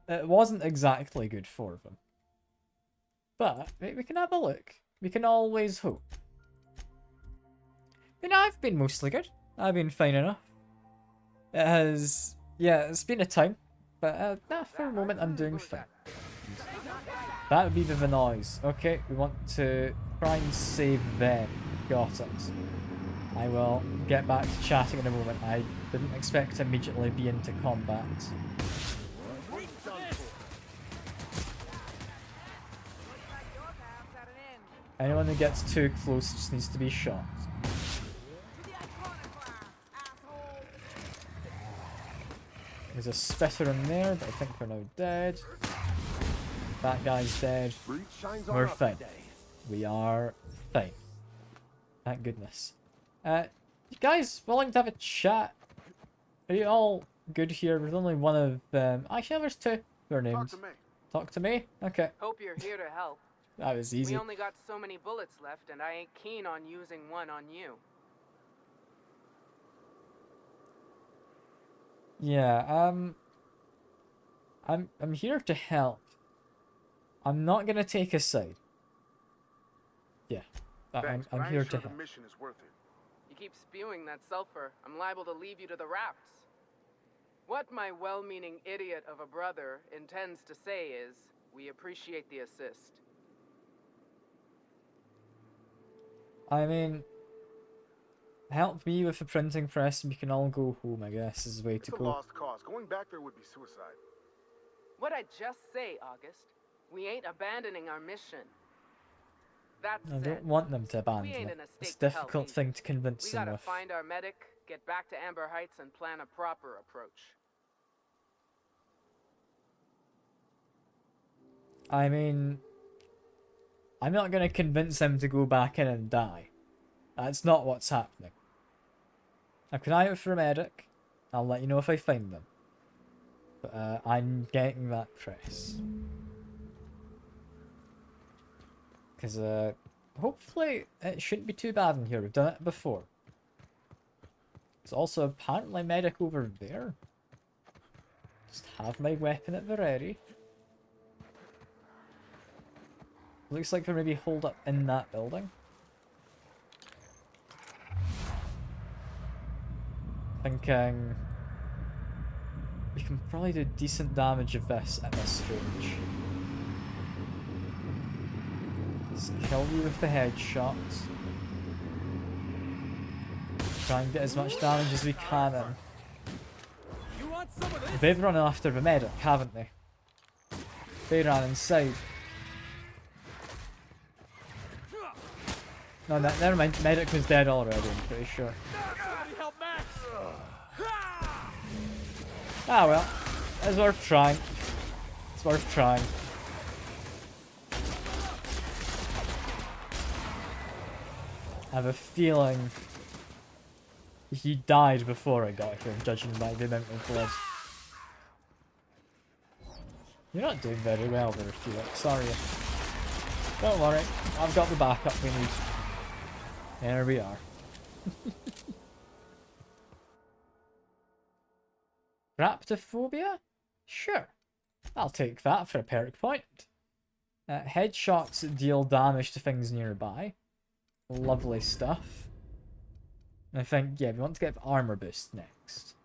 it wasn't exactly good for them. But we can have a look. We can always hope. I mean, I've been mostly good. I've been fine enough. It has... yeah, it's been a time. But for a moment, I'm doing fine. That would be the noise. Okay, we want to try and save them. Got it. I will get back to chatting in a moment. I didn't expect to immediately be into combat. Anyone that gets too close just needs to be shot. There's a spitter in there, but I think we're now dead. That guy's dead. We're fine. We are fine. Thank goodness. You guys willing to have a chat? Are you all good here? There's only one of them. Actually, there's two. Their names. Talk to me. Talk to me? Okay. Hope you're here to help. That was easy. We only got so many bullets left, and I ain't keen on using one on you. Yeah, I'm here to help. I'm not gonna take a side. Yeah, I'm here to help. mission is worth it. You keep spewing that sulfur, I'm liable to leave you to the raps. What my well-meaning idiot of a brother intends to say is, we appreciate the assist. I mean, help me with the printing press and we can all go home, I guess, is the way to It's a go. lost cause. Going back there would be suicide. What'd I just say, August? We ain't abandoning our mission. That I said, don't want them to abandon we ain't it. in a It's a state to help difficult either. thing to convince We them gotta with. find our medic, get back to Amber Heights, and plan a proper approach. I mean, I'm not going to convince them to go back in and die. That's not what's happening. I'll keep an eye out for a medic. I'll let you know if I find them. But I'm getting that press. Because hopefully it shouldn't be too bad in here. We've done it before. There's also apparently medic over there. Just have my weapon at the ready. Looks like they're maybe holed up in that building. Thinking we can probably do decent damage of this at this stage. Just kill you with the headshots. Try and get as much damage as we can in. They've run after the medic, haven't they? They ran inside. No, never mind. Medic was dead already, I'm pretty sure. Ah well, it's worth trying. It's worth trying. I have a feeling he died before I got here, judging by the amount of blood. You're not doing very well there, Felix, sorry. Don't worry, I've got the backup we need. There we are. Raptophobia? Sure. I'll take that for a perk point. Headshots deal damage to things nearby. Lovely stuff. I think, yeah, we want to get armor boost next.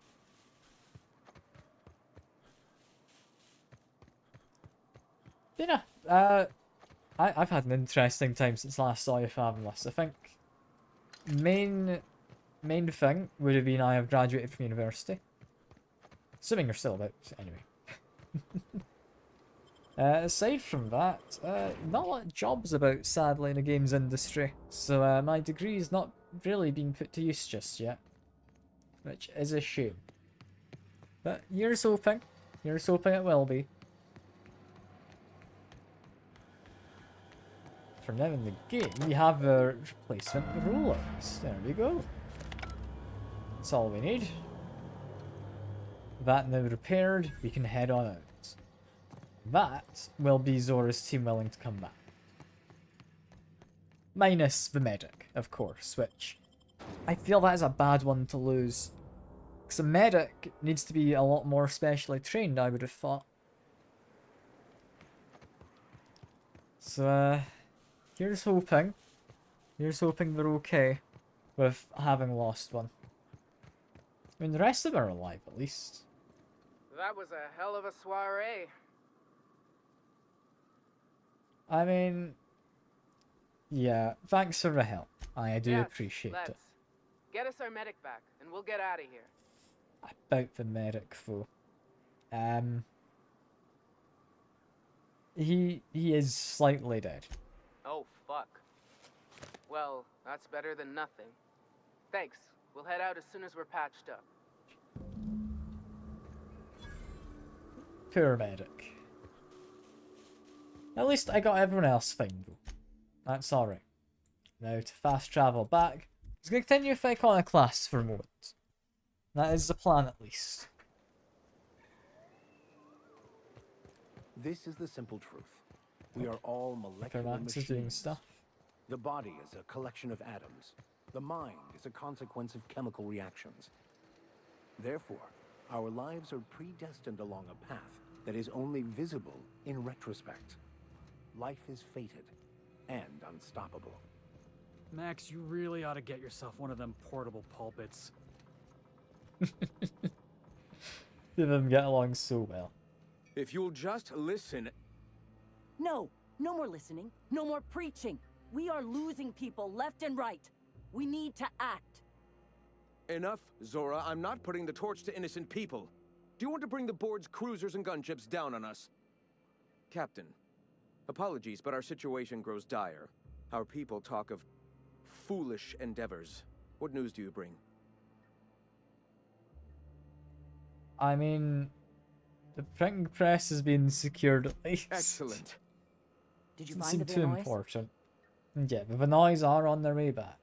yeah, I've had an interesting time since last saw you Fabulous. I think main thing would have been I have graduated from university. Assuming you're still about, anyway. Aside from that, not a lot of jobs about, sadly, in the games industry. So my degree is not really being put to use just yet. Which is a shame. But here's hoping. Here's hoping it will be. For now in the game, we have replacement rollers. There we go. That's all we need. That now repaired, we can head on out. That will be Zora's team willing to come back. Minus the medic, of course, which I feel that is a bad one to lose. Because the medic needs to be a lot more specially trained, I would have thought. So, here's hoping. Here's hoping they're okay with having lost one. I mean, the rest of them are alive, at least. That was a hell of a soiree. I mean, yeah, thanks for the help. I do Yes, appreciate let's. it. Get us our medic back, and we'll get out of here. About the medic, though. He is slightly dead. Oh, fuck. Well, that's better than nothing. Thanks. We'll head out as soon as we're patched up. Poor medic. At least I got everyone else fine, though. That's alright. Now to fast travel back. Let's continue with Iconoclasts for a moment. That is the plan, at least. This is the simple truth. We are all molecular Max is doing machines. stuff. The body is a collection of atoms. The mind is a consequence of chemical reactions. Therefore, our lives are predestined along a path that is only visible in retrospect. Life is fated and unstoppable. Max, you really ought to get yourself one of them portable pulpits. They them get along so well. If you'll just listen... No, no more listening, no more preaching. We are losing people left and right. We need to act. Enough, Zora. I'm not putting the torch to innocent people. Do you want to bring the board's cruisers and gunships down on us? Captain, apologies, but our situation grows dire. Our people talk of foolish endeavors. What news do you bring? I mean, the printing press has been secured at least. Excellent. Did you Doesn't find seem the too Vinoys? important. Yeah, the Vinoys are on their way back.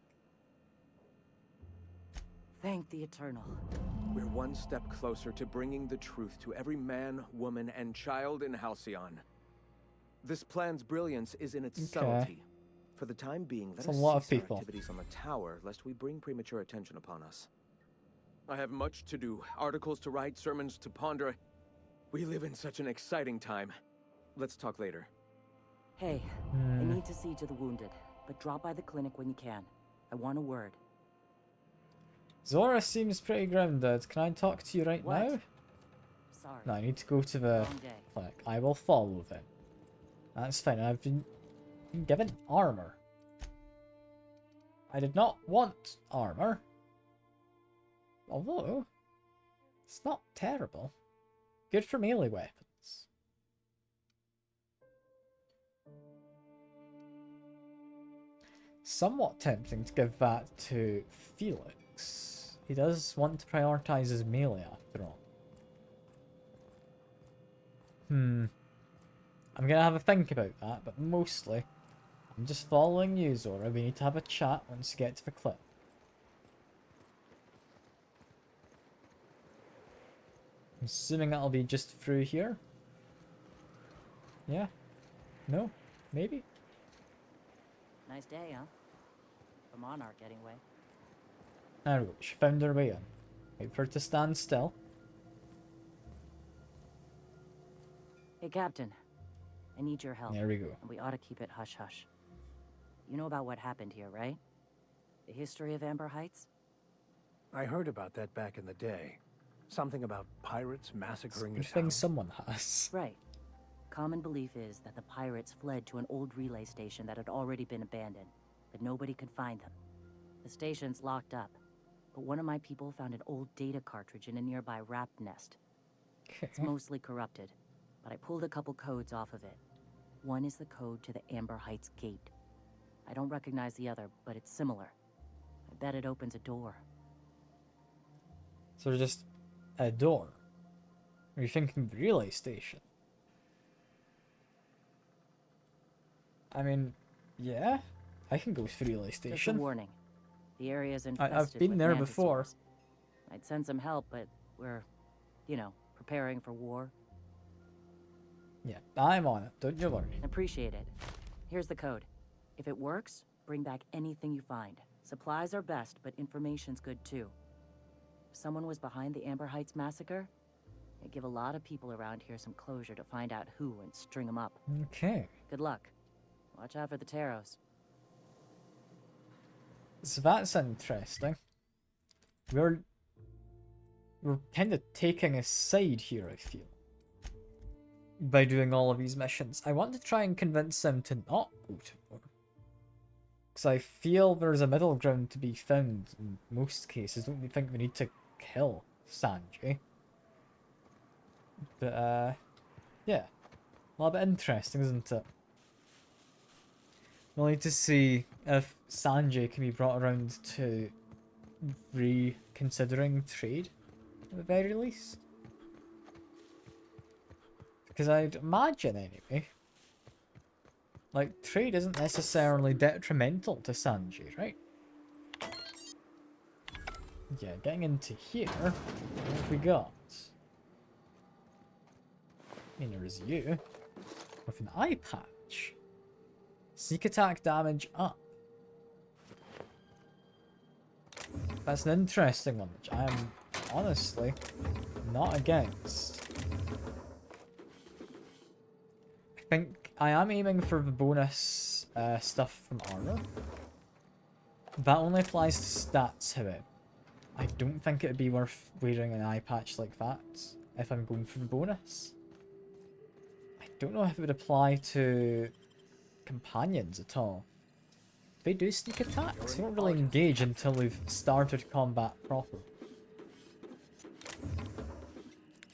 Thank the Eternal. We're one step closer to bringing the truth to every man, woman, and child in Halcyon. This plan's brilliance is in its subtlety. For the time being, let It's a us lot of cease our people. activities on the tower, lest we bring premature attention upon us. I have much to do, articles to write, sermons to ponder. We live in such an exciting time. Let's talk later. Hey, I need to see to the wounded, but drop by the clinic when you can. I want a word. Zora seems pretty grounded. Can I talk to you right now? Sorry. No, I need to go to the Wrong day. clinic. I will follow them. That's fine. I've been given armor. I did not want armor. Although, it's not terrible. Good for melee weapons. Somewhat tempting to give that to Felix. He does want to prioritize his melee after all. I'm gonna have a think about that, but mostly, I'm just following you, Zora. We need to have a chat once you get to the clip. I'm assuming that'll be just through here. Yeah? No? Maybe? Nice day, huh? The Monarch, anyway. There we go. She found her way in. Wait for her to stand still. Hey, Captain. I need your help. There we go. And we ought to keep it hush-hush. You know about what happened here, right? The history of Amber Heights? I heard about that back in the day. Something about pirates massacring Good the thing town. someone has. Right. common belief is that the pirates fled to an old relay station that had already been abandoned, but nobody could find them. The station's locked up, but one of my people found an old data cartridge in a nearby rap nest. It's mostly corrupted, but I pulled a couple codes off of it. One is the code to the Amber Heights gate. I don't recognize the other, but it's similar. I bet it opens a door. So just a door. Are you thinking the relay station? I mean, yeah, I can go to the relay Just a station. warning. The area's infested I've been with there before. mantisaurs. I'd send some help, but we're, you know, preparing for war. Yeah, I'm on it. Don't you worry. Appreciate it. Here's the code. If it works, bring back anything you find. Supplies are best, but information's good too. If someone was behind the Amber Heights massacre, it'd give a lot of people around here some closure to find out who and string them up. Okay. Good luck. Watch out for the Taros. So that's interesting. We're kind of taking a side here, I feel, by doing all of these missions. I want to try and convince them to not go to war, because I feel there's a middle ground to be found in most cases. Don't you think we need to kill Sanjay? But yeah, a little bit interesting, isn't it? We'll need to see if Sanjay can be brought around to reconsidering trade, at the very least. Because I'd imagine, anyway, like, trade isn't necessarily detrimental to Sanjay, right? Yeah, getting into here, what have we got? I mean, there's you, with an eye patch. Sneak attack damage up. That's an interesting one, which I am honestly not against. I think I am aiming for the bonus stuff from armor. That only applies to stats, however. I don't think it would be worth wearing an eye patch like that if I'm going for the bonus. I don't know if it would apply to companions at all. They do sneak attacks. They don't really engage until we've started combat proper.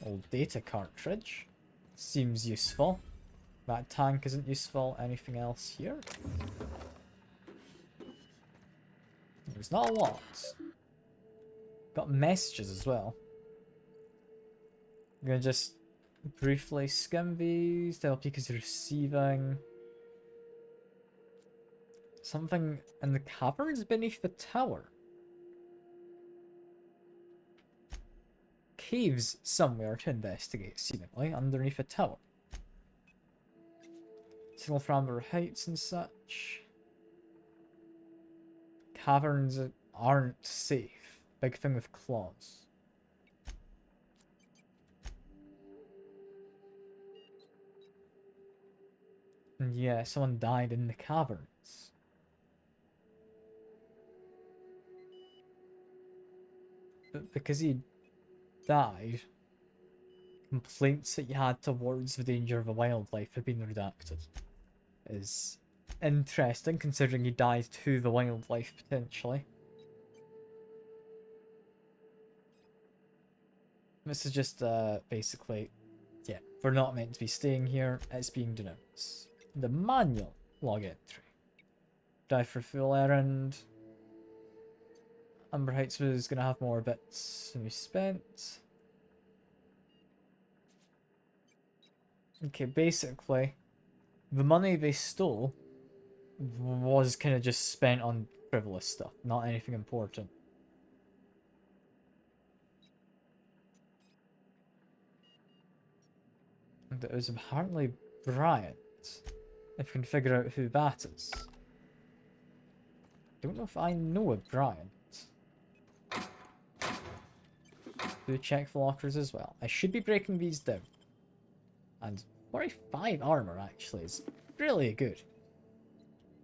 Old data cartridge. Seems useful. That tank isn't useful. Anything else here? There's not a lot. Got messages as well. I'm gonna just briefly skim these to help you because you're receiving something in the caverns beneath the tower. Caves somewhere to investigate, seemingly, underneath a tower. Signal for Amber Heights and such. Caverns aren't safe. Big thing with claws. And yeah, someone died in the caverns. But because he died, complaints that you had towards the danger of the wildlife have been redacted. Is interesting, considering he died to the wildlife, potentially. This is just, basically, yeah, we're not meant to be staying here, it's being denounced. The manual log entry. Die for full errand. Amber Heights was going to have more bits than we spent. Okay, basically, the money they stole was kind of just spent on frivolous stuff, not anything important. And it was apparently Bryant, if you can figure out who that is. Don't know if I know a Bryant. Do check for lockers as well. I should be breaking these down. And 45 armor actually is really good.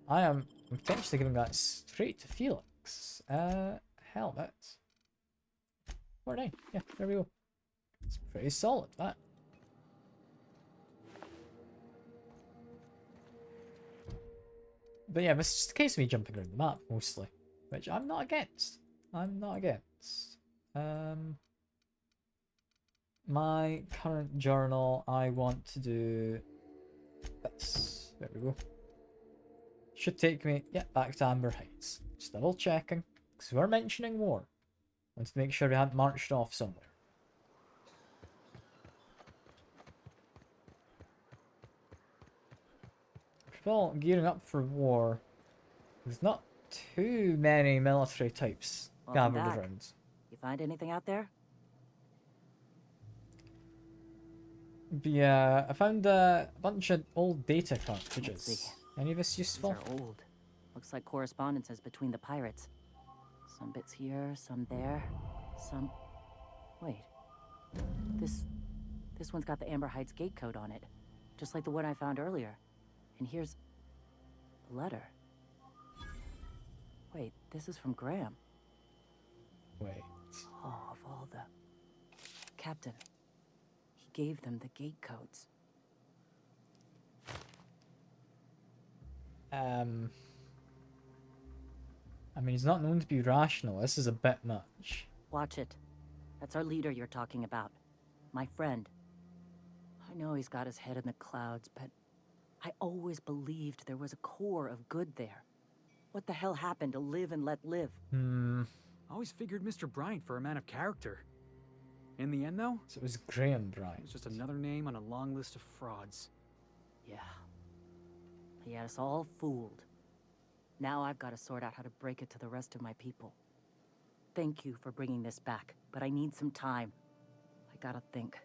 I'm potentially giving that straight to Felix. Helmet. 49. Yeah, there we go. It's pretty solid, that. But yeah, it's just a case of me jumping around the map, mostly. Which I'm not against. I'm not against. My current journal, I want to do this. There we go. Should take me, yeah, back to Amber Heights. Just double checking, because we're mentioning war. Want to make sure we hadn't marched off somewhere. People gearing up for war. There's not too many military types Welcome gathered back. around. You find anything out there? But yeah, I found a bunch of old data Let's cartridges. see. Any of this useful? These are old. Looks like correspondences between the pirates. Some bits here, some there, some... Wait. This one's got the Amber Heights gate code on it. Just like the one I found earlier. And here's... a letter. Wait, this is from Graham. Wait. Oh, of all the... Captain. He gave them the gate codes. I mean, he's not known to be rational. This is a bit much. Watch it. That's our leader you're talking about. My friend. I know he's got his head in the clouds, but I always believed there was a core of good there. What the hell happened to live and let live? Always figured Mr. Bryant for a man of character. In the end, though, So it was Graham Bryant. it was just another name on a long list of frauds. Yeah. He had us all fooled. Now I've got to sort out how to break it to the rest of my people. Thank you for bringing this back, but I need some time. I gotta think.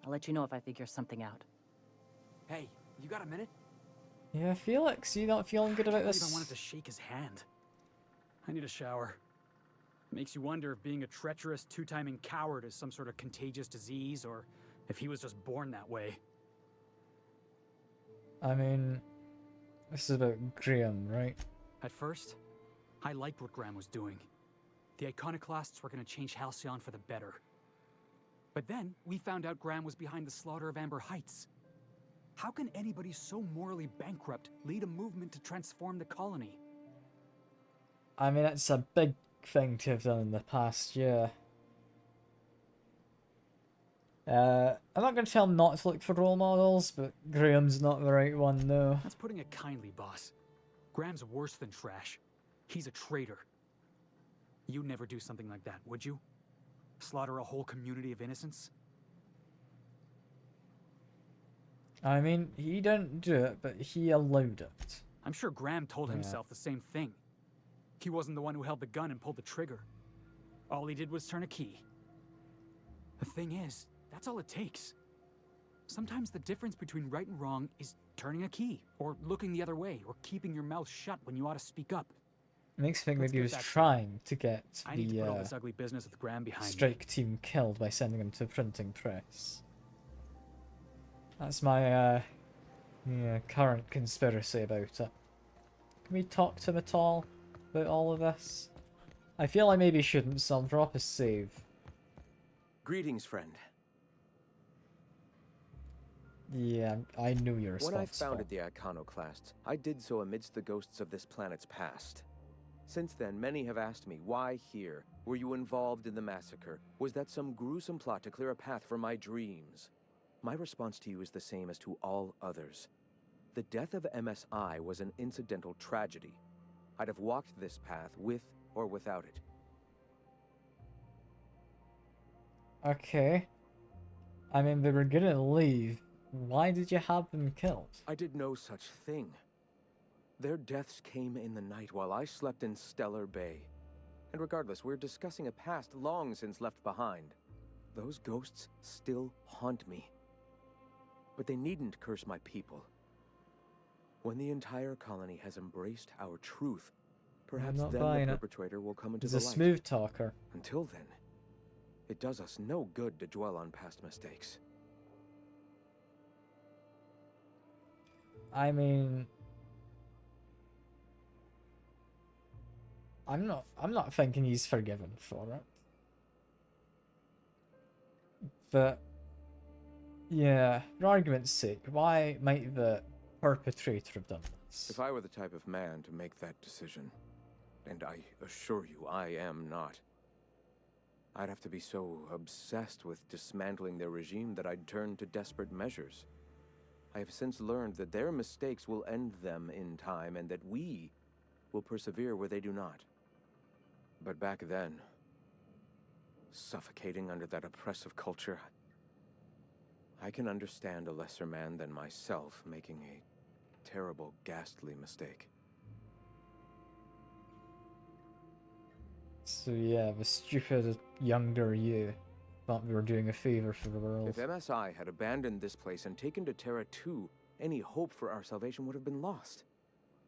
I'll let you know if I figure something out. Hey, you got a minute? Yeah, Felix, you not feeling good about I this? wanted to shake his hand. I need a shower. Makes you wonder if being a treacherous, two-timing coward is some sort of contagious disease, or if he was just born that way. I mean, this is about Graham, right? At first, I liked what Graham was doing. The Iconoclasts were going to change Halcyon for the better. But then, we found out Graham was behind the slaughter of Amber Heights. How can anybody so morally bankrupt lead a movement to transform the colony? I mean, it's a big thing to have done in the past, yeah. I'm not going to tell him not to look for role models, but Graham's not the right one, no. That's putting it kindly, boss. Graham's worse than trash. He's a traitor. You'd never do something like that, would you? Slaughter a whole community of innocents? I mean, he didn't do it, but he allowed it. I'm sure Graham told Yeah. himself the same thing. He wasn't the one who held the gun and pulled the trigger. All he did was turn a key. The thing is, that's all it takes. Sometimes the difference between right and wrong is turning a key, or looking the other way, or keeping your mouth shut when you ought to speak up. Makes me think Let's maybe he get was back to trying to get I need to put all the this ugly business with Graham behind me. strike team killed by sending him to the printing press. That's my yeah, current conspiracy about it. Can we talk to him at all about all of this? I feel I maybe shouldn't, so I'll drop a save. Greetings, friend. Yeah, I knew you were When I responsible. founded the Iconoclasts, I did so amidst the ghosts of this planet's past. Since then, many have asked me, why here? Were you involved in the massacre? Was that some gruesome plot to clear a path for my dreams? My response to you is the same as to all others. The death of MSI was an incidental tragedy. I'd have walked this path with or without it. Okay. I mean, they were gonna leave. Why did you have them killed? I did no such thing. Their deaths came in the night while I slept in Stellar Bay. And regardless, we're discussing a past long since left behind. Those ghosts still haunt me. But they needn't curse my people. When the entire colony has embraced our truth, perhaps not then buying the it. perpetrator will come into He's the a light. smooth talker. Until then, it does us no good to dwell on past mistakes. I mean, I'm not thinking he's forgiven for it. But yeah, for argument's sake, why might the perpetrator have done sense. If I were the type of man to make that decision, and I assure you I am not, I'd have to be so obsessed with dismantling their regime that I'd turn to desperate measures. I have since learned that their mistakes will end them in time, and that we will persevere where they do not. But back then, suffocating under that oppressive culture, I can understand a lesser man than myself making a terrible, ghastly mistake. So yeah, the stupid younger you thought we were doing a favor for the world. If MSI had abandoned this place and taken to Terra 2, any hope for our salvation would have been lost.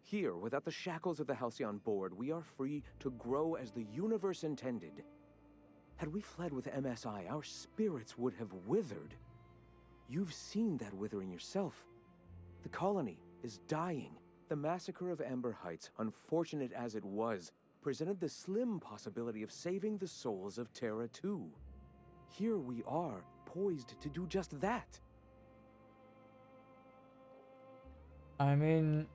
Here, without the shackles of the Halcyon board, we are free to grow as the universe intended. Had we fled with MSI, our spirits would have withered. You've seen that withering yourself. The colony is dying. The massacre of Amber Heights, unfortunate as it was, presented the slim possibility of saving the souls of Terra 2. Here we are, poised to do just that. I mean,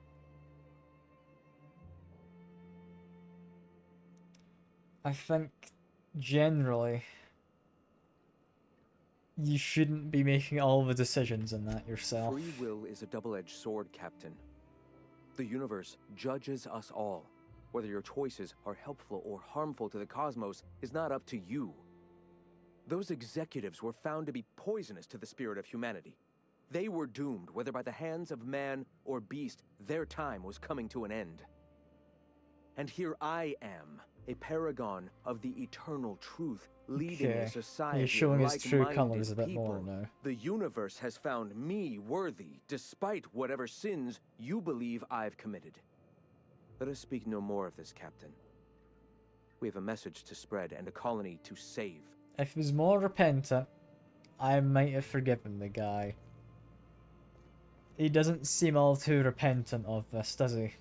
I think generally you shouldn't be making all the decisions in that yourself. Free will is a double-edged sword, Captain. The universe judges us all. Whether your choices are helpful or harmful to the cosmos is not up to you. Those executives were found to be poisonous to the spirit of humanity. They were doomed, whether by the hands of man or beast. Their time was coming to an end. And here I am, a paragon of the eternal truth, leading a society He's showing of his true like-minded colors a bit people. more now. The universe has found me worthy, despite whatever sins you believe I've committed. Let us speak no more of this, Captain. We have a message to spread and a colony to save. If he was more repentant, I might have forgiven the guy. He doesn't seem all too repentant of this, does he?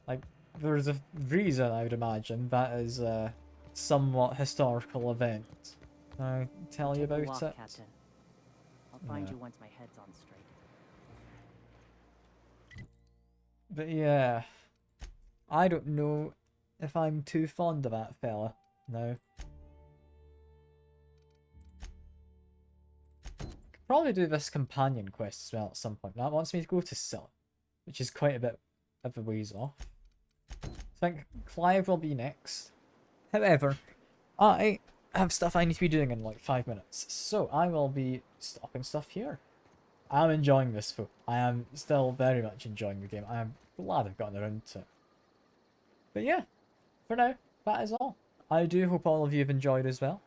Like, there's a reason, I would imagine, that is a somewhat historical event. Can I tell you about Walk, it? Captain. I'll find Yeah. you once my head's on straight. But yeah, I don't know if I'm too fond of that fella. No. Could probably do this companion quest as well at some point. That wants me to go to Scylla, which is quite a bit of a ways off. I think Clive will be next. However, I have stuff I need to be doing in like 5 minutes, so I will be stopping stuff here. I'm enjoying this, though. I am still very much enjoying the game. I am glad I've gotten around to it. But yeah, for now, that is all. I do hope all of you have enjoyed as well.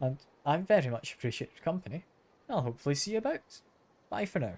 And I very much appreciate your company. I'll hopefully see you about. Bye for now.